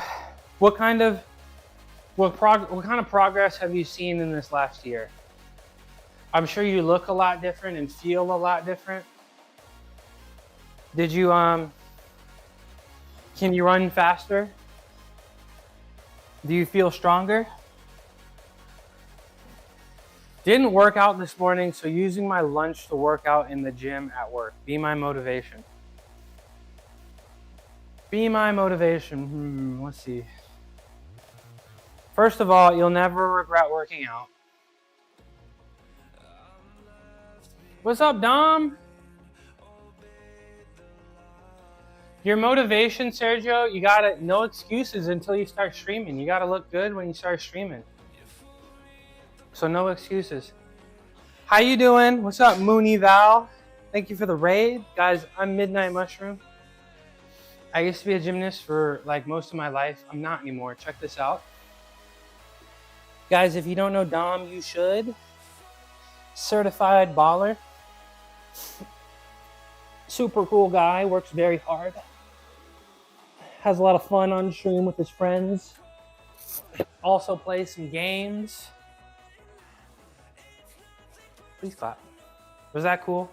what kind of progress have you seen in this last year? I'm sure you look a lot different and feel a lot different. Did you can you run faster? Do you feel stronger? Didn't work out this morning, so using my lunch to work out in the gym at work. Be my motivation. Be my motivation. Let's see. First of all, you'll never regret working out. What's up, Dom? Your motivation, Sergio, you gotta, no excuses until you start streaming. You gotta look good when you start streaming. So no excuses. How you doing? What's up, Mooney Val? Thank you for the raid. Guys, I'm Midnight Mushroom. I used to be a gymnast for like most of my life. I'm not anymore. Check this out. Guys, if you don't know Dom, you should. Certified baller. Super cool guy, works very hard. Has a lot of fun on stream with his friends. Also plays some games. Please clap. Was that cool?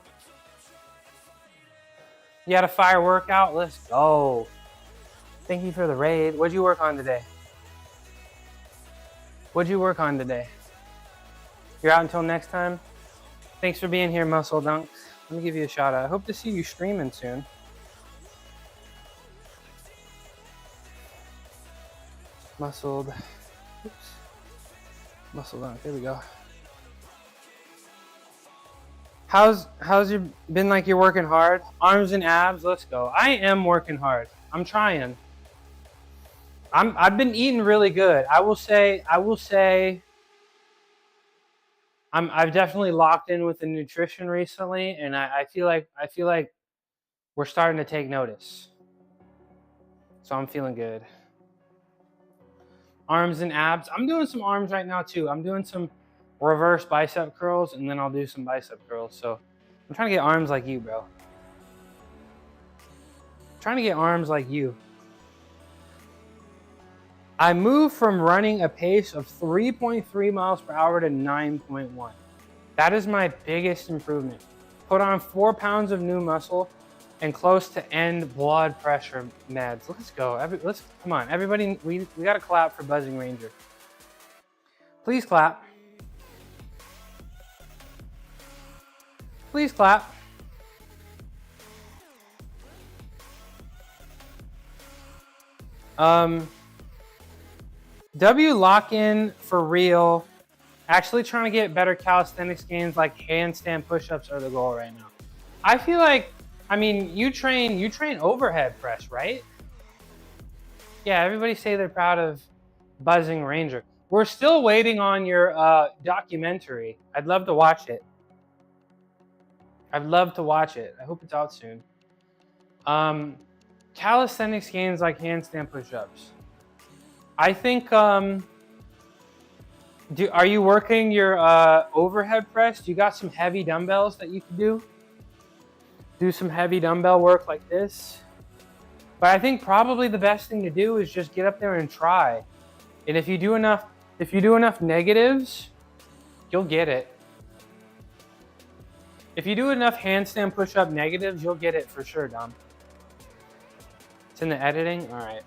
You had a fire workout? Let's go. Thank you for the raid. What'd you work on today? What'd you work on today? You're out until next time? Thanks for being here, Muscle Dunks. Let me give you a shout out. I hope to see you streaming soon. Muscle Dunk. There we go. How's you been? Like you're working hard? Arms and abs. Let's go. I am working hard. I'm trying. I've been eating really good. I will say. I've definitely locked in with the nutrition recently, and I feel like we're starting to take notice. So I'm feeling good. Arms and abs. I'm doing some arms right now too. I'm doing some reverse bicep curls, and then I'll do some bicep curls. So I'm trying to get arms like you, bro. I'm trying to get arms like you. I moved from running a pace of 3.3 miles per hour to 9.1. That is my biggest improvement. Put on 4 pounds of new muscle and close to end blood pressure meds. Let's go. Come on, everybody. We got to clap for Buzzing Ranger. Please clap. Please clap. W lock-in for real. Actually trying to get better calisthenics gains, like handstand push-ups are the goal right now. I feel like, I mean, you train overhead press, right? Yeah, everybody say they're proud of Buzzing Ranger. We're still waiting on your documentary. I'd love to watch it. I hope it's out soon. Calisthenics gains like handstand push-ups. I think, are you working your overhead press? You got some heavy dumbbells that you can do? Do some heavy dumbbell work like this. But I think probably the best thing to do is just get up there and try. And if you do enough negatives, you'll get it. If you do enough handstand push-up negatives, you'll get it for sure, Dom. It's in the editing? All right.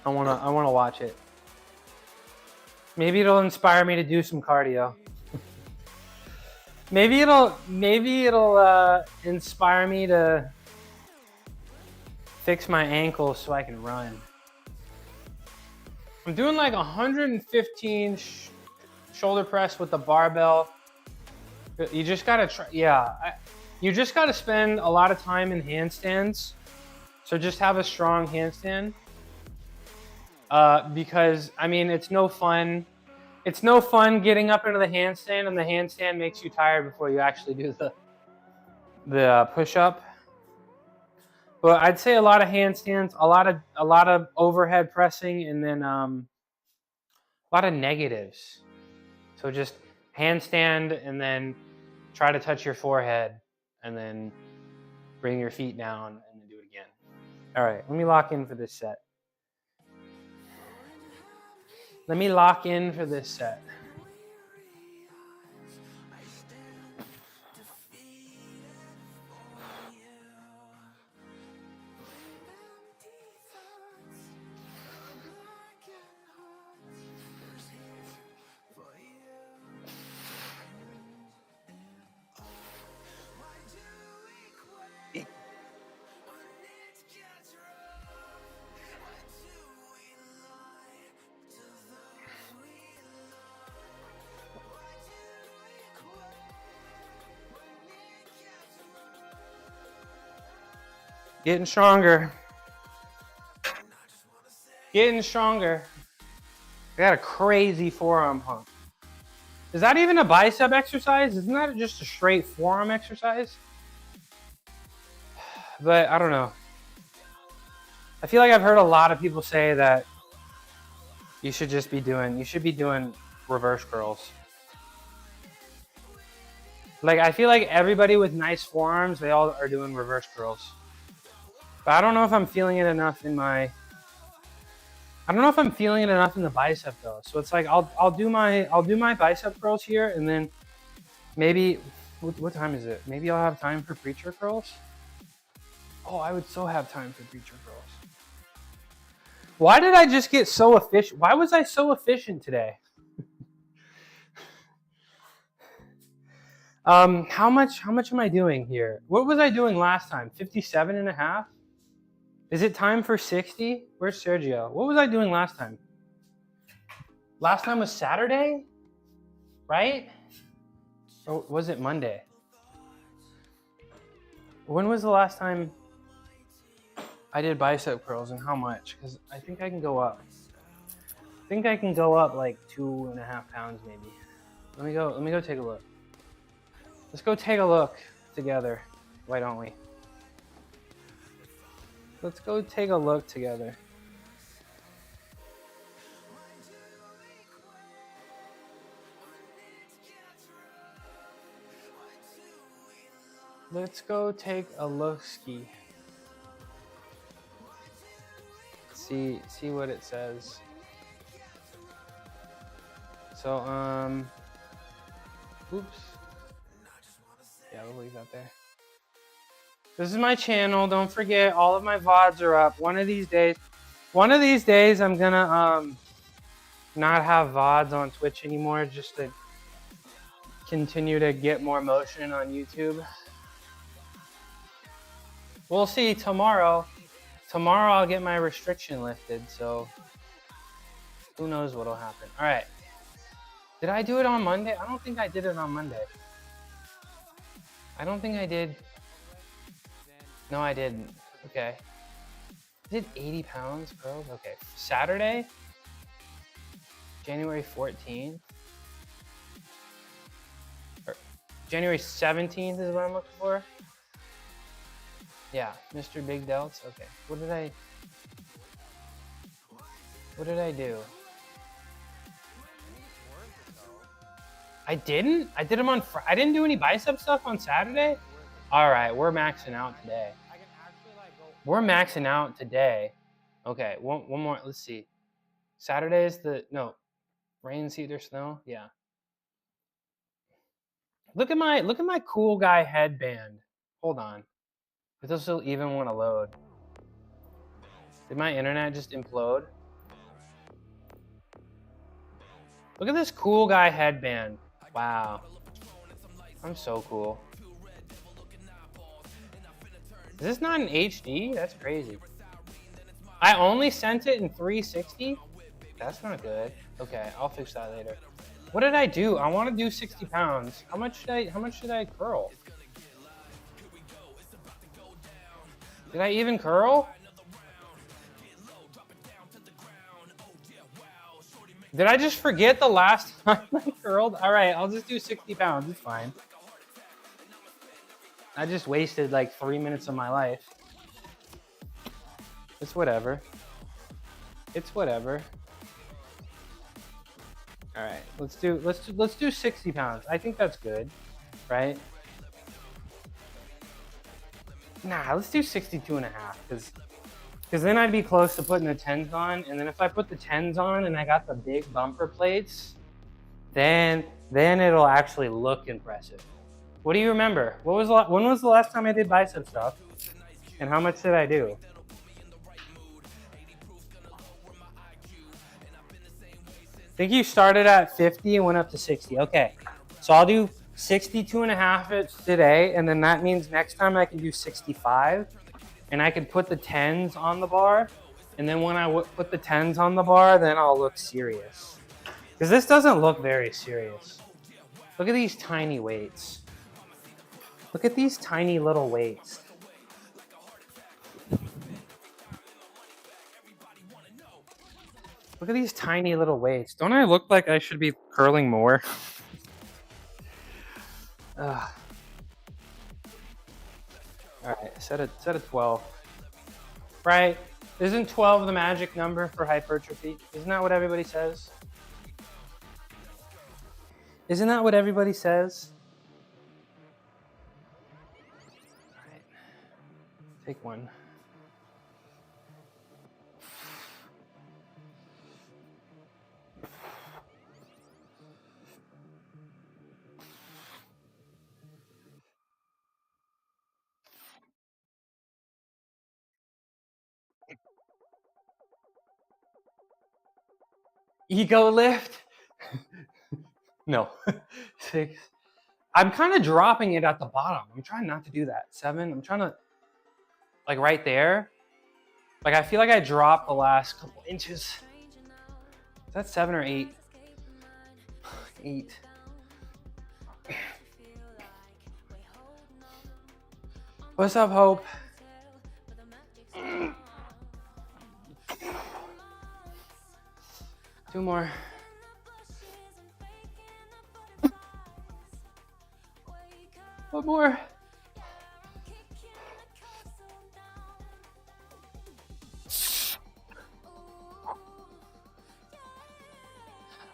I wanna watch it. Maybe it'll inspire me to do some cardio. maybe it'll inspire me to fix my ankles so I can run. I'm doing like 115 shoulder press with the barbell. You just gotta try. Yeah, you just gotta spend a lot of time in handstands. So just have a strong handstand. Because I mean, it's no fun getting up into the handstand and the handstand makes you tired before you actually do the push-up. But I'd say a lot of handstands, a lot of overhead pressing, and then A lot of negatives. So just handstand and then try to touch your forehead and then bring your feet down and then do it again. All right, let me lock in for this set. Let me lock in for this set. Getting stronger. Getting stronger. I got a crazy forearm pump. Is that even a bicep exercise? Isn't that just a straight forearm exercise? But I don't know. I feel like I've heard a lot of people say that you should be doing reverse curls. Like, I feel like everybody with nice forearms, they all are doing reverse curls. But I don't know if I'm feeling it enough in my, I don't know if I'm feeling it enough in the bicep though. So it's like, I'll do my bicep curls here, and then maybe, what time is it? Maybe I'll have time for preacher curls. Oh, I would so have time for preacher curls. Why did I just get so efficient? Why was I so efficient today? How much am I doing here? What was I doing last time? 57 and a half? Is it time for 60? Where's Sergio? What was I doing last time? Last time was Saturday, right? Or was it Monday? When was the last time I did bicep curls, and how much? Because I think I can go up. I think I can go up like 2.5 pounds maybe. Let me go take a look. Let's go take a look together. Why don't we? Let's go take a look together. Let's go take a look-ski. See what it says. So, oops. Yeah, we'll leave that there. This is my channel. Don't forget, all of my VODs are up. One of these days, I'm gonna not have VODs on Twitch anymore, just to continue to get more motion on YouTube. We'll see tomorrow. Tomorrow I'll get my restriction lifted, so who knows what'll happen. All right. Did I do it on Monday? I don't think I did it on Monday. I don't think I did. No, I didn't. Okay. I did 80 pounds, bro. Okay. Saturday, January 14th. Or January 17th is what I'm looking for. Yeah, Mr. Big Delts. Okay. What did I do? I didn't? I did them on Friday. I didn't do any bicep stuff on Saturday? All right, we're maxing out today. We're maxing out today. Okay, one more. Let's see. Saturday is rain, seed, or snow? Yeah. Look at my cool guy headband. Hold on. If this will even want to load. Did my internet just implode? Look at this cool guy headband. Wow. I'm so cool. Is this not an HD? That's crazy. I only sent it in 360? That's not good. Okay, I'll fix that later. What did I do? I want to do 60 pounds. How much should I curl? Did I even curl? Did I just forget the last time I curled? All right, I'll just do 60 pounds. It's fine. I just wasted like 3 minutes of my life. It's whatever. It's whatever. All right, let's do 60 pounds. I think that's good, right? Nah, let's do 62 and a half, because then I'd be close to putting the 10s on, and then if I put the 10s on and I got the big bumper plates, then it'll actually look impressive. What do you remember? When was the last time I did bicep stuff? And how much did I do? I think you started at 50 and went up to 60. Okay, so I'll do 62 and a half today, and then that means next time I can do 65, and I can put the 10s on the bar, and then when I put the 10s on the bar, then I'll look serious. Because this doesn't look very serious. Look at these tiny weights. Look at these tiny little weights. Look at these tiny little weights. Don't I look like I should be curling more? All right, set a 12. Right? Isn't 12 the magic number for hypertrophy? Isn't that what everybody says? Isn't that what everybody says? All right. Take one. Ego lift? No. 6. I'm kind of dropping it at the bottom. I'm trying not to do that. 7. I'm trying to, like right there. Like I feel like I dropped the last couple inches. Is that 7 or 8? 8. What's up, Hope? Two more. One more.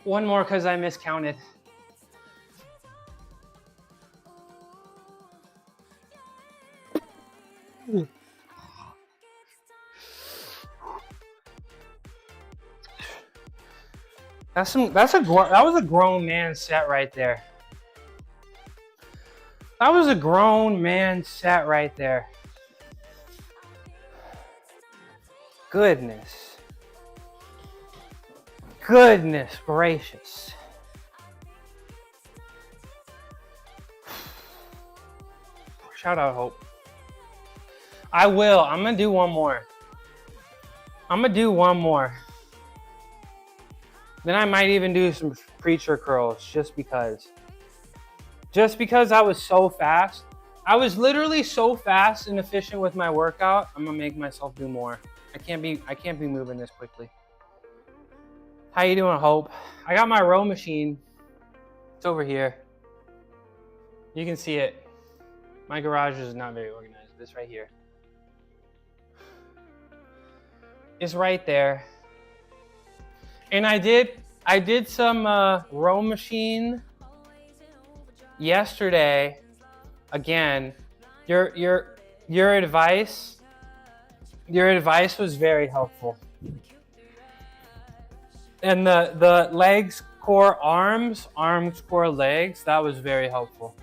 One more because I miscounted. That was a grown man set right there. That was a grown man set right there. Goodness. Goodness gracious. Shout out Hope. I will. I'm gonna do one more. Then I might even do some preacher curls just because. Just because I was so fast. I was literally so fast and efficient with my workout. I'm gonna make myself do more. I can't be moving this quickly. How you doing, Hope? I got my row machine. It's over here. You can see it. My garage is not very organized. This right here. It's right there. And I did some row machine yesterday. Again, your advice was very helpful. And the legs, core, arms, core, legs, that was very helpful.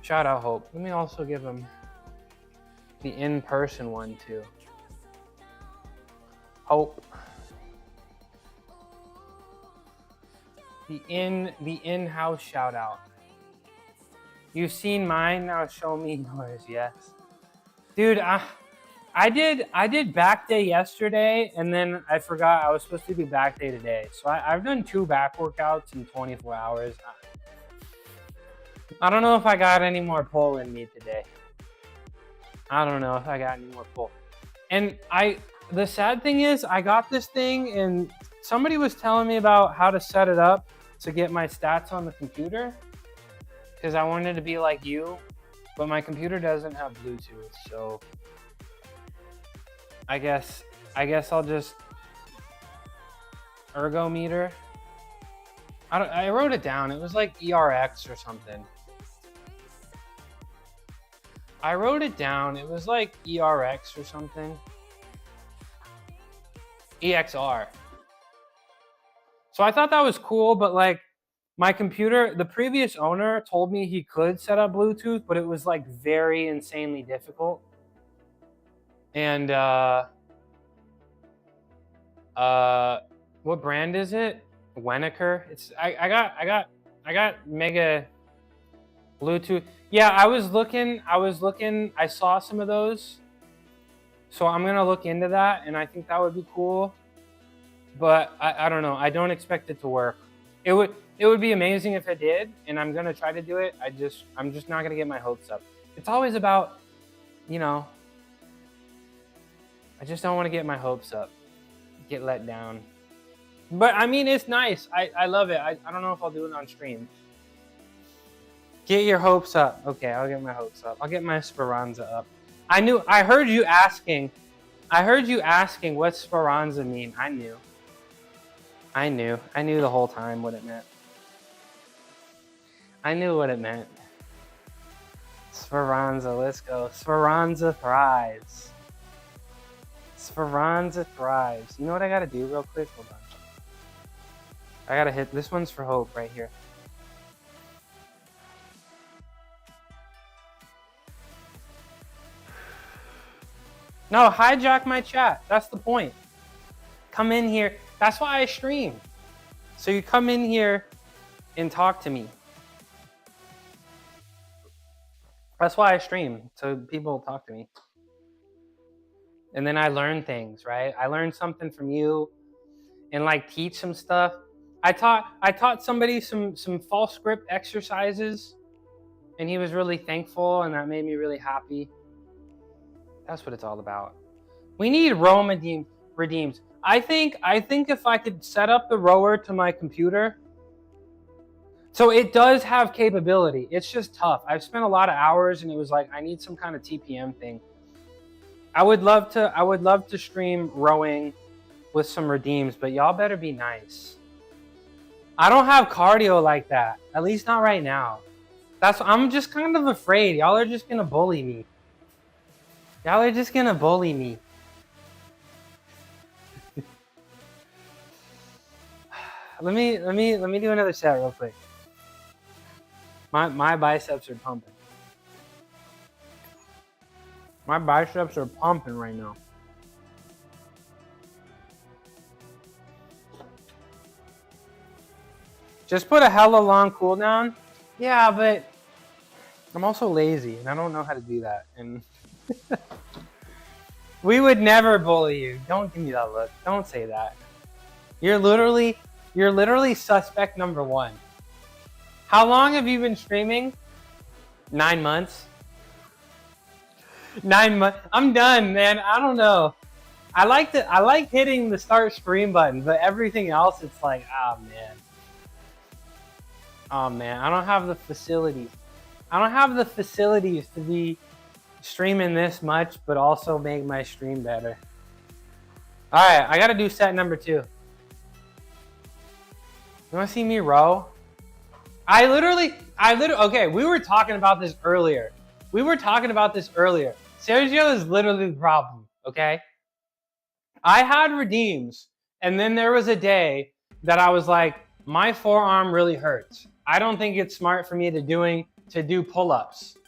Shout out Hope. Let me also give him the in-person one too. Hope. The in-house shout out. You've seen mine, now show me yours. Yes. Dude, I did back day yesterday, and then I forgot I was supposed to do back day today. So I've done 2 back workouts in 24 hours. I don't know if I got any more pull in me today. And the sad thing is, I got this thing, and somebody was telling me about how to set it up to get my stats on the computer, because I wanted to be like you, but my computer doesn't have Bluetooth, so I guess I'll just ergometer. I wrote it down. It was like ERX or something. I wrote it down. It was like ERX or something. EXR. So I thought that was cool, but like my computer, the previous owner told me he could set up Bluetooth, but it was like very insanely difficult. And what brand is it? Weniker. It's I got Mega Bluetooth. Yeah, I was looking, I saw some of those. So I'm gonna look into that, and I think that would be cool. But I don't know. I don't expect it to work. It would be amazing if it did, and I'm gonna try to do it. I'm just not gonna get my hopes up. It's always about, you know, I just don't want to get my hopes up, get let down. But I mean, it's nice. I love it. I don't know if I'll do it on stream. Get your hopes up. Okay, I'll get my hopes up. I'll get my Speranza up. I heard you asking what Speranza mean. I knew the whole time what it meant. I knew what it meant. Speranza, let's go. Speranza thrives. Speranza thrives. You know what I gotta do real quick? Hold on. I gotta hit, this one's for hope right here. No, hijack my chat. That's the point. Come in here. That's why I stream. So you come in here and talk to me. That's why I stream. So people talk to me. And then I learn things, right? I learn something from you and like teach some stuff. I taught somebody some false grip exercises, and he was really thankful, and that made me really happy. That's what it's all about. We need row redeems. I think if I could set up the rower to my computer, so it does have capability. It's just tough. I've spent a lot of hours, and it was like I need some kind of TPM thing. I would love to stream rowing with some redeems, but y'all better be nice. I don't have cardio like that. At least not right now. I'm just kind of afraid. Y'all are just gonna bully me. Y'all are just gonna bully me. Let me do another set real quick. My biceps are pumping. My biceps are pumping right now. Just put a hella long cooldown. Yeah, but I'm also lazy and I don't know how to do that. And we would never bully you. Don't give me that look. Don't say that. You're literally suspect number one. How long have you been streaming? 9 months. 9 months. I'm done, man. I don't know. I like hitting the start stream button, but everything else, it's like, oh man. Oh man, I don't have the facilities. I don't have the facilities to be streaming this much, but also make my stream better. All right, I gotta do set number 2. You wanna see me row? I literally, okay, we were talking about this earlier. Sergio is literally the problem, okay? I had redeems, and then there was a day that I was like, my forearm really hurts. I don't think it's smart for me to do pull-ups.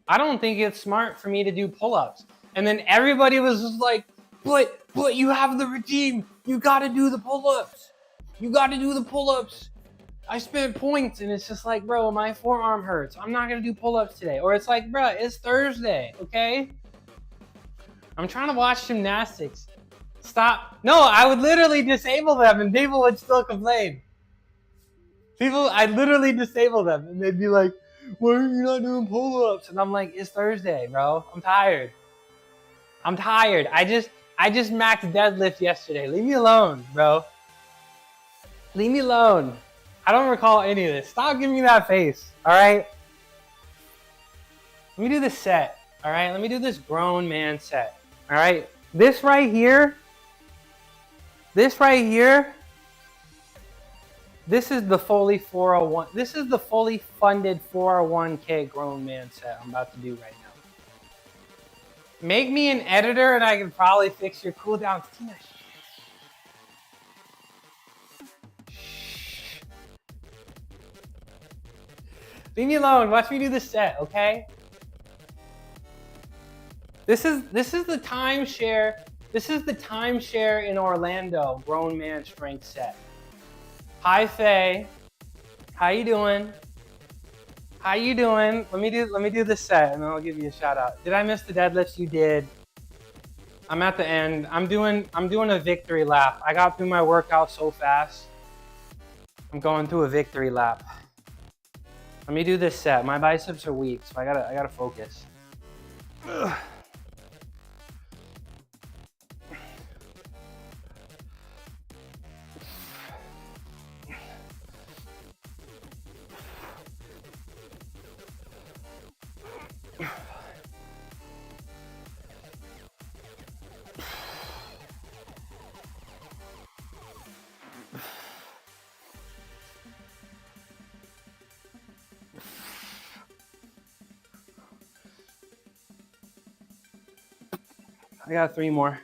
I don't think it's smart for me to do pull-ups. And then everybody was just like, but you have the redeem. You gotta do the pull-ups. You gotta do the pull-ups. I spent points, and it's just like, bro, my forearm hurts. I'm not gonna do pull-ups today. Or it's like, bro, it's Thursday, okay? I'm trying to watch gymnastics. Stop. No, I would literally disable them, and people would still complain. I'd literally disable them, and they'd be like, why are you not doing pull-ups? And I'm like, it's Thursday, bro. I'm tired. I just maxed deadlift yesterday. Leave me alone, bro. Leave me alone. I don't recall any of this. Stop giving me that face, all right? Let me do this set, all right? Let me do this grown man set, all right? This right here, This is the fully 401. This is the fully funded 401k grown man set I'm about to do right now. Make me an editor and I can probably fix your cooldown. Tina, leave me alone. Watch me do the set, okay? This is the timeshare. This is the timeshare in Orlando grown man strength set. Hi Faye, how you doing? How you doing? Let me do this set and then I'll give you a shout out. Did I miss the deadlifts? You did. I'm at the end. I'm doing a victory lap. I got through my workout so fast. I'm going through a victory lap. Let me do this set. My biceps are weak, so I gotta focus. Ugh. I got 3 more.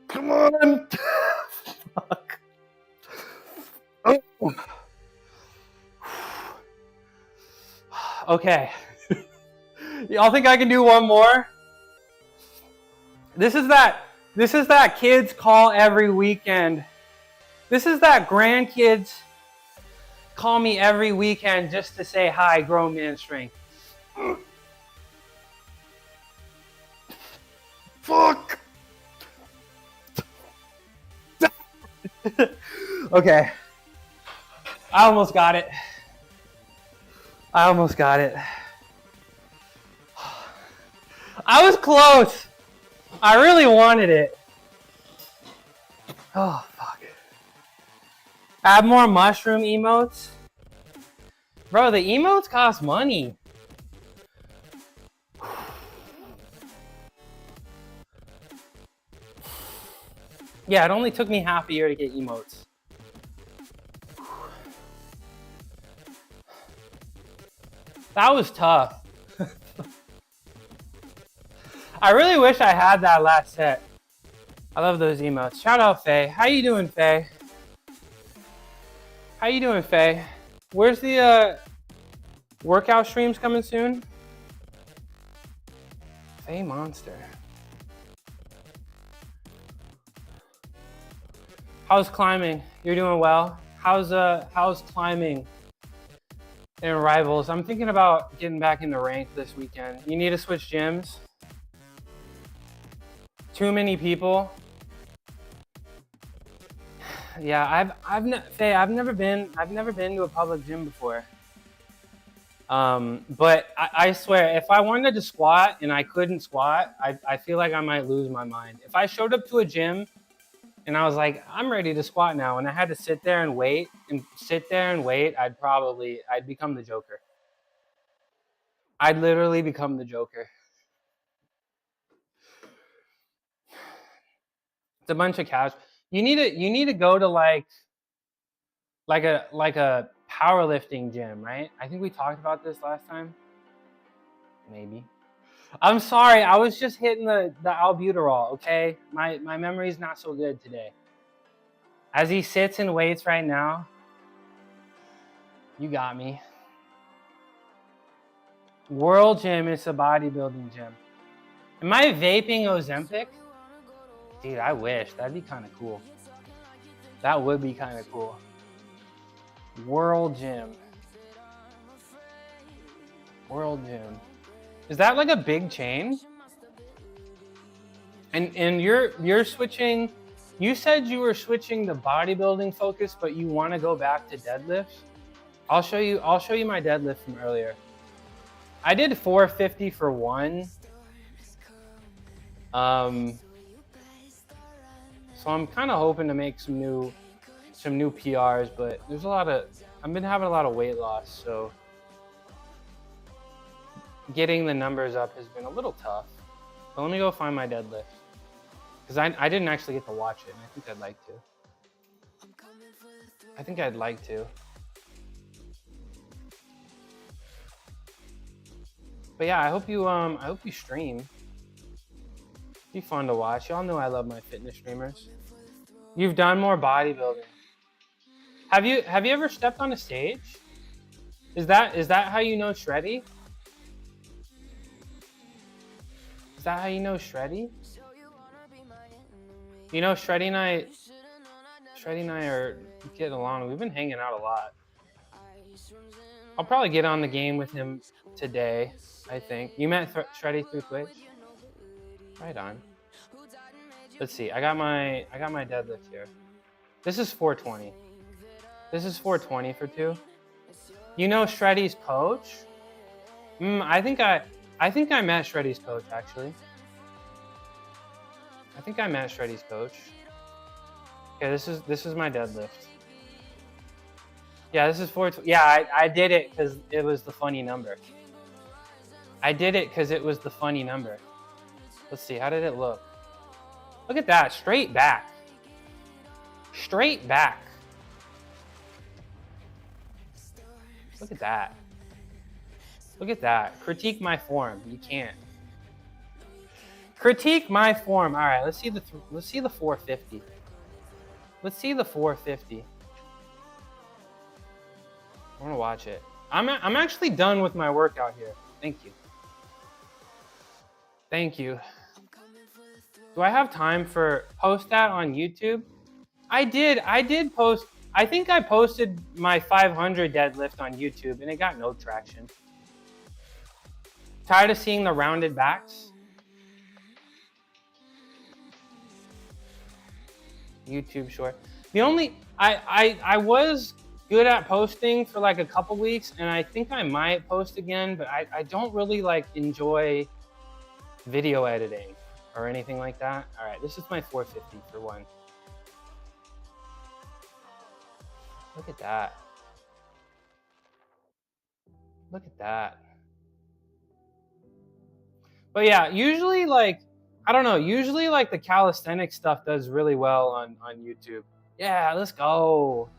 Come on. Fuck. Oh. Okay. Y'all think I can do one more? This is that kids call every weekend. This is that grandkids call me every weekend just to say hi, grown man strength. Fuck. Okay. I almost got it. I was close. I really wanted it. Oh, fuck. Add more mushroom emotes? Bro, the emotes cost money. Yeah, it only took me half a year to get emotes. That was tough. I really wish I had that last set. I love those emotes. Shout out Faye. How you doing, Faye? How you doing, Faye? Where's the workout streams coming soon? Faye Monster. How's climbing? You're doing well. How's climbing in rivals? I'm thinking about getting back in the rank this weekend. You need to switch gyms. Too many people. Yeah, Faye, I've never been to a public gym before. But I swear, if I wanted to squat and I couldn't squat, I feel like I might lose my mind. If I showed up to a gym and I was like, I'm ready to squat now, and I had to sit there and wait, I'd become the Joker. I'd literally become the Joker. It's a bunch of cash. You need to go to like a powerlifting gym, right? I think we talked about this last time. Maybe. I'm sorry, I was just hitting the albuterol, okay? My memory's not so good today. As he sits and waits right now, you got me. World Gym is a bodybuilding gym. Am I vaping Ozempic? Dude, I wish. That'd be kind of cool. That would be kind of cool. World Gym. World Gym. Is that like a big chain? And you're switching. You said you were switching the bodybuilding focus, but you want to go back to deadlifts. I'll show you my deadlift from earlier. I did 450 for one. So I'm kind of hoping to make some some new PRs, but I've been having a lot of weight loss, so getting the numbers up has been a little tough. But let me go find my deadlift, because I didn't actually get to watch it, and I think I'd like to. But yeah, I hope you stream. It'd be fun to watch. Y'all know I love my fitness streamers. You've done more bodybuilding. Have you ever stepped on a stage? Is that how you know Shreddy? Is that how you know Shreddy? You know, Shreddy and I are getting along. We've been hanging out a lot. I'll probably get on the game with him today, I think. You met Shreddy through Twitch? Right on. Let's see. I got my deadlift here. This is 420. This is 420 for 2. You know Shreddy's coach? I think I met Shreddy's coach, actually. I think I met Shreddy's coach. Okay, this is my deadlift. Yeah, this is 420. Yeah, I did it because it was the funny number. Let's see, how did it look? Look at that, straight back. Straight back. Look at that. Look at that. Critique my form. You can't. Critique my form. All right, let's see the 450. Let's see the 450. I want to watch it. I'm actually done with my workout here. Thank you. Thank you. Do I have time for post that on YouTube? I did post. I think I posted my 500 deadlift on YouTube and it got no traction. Tired of seeing the rounded backs? YouTube short. I was good at posting for like a couple weeks, and I think I might post again, but I don't really like enjoy video editing or anything like that. All right, this is my 450 for 1. Look at that. Look at that. But yeah, usually like, I don't know, usually like the calisthenics stuff does really well on YouTube. Yeah, let's go.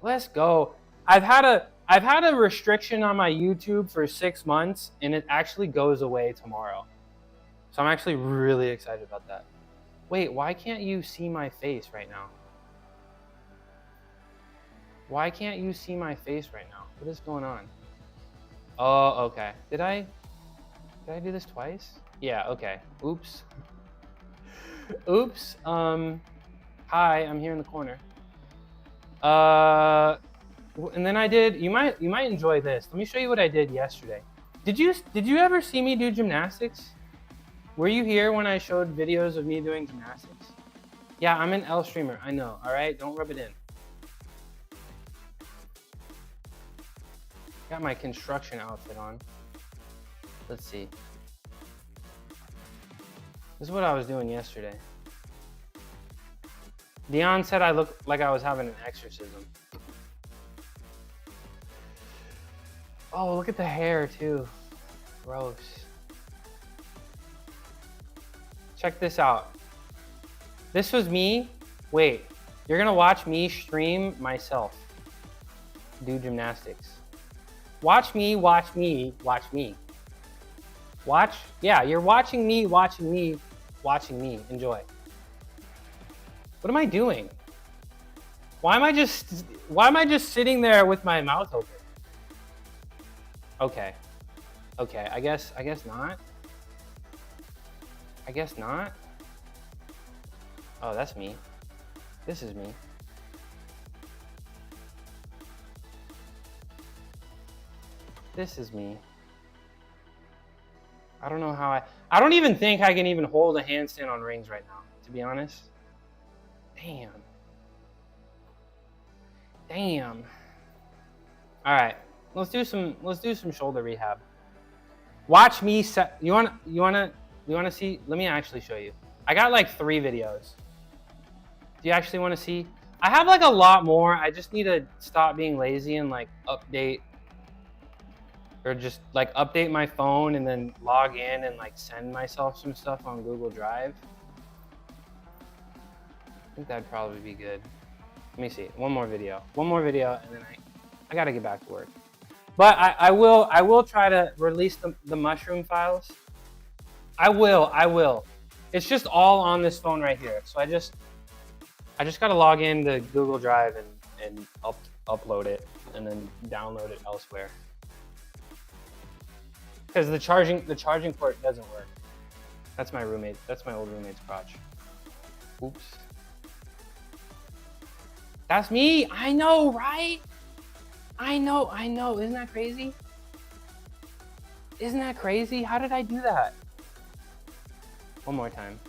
Let's go. I've had a restriction on my YouTube for 6 months, and it actually goes away tomorrow. So I'm actually really excited about that. Wait, why can't you see my face right now? Why can't you see my face right now? What is going on? Oh, okay. Did I do this twice? Yeah, okay. Oops. Oops. Hi, I'm here in the corner. And then I did, you might enjoy this. Let me show you what I did yesterday. Did you ever see me do gymnastics? Were you here when I showed videos of me doing gymnastics? Yeah, I'm an L streamer. I know. All right, don't rub it in. Got my construction outfit on. Let's see. This is what I was doing yesterday. Dion said I looked like I was having an exorcism. Oh, look at the hair too. Gross. Check this out. This was me. Wait, you're gonna watch me stream myself do gymnastics. Watch me, watch me, watch me. Watch, yeah, you're watching me, watching me, watching me. Enjoy. What am I doing? Why am I just sitting there with my mouth open? Okay. Okay, I guess not. I guess not. Oh, that's me. This is me. This is me. I don't know how I don't even think I can even hold a handstand on rings right now, to be honest. Damn. Damn. All right. Let's do some shoulder rehab. Watch me set. You want to see? Let me actually show you. I got like 3 videos. Do you actually want to see? I have like a lot more. I just need to stop being lazy and like update, or just like update my phone and then log in and like send myself some stuff on Google Drive. I think that'd probably be good. Let me see, one more video, and then I gotta get back to work. But I will try to release the mushroom files. I will. It's just all on this phone right here. So I just gotta log into Google Drive and upload it and then download it elsewhere. Because the charging port doesn't work. That's my roommate. That's my old roommate's crotch. Oops. That's me. I know, right? I know. Isn't that crazy? Isn't that crazy? How did I do that? One more time.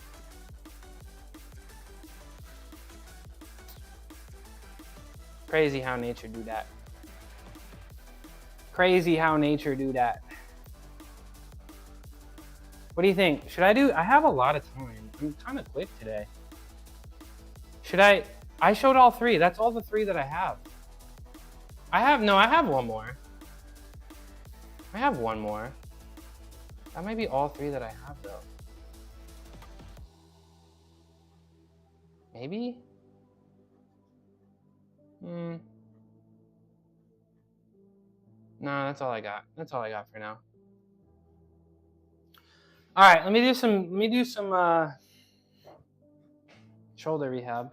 Crazy how nature do that. Crazy how nature do that. What do you think? Should I do? I have a lot of time. I'm kind of quick today. Should I? I showed all three. That's all the three that I have. I have one more. I have one more. That might be all three that I have though. Maybe? No, that's all I got. That's all I got for now. All right, let me do some shoulder rehab.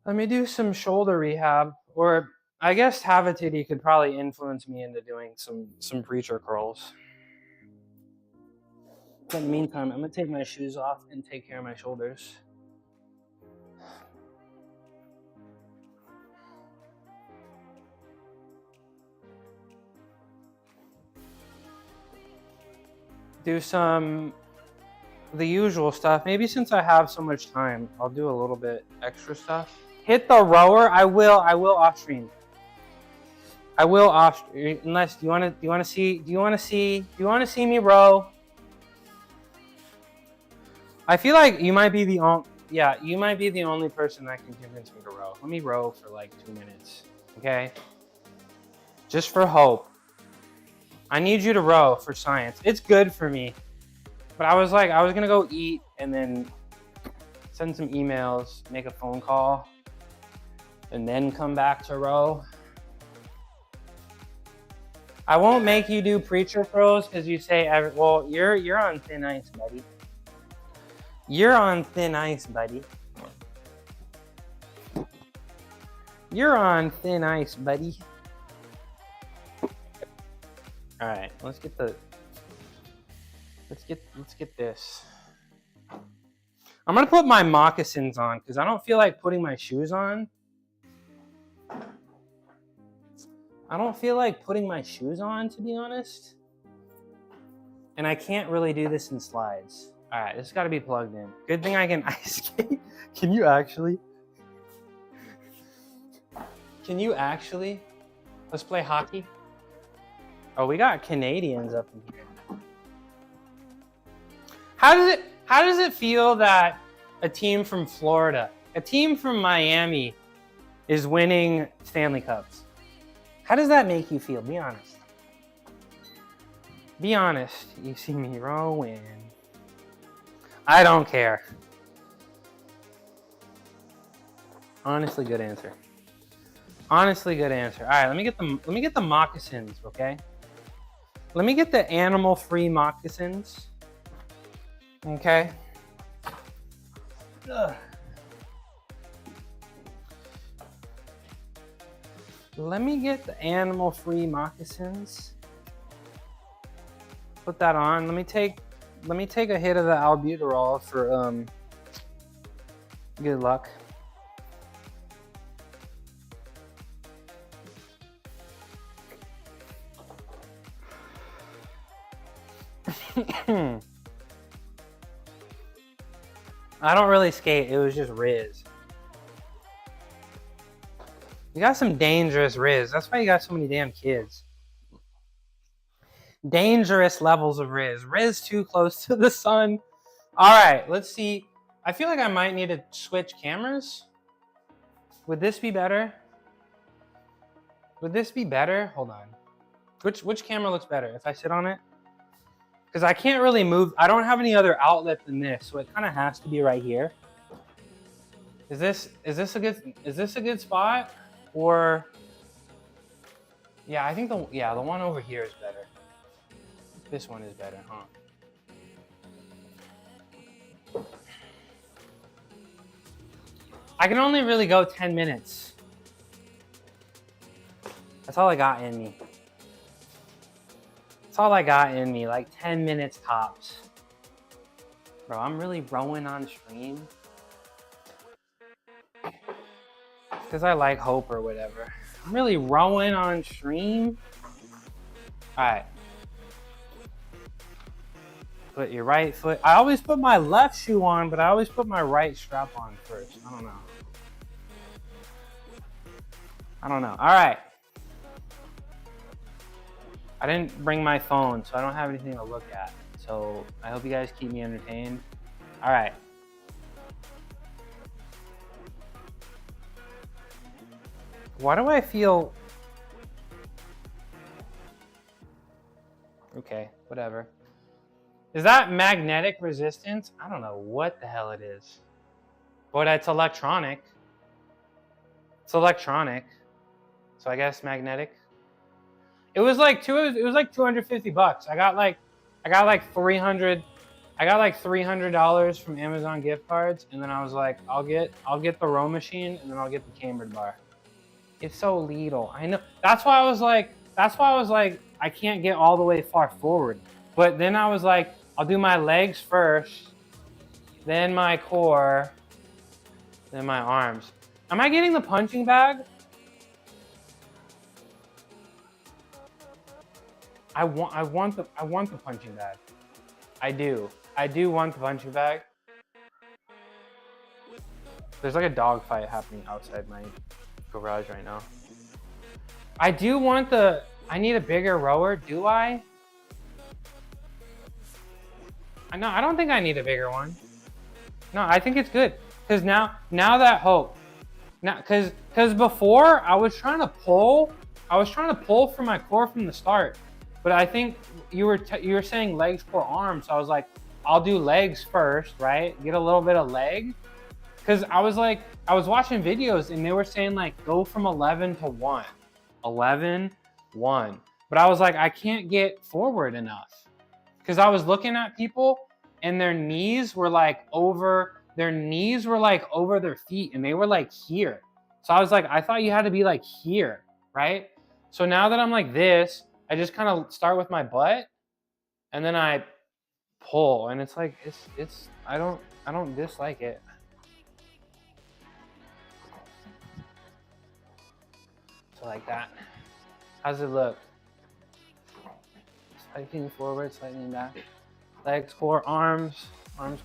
Let me do some shoulder rehab, or I guess Havitity could probably influence me into doing some preacher curls. But in the meantime, I'm gonna take my shoes off and take care of my shoulders. Do the usual stuff. Maybe since I have so much time, I'll do a little bit extra stuff. Hit the rower. I will off stream. I will off, unless do you want to see me row? I feel like you might be the only person that can convince me to row. Let me row for like 2 minutes, okay? Just for hope. I need you to row for science. It's good for me. But I was gonna go eat and then send some emails, make a phone call, and then come back to row. I won't make you do preacher curls because you say, well, you're on thin ice, buddy. You're on thin ice, buddy. You're on thin ice, buddy. All right, let's get this. I'm gonna put my moccasins on because I don't feel like putting my shoes on. I don't feel like putting my shoes on, to be honest. And I can't really do this in slides. All right, this has got to be plugged in. Good thing I can ice skate. Can you actually? Let's play hockey. Oh, we got Canadians up in here. How does it feel that a team from Florida, a team from Miami is winning Stanley Cups? How does that make you feel? Be honest. Be honest. You see me rowing. I don't care. Honestly, good answer. Honestly, good answer. All right, let me get the moccasins, okay? Let me get the animal-free moccasins. Okay. Ugh. Let me get the animal-free moccasins. Put that on. Let me take a hit of the albuterol for good luck. I don't really skate. It was just Riz. You got some dangerous Riz. That's why you got so many damn kids. Dangerous levels of Riz. Riz too close to the sun. All right, let's see I feel like I might need to switch cameras. Would this be better? Would this be better? Hold on. Which camera looks better if I sit on it? Because I can't really move. I don't have any other outlet than this, so it kind of has to be right here. Is this a good spot? Or yeah, I think the one over here is better. This one is better, huh? I can only really go 10 minutes. That's all I got in me. That's all I got in me, like 10 minutes tops. Bro, I'm really rowing on stream. Because I like Hope or whatever. I'm really rowing on stream. All right. Put your right foot. I always put my left shoe on, but I always put my right strap on first. I don't know. All right. I didn't bring my phone, so I don't have anything to look at. So I hope you guys keep me entertained. All right. Why do I feel... Okay, whatever. Is that magnetic resistance? I don't know what the hell it is. But it's electronic. It's electronic. So I guess magnetic. It was like $250. I got like $300 from Amazon gift cards, and then I was like, I'll get the row machine, and then I'll get the cambered bar. It's so little. I know. That's why I was like, I can't get all the way far forward. But then I was like, I'll do my legs first, then my core, then my arms. Am I getting the punching bag? I want the punching bag. I do want the punching bag. There's like a dog fight happening outside my garage right now. I do want I need a bigger rower, do I? No, I don't think I need a bigger one. No, I think it's good. Cause now that Hope, cause before I was trying to pull from my core from the start. But I think you were saying legs, core, arms. So I was like, I'll do legs first, right? Get a little bit of leg. Cause I was watching videos and they were saying like, go from 11 to 1. 11, 1. But I was like, I can't get forward enough. Cause I was looking at people and their knees were like over their feet and they were like here. So I was like, I thought you had to be like here, right? So now that I'm like this, I just kind of start with my butt and then I pull, and it's like, I don't dislike it. So like that. How's it look? Slightly forward, slightly back. Legs, core, arms,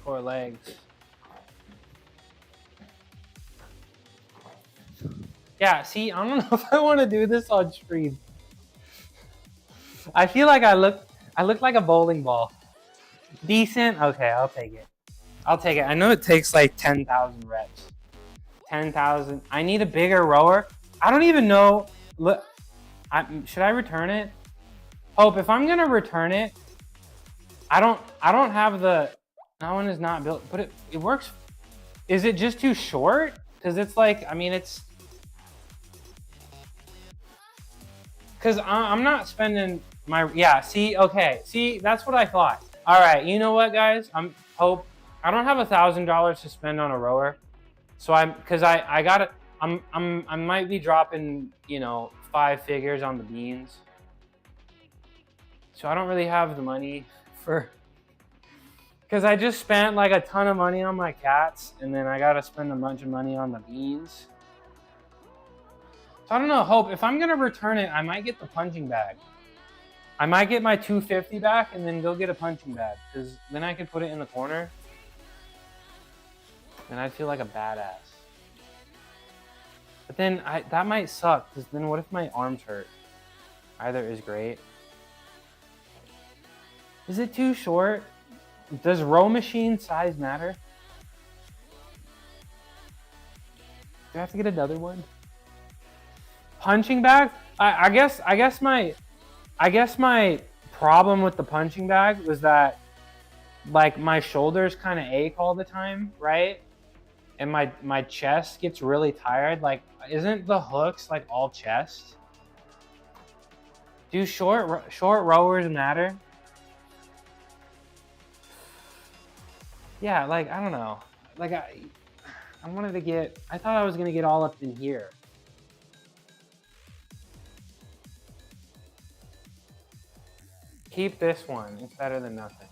core, legs. Yeah, see, I don't know if I want to do this on stream. I feel like I look like a bowling ball. Decent? Okay, I'll take it. I know it takes like 10,000 reps. 10,000. I need a bigger rower. I don't even know. Look, should I return it? Hope, if I'm gonna return it, I don't have that one is not built, but it works. Is it just too short? Because it's like, I mean, it's, because I'm not spending my, yeah, see, okay, see, that's what I thought. All right, you know what, guys? Hope, I don't have $1,000 to spend on a rower, so I might be dropping, 5 figures on the beans. So I don't really have the money because I just spent like a ton of money on my cats, and then I gotta spend a bunch of money on the beans. So I don't know, Hope, if I'm gonna return it, I might get the punching bag. I might get my $250 back and then go get a punching bag, because then I can put it in the corner and I'd feel like a badass. But then that might suck, because then what if my arms hurt? Either is great. Is it too short? Does row machine size matter? Do I have to get another one? Punching bag? I guess my problem with the punching bag was that like my shoulders kind of ache all the time, right? And my chest gets really tired. Like, isn't the hooks like all chest? Do short rowers matter? Yeah, like, I don't know. Like, I thought I was gonna get all up in here. Keep this one, it's better than nothing.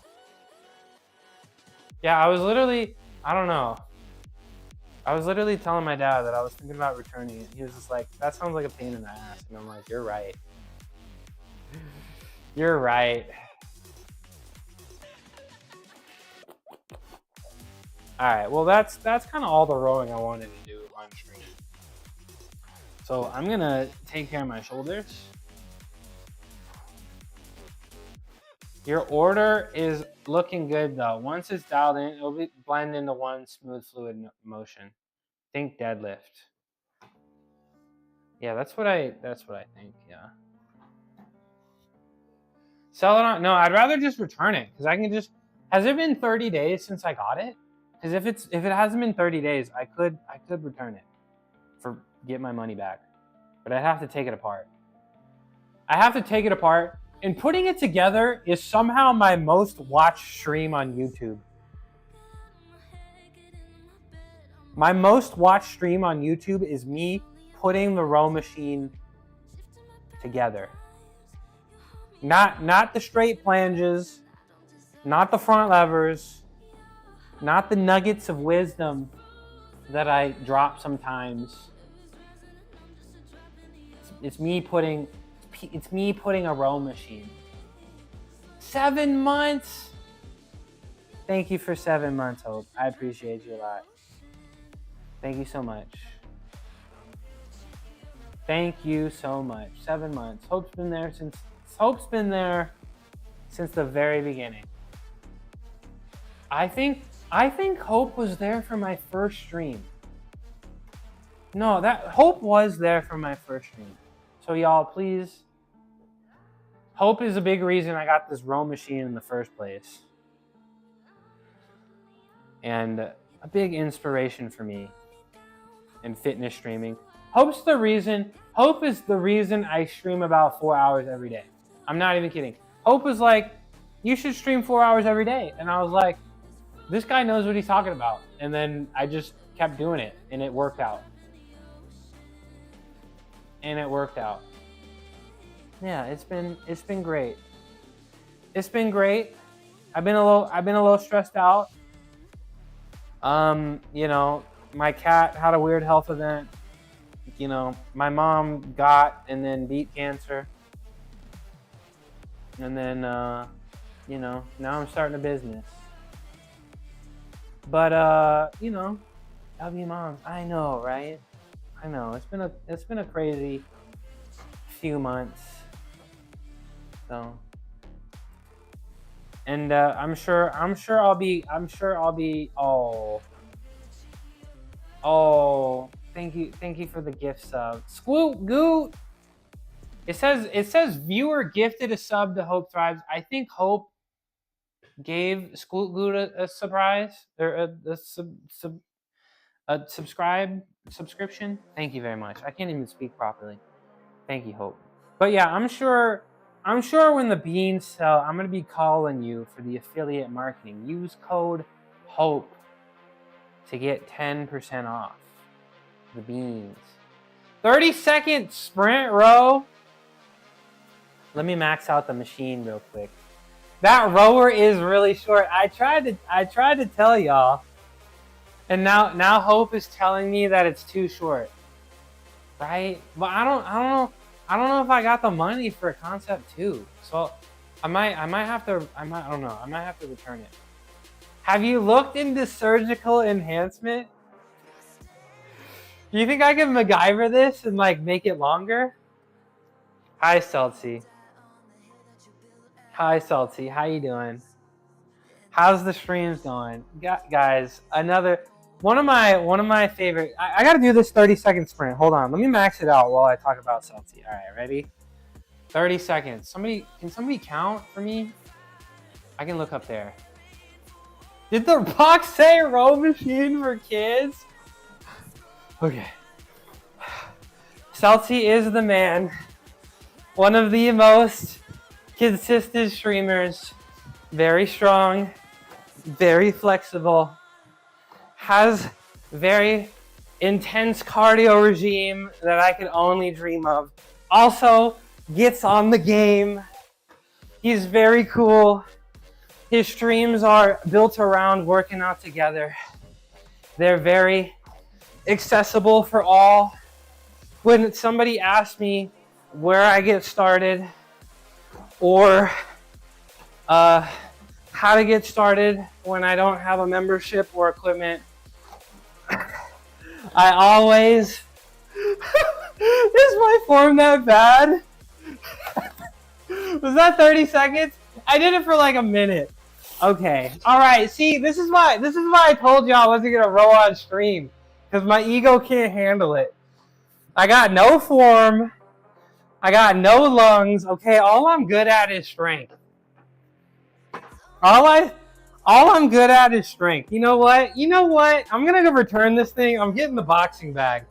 Yeah, I was literally telling my dad that I was thinking about returning it. He was just like, that sounds like a pain in the ass. And I'm like, you're right. You're right. All right, well, that's kind of all the rowing I wanted to do on stream. So I'm gonna take care of my shoulders. Your order is looking good though. Once it's dialed in, it'll be blend into one smooth fluid motion. Think deadlift. Yeah, that's what I think, yeah. Sell it on, no, I'd rather just return it because I can just, has it been 30 days since I got it? Because if it hasn't been 30 days, I could return it for get my money back. But I'd have to take it apart. I have to take it apart, and putting it together is somehow my most watched stream on YouTube. My most watched stream on YouTube is me putting the row machine together. Not the straight flanges, not the front levers, not the nuggets of wisdom that I drop sometimes. It's me putting a row machine. 7 months. Thank you for 7 months, Hope. I appreciate you a lot. Thank you so much. Thank you so much. 7 months. Hope's been there since the very beginning. I think Hope was there for my first stream. No, that Hope was there for my first stream. So y'all, please. Hope is a big reason I got this row machine in the first place. And a big inspiration for me in fitness streaming. Hope is the reason I stream about 4 hours every day. I'm not even kidding. Hope was like, you should stream 4 hours every day. And I was like, this guy knows what he's talking about. And then I just kept doing it, and it worked out. Yeah, it's been great. It's been great. I've been a little stressed out. You know, my cat had a weird health event. You know, my mom got and then beat cancer. And then you know, now I'm starting a business. But you know, W moms, I know, right? I know. It's been a crazy few months. So, and I'm sure I'll be thank you for the gift sub. Squoot Goot. It says viewer gifted a sub to Hope Thrives. I think Hope gave Squoot Goot a surprise or a subscription. Thank you very much. I can't even speak properly. Thank you, Hope. But yeah, I'm sure when the beans sell, I'm gonna be calling you for the affiliate marketing. Use code HOPE to get 10% off the beans. 30-second sprint row. Let me max out the machine real quick. That rower is really short. I tried to tell y'all, and now Hope is telling me that it's too short, right? But I don't know if I got the money for a concept too. So I might have to return it. Have you looked into surgical enhancement? Do you think I can MacGyver this and like make it longer? Hi, Salty. Hi, Salty. How you doing? How's the streams going? Guys, One of my favorite. I got to do this 30-second sprint. Hold on. Let me max it out while I talk about Celti. All right, ready? 30 seconds. Can somebody count for me? I can look up there. Did the box say row machine for kids? Okay. Celti is the man. One of the most consistent streamers. Very strong. Very flexible. Has very intense cardio regime that I could only dream of. Also gets on the game. He's very cool. His streams are built around working out together. They're very accessible for all. When somebody asks me where I get started or how to get started when I don't have a membership or equipment, I always... Is my form that bad? Was that 30 seconds? I did it for like a minute. Okay. All right. See, this is why I told you I wasn't gonna row on stream, because my ego can't handle it. I got no form. I got no lungs. Okay. All I'm good at is strength. All I'm good at is strength. You know what? I'm gonna go return this thing. I'm getting the boxing bag.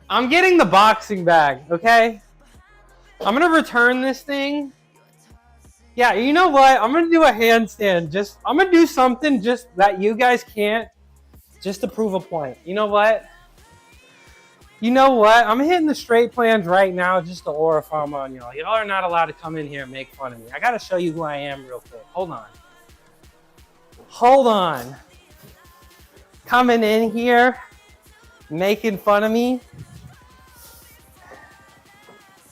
I'm getting the boxing bag, okay? I'm gonna return this thing. Yeah, you know what? I'm gonna do a handstand. I'm gonna do something just that you guys can't, just to prove a point. You know what? I'm hitting the straight plans right now just to aura farm on y'all. Y'all are not allowed to come in here and make fun of me. I gotta show you who I am real quick. Hold on. Coming in here, making fun of me.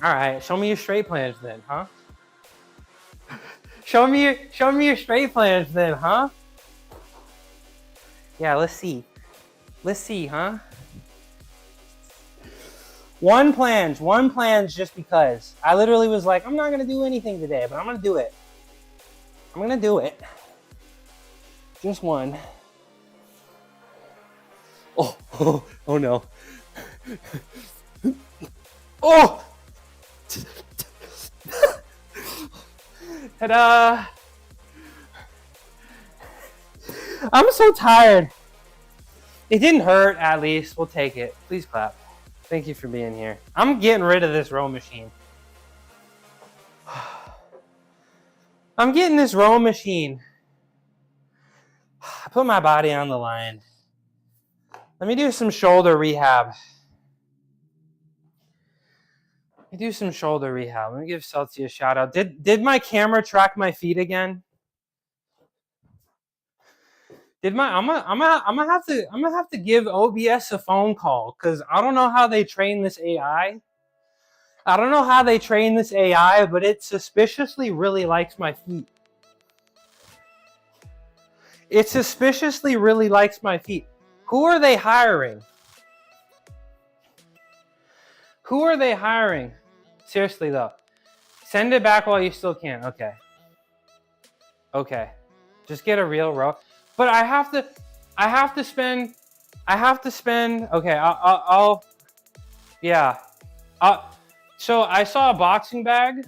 All right, show me your straight plans then, huh? Show me your straight plans then, huh? Yeah, let's see. Huh? One plans just because. I literally was like, I'm not gonna do anything today, but I'm gonna do it. Just one. Oh no. Oh! Ta-da! I'm so tired. It didn't hurt, at least. We'll take it. Please clap. Thank you for being here. I'm getting rid of this row machine. I'm getting this row machine. I put my body on the line. Let me do some shoulder rehab. Let me give Celti a shout out. Did my camera track my feet again? I'm gonna have to give OBS a phone call, because I don't know how they train this AI. But it suspiciously really likes my feet. Who are they hiring? Seriously though. Send it back while you still can. Okay. Just get a real row. But I have to spend, okay, so I saw a boxing bag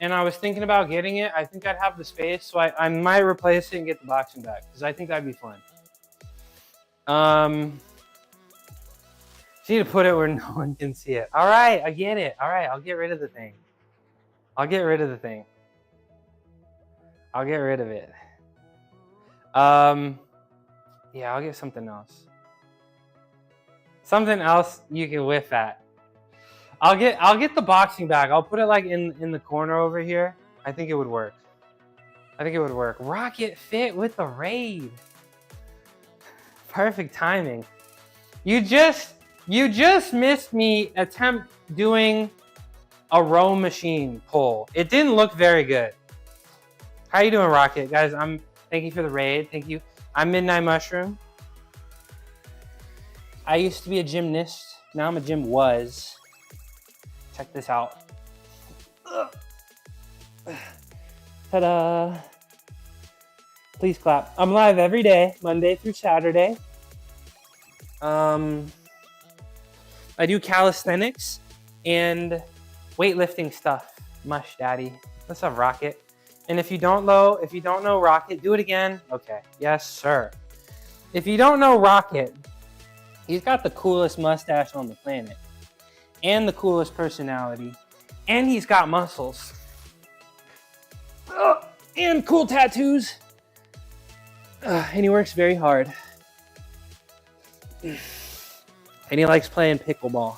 and I was thinking about getting it. I think I'd have the space, so I might replace it and get the boxing bag, because I think that'd be fun. Just need to put it where no one can see it. All right, I get it. All right, I'll get rid of the thing. I'll get rid of it. Yeah, I'll get something else. Something else you can whiff at. I'll get the boxing bag. I'll put it like in the corner over here. I think it would work. Rocket fit with the raid. Perfect timing. You just missed me attempt doing a row machine pull. It didn't look very good. How you doing, Rocket? Guys, thank you for the raid. Thank you. I'm Midnight Mushroom. I used to be a gymnast. Now I'm a gym was. Check this out. Ta-da. Please clap. I'm live every day, Monday through Saturday. I do calisthenics and weightlifting stuff. Mush, daddy. What's up, Rocket? And if you don't know Rocket, do it again. Okay. Yes, sir. If you don't know Rocket, he's got the coolest mustache on the planet and the coolest personality, and he's got muscles and cool tattoos, and he works very hard, and he likes playing pickleball.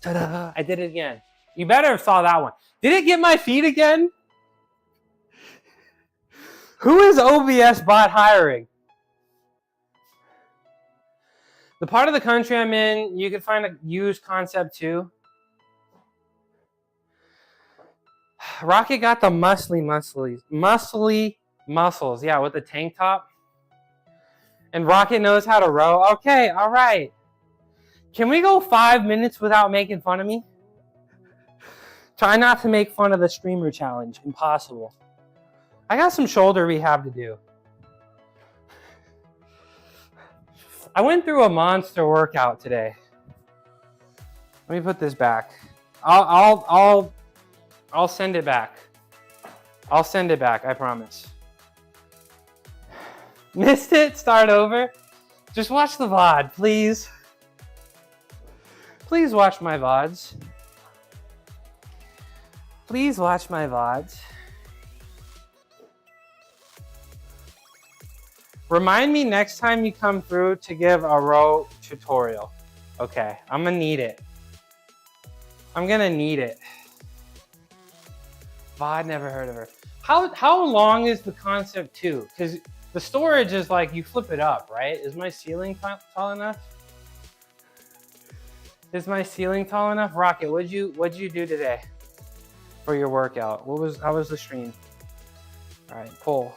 Ta-da! I did it again. You better have saw that one. Did it get my feet again? Who is OBS bot hiring? The part of the country I'm in, you can find a used Concept 2. Rocket got the muscly muscles. Yeah, with the tank top. And Rocket knows how to row. Okay, all right. Can we go 5 minutes without making fun of me? Try not to make fun of the streamer challenge. Impossible. I got some shoulder rehab to do. I went through a monster workout today. Let me put this back. I'll send it back. I'll send it back, I promise. Missed it? Start over? Just watch the VOD, please. Please watch my VODs. Please watch my VODs. Remind me next time you come through to give a row tutorial. Okay, I'm gonna need it. I'm gonna need it. VOD, never heard of her. How long is the Concept 2? Because the storage is like you flip it up, right? Is my ceiling tall enough? Is my ceiling tall enough? Rocket, what'd you do today for your workout? How was the stream? All right, pull.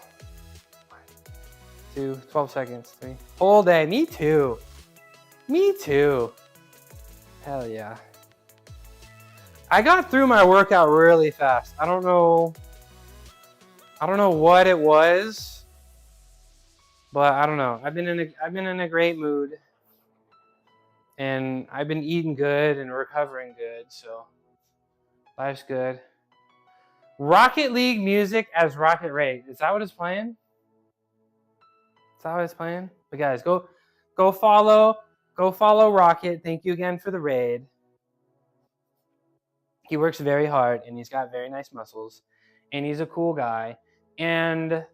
2, 12 seconds, 3. Whole day, me too. Me too. Hell yeah. I got through my workout really fast. I don't know what it was, but I don't know. I've been in a great mood, and I've been eating good and recovering good, so life's good. Rocket League music as Rocket Raid. Is that what it's playing? Is that what it's playing? But guys, go follow Rocket. Thank you again for the raid. He works very hard, and he's got very nice muscles, and he's a cool guy, and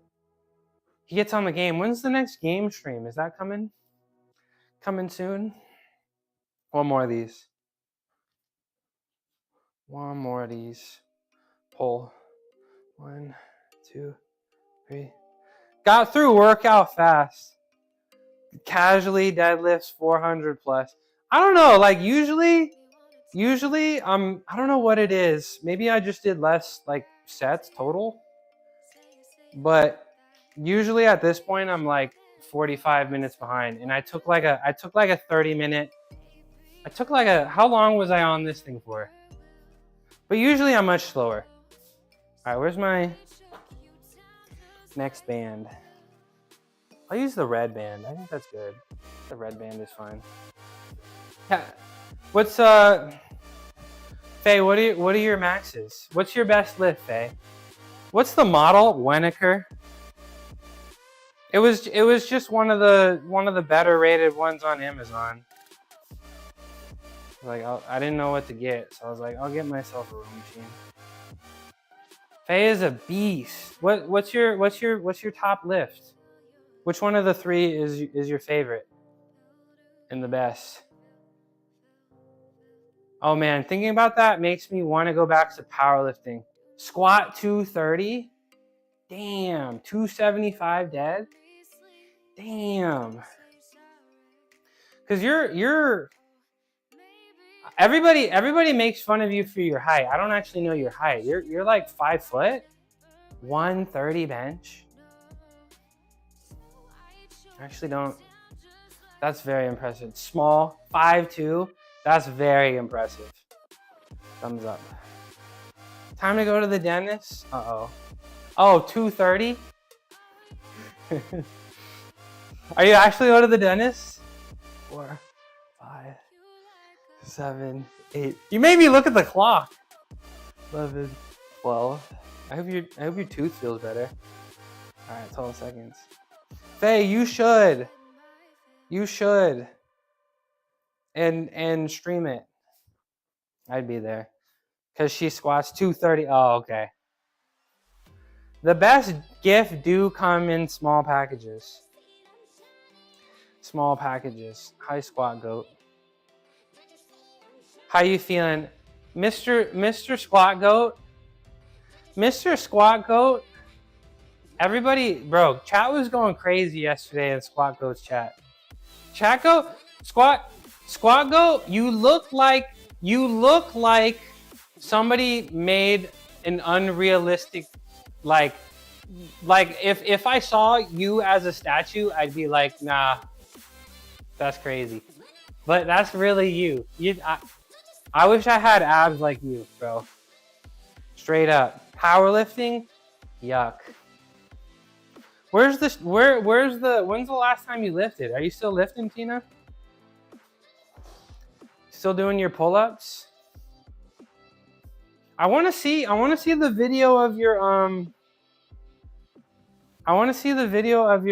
he gets on the game. When's the next game stream? Is that coming? Coming soon? One more of these. One more of these. Pull. 1, 2, 3. Got through workout fast. Casually deadlifts 400 plus. I don't know, like usually I don't know what it is. Maybe I just did less like sets total. But usually at this point I'm like 45 minutes behind, and I took like a 30 minute. How long was I on this thing for? But usually I'm much slower. All right, where's my next band? I'll use the red band. I think that's good. The red band is fine. Yeah. What's Faye? What are your maxes? What's your best lift, Faye? What's the model? Winokur. It was just one of the better rated ones on Amazon. Like I didn't know what to get, so I was like, I'll get myself a row machine. Faye is a beast. What's your top lift? Which one of the 3 is your favorite and the best? Oh man, thinking about that makes me want to go back to powerlifting. Squat 230. Damn, 275 dead. Damn. Cause you're everybody makes fun of you for your height. I don't actually know your height. You're like 5 foot, 130 bench. Actually don't. That's very impressive. Small, 5'2". That's very impressive. Thumbs up. Time to go to the dentist. Uh-oh. Oh, 230? Are you actually going to the dentist? 4, 5, 7, 8. You made me look at the clock. 11, 12. I hope your tooth feels better. All right, 12 seconds. Faye, you should. You should. And stream it. I'd be there. Because she squats 230. Oh, okay. The best gifts do come in small packages. Small packages. High squat goat. How you feeling? Mr. Squat Goat? Mr. Squat Goat? Everybody, bro, chat was going crazy yesterday in Squat Goat's chat. Chat Goat, Squat Goat, you look like somebody made an unrealistic, like if I saw you as a statue, I'd be like, nah, that's crazy. But that's really you. I wish I had abs like you, bro. Straight up. Powerlifting? Yuck. When's the last time you lifted? Are you still lifting, Tina? Still doing your pull-ups? I want to see the video of your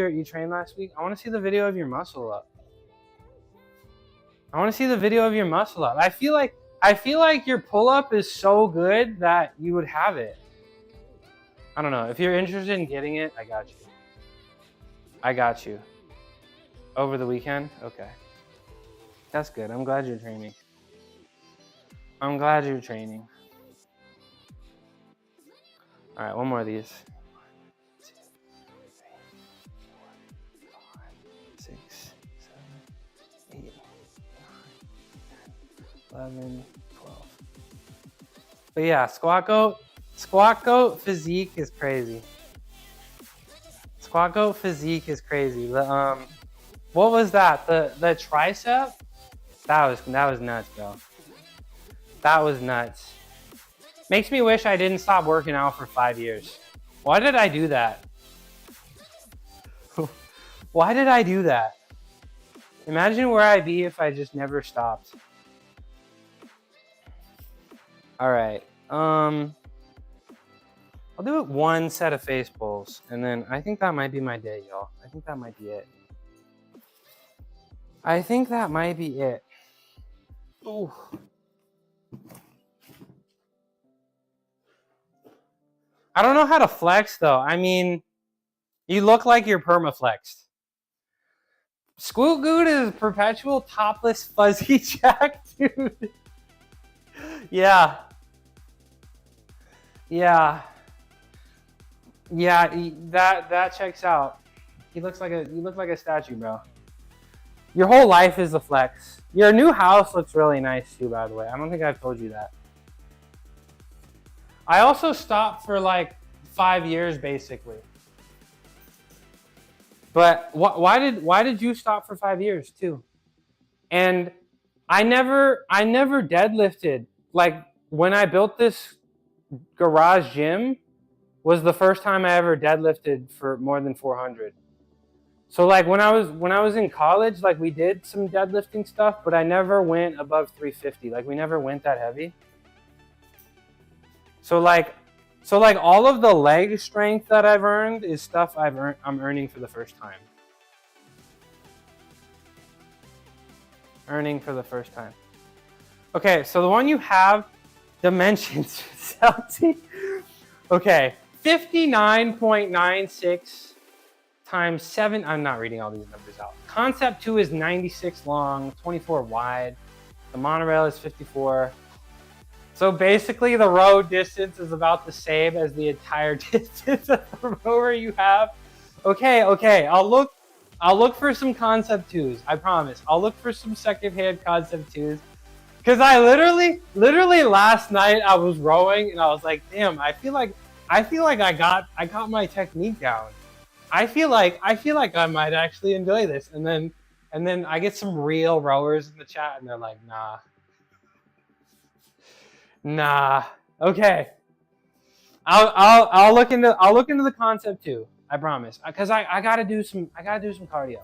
you trained last week. I want to see the video of your muscle up. I want to see the video of your muscle up. I feel like your pull-up is so good that you would have it. I don't know. If you're interested in getting it, I got you. I got you. Over the weekend? Okay. That's good. I'm glad you're training. I'm glad you're training. All right, one more of these. 1, 2, 3, 4, 5, 6, 7, 8, 9, 10, 11, 12. But yeah, squat goat physique is crazy. Squat goat physique is crazy. The what was that? The tricep? That was nuts, bro. That was nuts. Makes me wish I didn't stop working out for 5 years. Why did I do that? Why did I do that? Imagine where I'd be if I just never stopped. All right. I'll do it one set of face pulls, and then I think that might be my day, y'all. I think that might be it. I think that might be it. Ooh. I don't know how to flex, though. I mean, you look like you're perma-flexed. Squat Good is perpetual topless fuzzy jack, dude. Yeah. Yeah. Yeah, that checks out. You look like a statue, bro. Your whole life is a flex. Your new house looks really nice too, by the way. I don't think I've told you that. I also stopped for like 5 years, basically. But why did you stop for 5 years too? And I never deadlifted. Like when I built this garage gym was the first time I ever deadlifted for more than 400. So like when I was in college, like we did some deadlifting stuff, but I never went above 350. Like we never went that heavy. So like all of the leg strength that I've earned is stuff I'm earning for the first time. Earning for the first time. Okay, so the one you have, dimensions. Okay, 59.96 times 7. I'm not reading all these numbers out. Concept 2 is 96 long, 24 wide. The monorail is 54. So basically the row distance is about the same as the entire distance of the rower you have. Okay, I'll look for some concept 2s. I promise. I'll look for some secondhand concept 2s. Cause I literally last night I was rowing and I was like, damn, I feel like I got my technique down. I feel like I might actually enjoy this. And then I get some real rowers in the chat and they're like, nah. Okay. I'll look into the concept 2. I promise. Because I gotta do some cardio.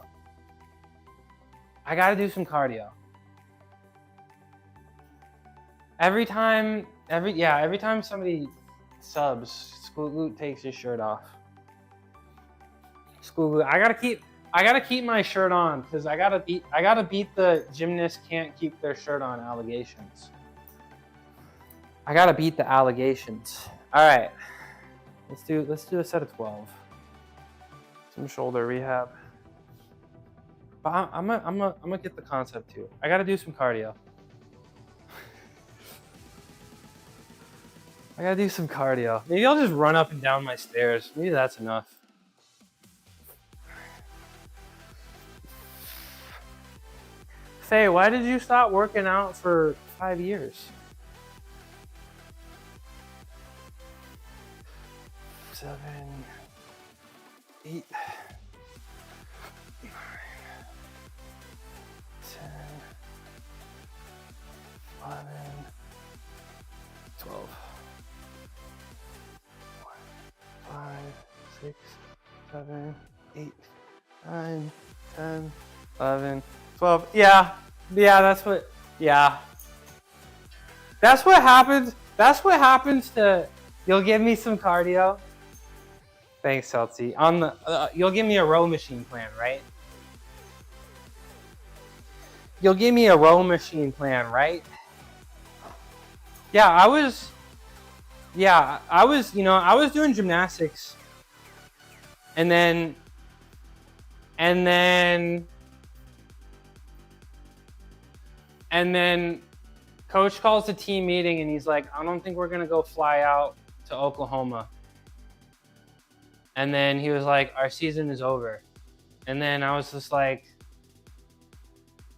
I gotta do some cardio. Every time somebody subs, School Glute takes his shirt off. School Glute. I gotta keep my shirt on because I gotta beat the gymnasts can't keep their shirt on allegations. I gotta beat the allegations. All right, let's do a set of 12. Some shoulder rehab. But I'm gonna get the concept too. I gotta do some cardio. I gotta do some cardio. Maybe I'll just run up and down my stairs. Maybe that's enough. Faye, why did you stop working out for 5 years? 7, 8, 9, 10, 11, 12, 5, 6, 7, 8, 9, 10, 11, 12. Yeah, that's what happens. That's what happens to, you'll give me some cardio. Thanks, Chelsea. On the, you'll give me a row machine plan, right? You'll give me a row machine plan, right? Yeah, I was doing gymnastics. And then coach calls the team meeting and he's like, I don't think we're going to go fly out to Oklahoma. And then he was like, our season is over. And then I was just like,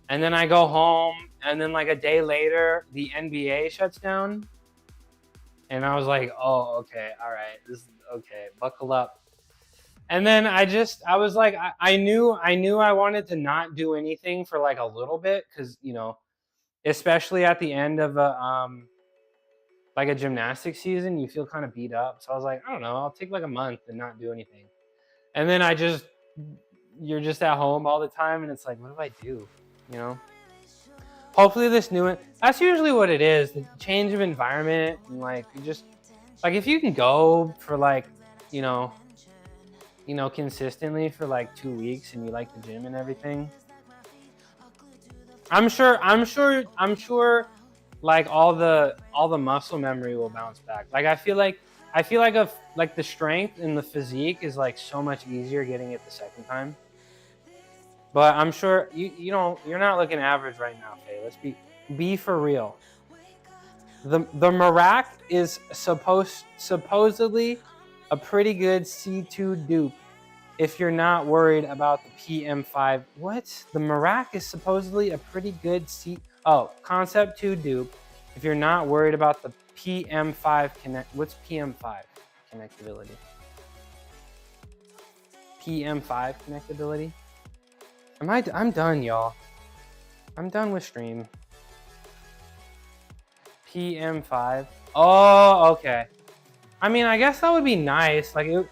and then I go home and then like a day later, the NBA shuts down. And I was like, oh, okay. All right. This is okay. Buckle up. And then I was like, I knew I wanted to not do anything for like a little bit. Cause especially at the end of like a gymnastics season, you feel kind of beat up. So I was like, I don't know, I'll take like a month and not do anything. And then you're just at home all the time and it's like, what do I do? Hopefully this that's usually what it is, the change of environment. And like, you just, like if you can go for like, consistently for like 2 weeks and you like the gym and everything, I'm sure like all the muscle memory will bounce back. Like I feel like the strength and the physique is like so much easier getting it the second time. But I'm sure you're not looking average right now, Faye. Let's be for real. The Marac is supposedly a pretty good C2 dupe if you're not worried about the PM5. What? The Marac is supposedly a pretty good Concept 2 dupe if you're not worried about the PM5 What's PM5 connectability? PM5 connectability? I'm done, y'all. I'm done with stream. PM5. Oh, okay. I mean, I guess that would be nice. I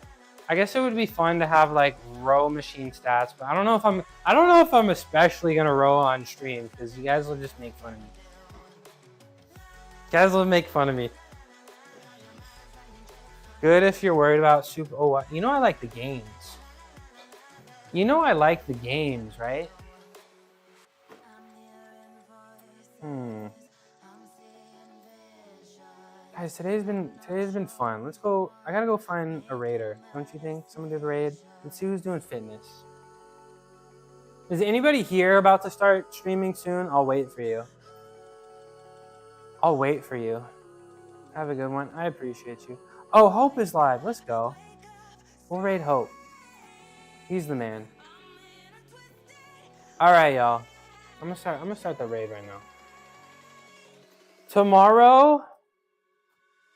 guess it would be fun to have like row machine stats, but I don't know if I'm especially gonna row on stream because you guys will just make fun of me. You guys will make fun of me. Good if you're worried about super. Oh, I like the games. I like the games, right? Guys, today's been fun. Let's go. I gotta go find a raider. Don't you think? Someone did raid. Let's see who's doing fitness. Is anybody here about to start streaming soon? I'll wait for you. Have a good one. I appreciate you. Oh, Hope is live. Let's go. We'll raid Hope. He's the man. All right, y'all. I'm gonna start the raid right now.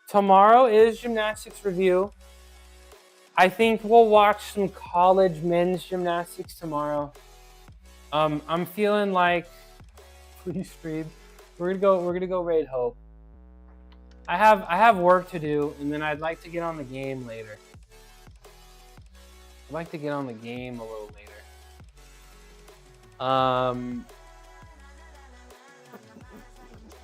Tomorrow is gymnastics review. I think we'll watch some college men's gymnastics tomorrow. I'm feeling like, please stream. We're gonna go raid Hope. I have work to do, and then I'd like to get on the game later. I'd like to get on the game a little later.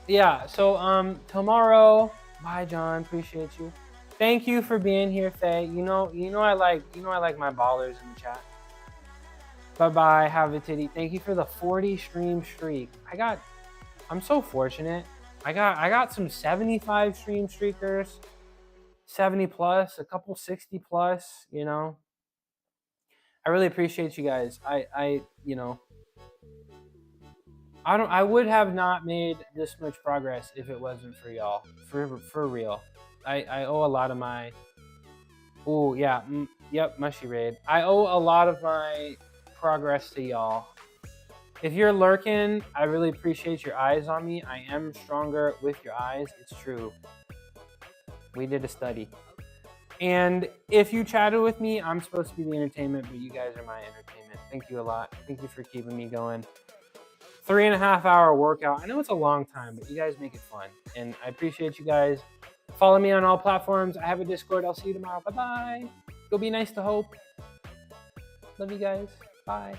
Yeah, so tomorrow, bye John, appreciate you. Thank you for being here, Faye. You know I like my ballers in the chat. Bye-bye, have a titty. Thank you for the 40 stream streak. I'm so fortunate. I got some 75 stream streakers, 70 plus, a couple 60 plus, you know. I really appreciate you guys. I would have not made this much progress if it wasn't for y'all. For real. I owe a lot of my yep, mushy raid. I owe a lot of my progress to y'all. If you're lurking, I really appreciate your eyes on me. I am stronger with your eyes. It's true. We did a study. And if you chatted with me, I'm supposed to be the entertainment, but you guys are my entertainment. Thank you a lot. Thank you for keeping me going. 3.5 hour workout. I know it's a long time, but you guys make it fun. And I appreciate you guys. Follow me on all platforms. I have a Discord. I'll see you tomorrow. Bye-bye. Go be nice to Hope. Love you guys. Bye.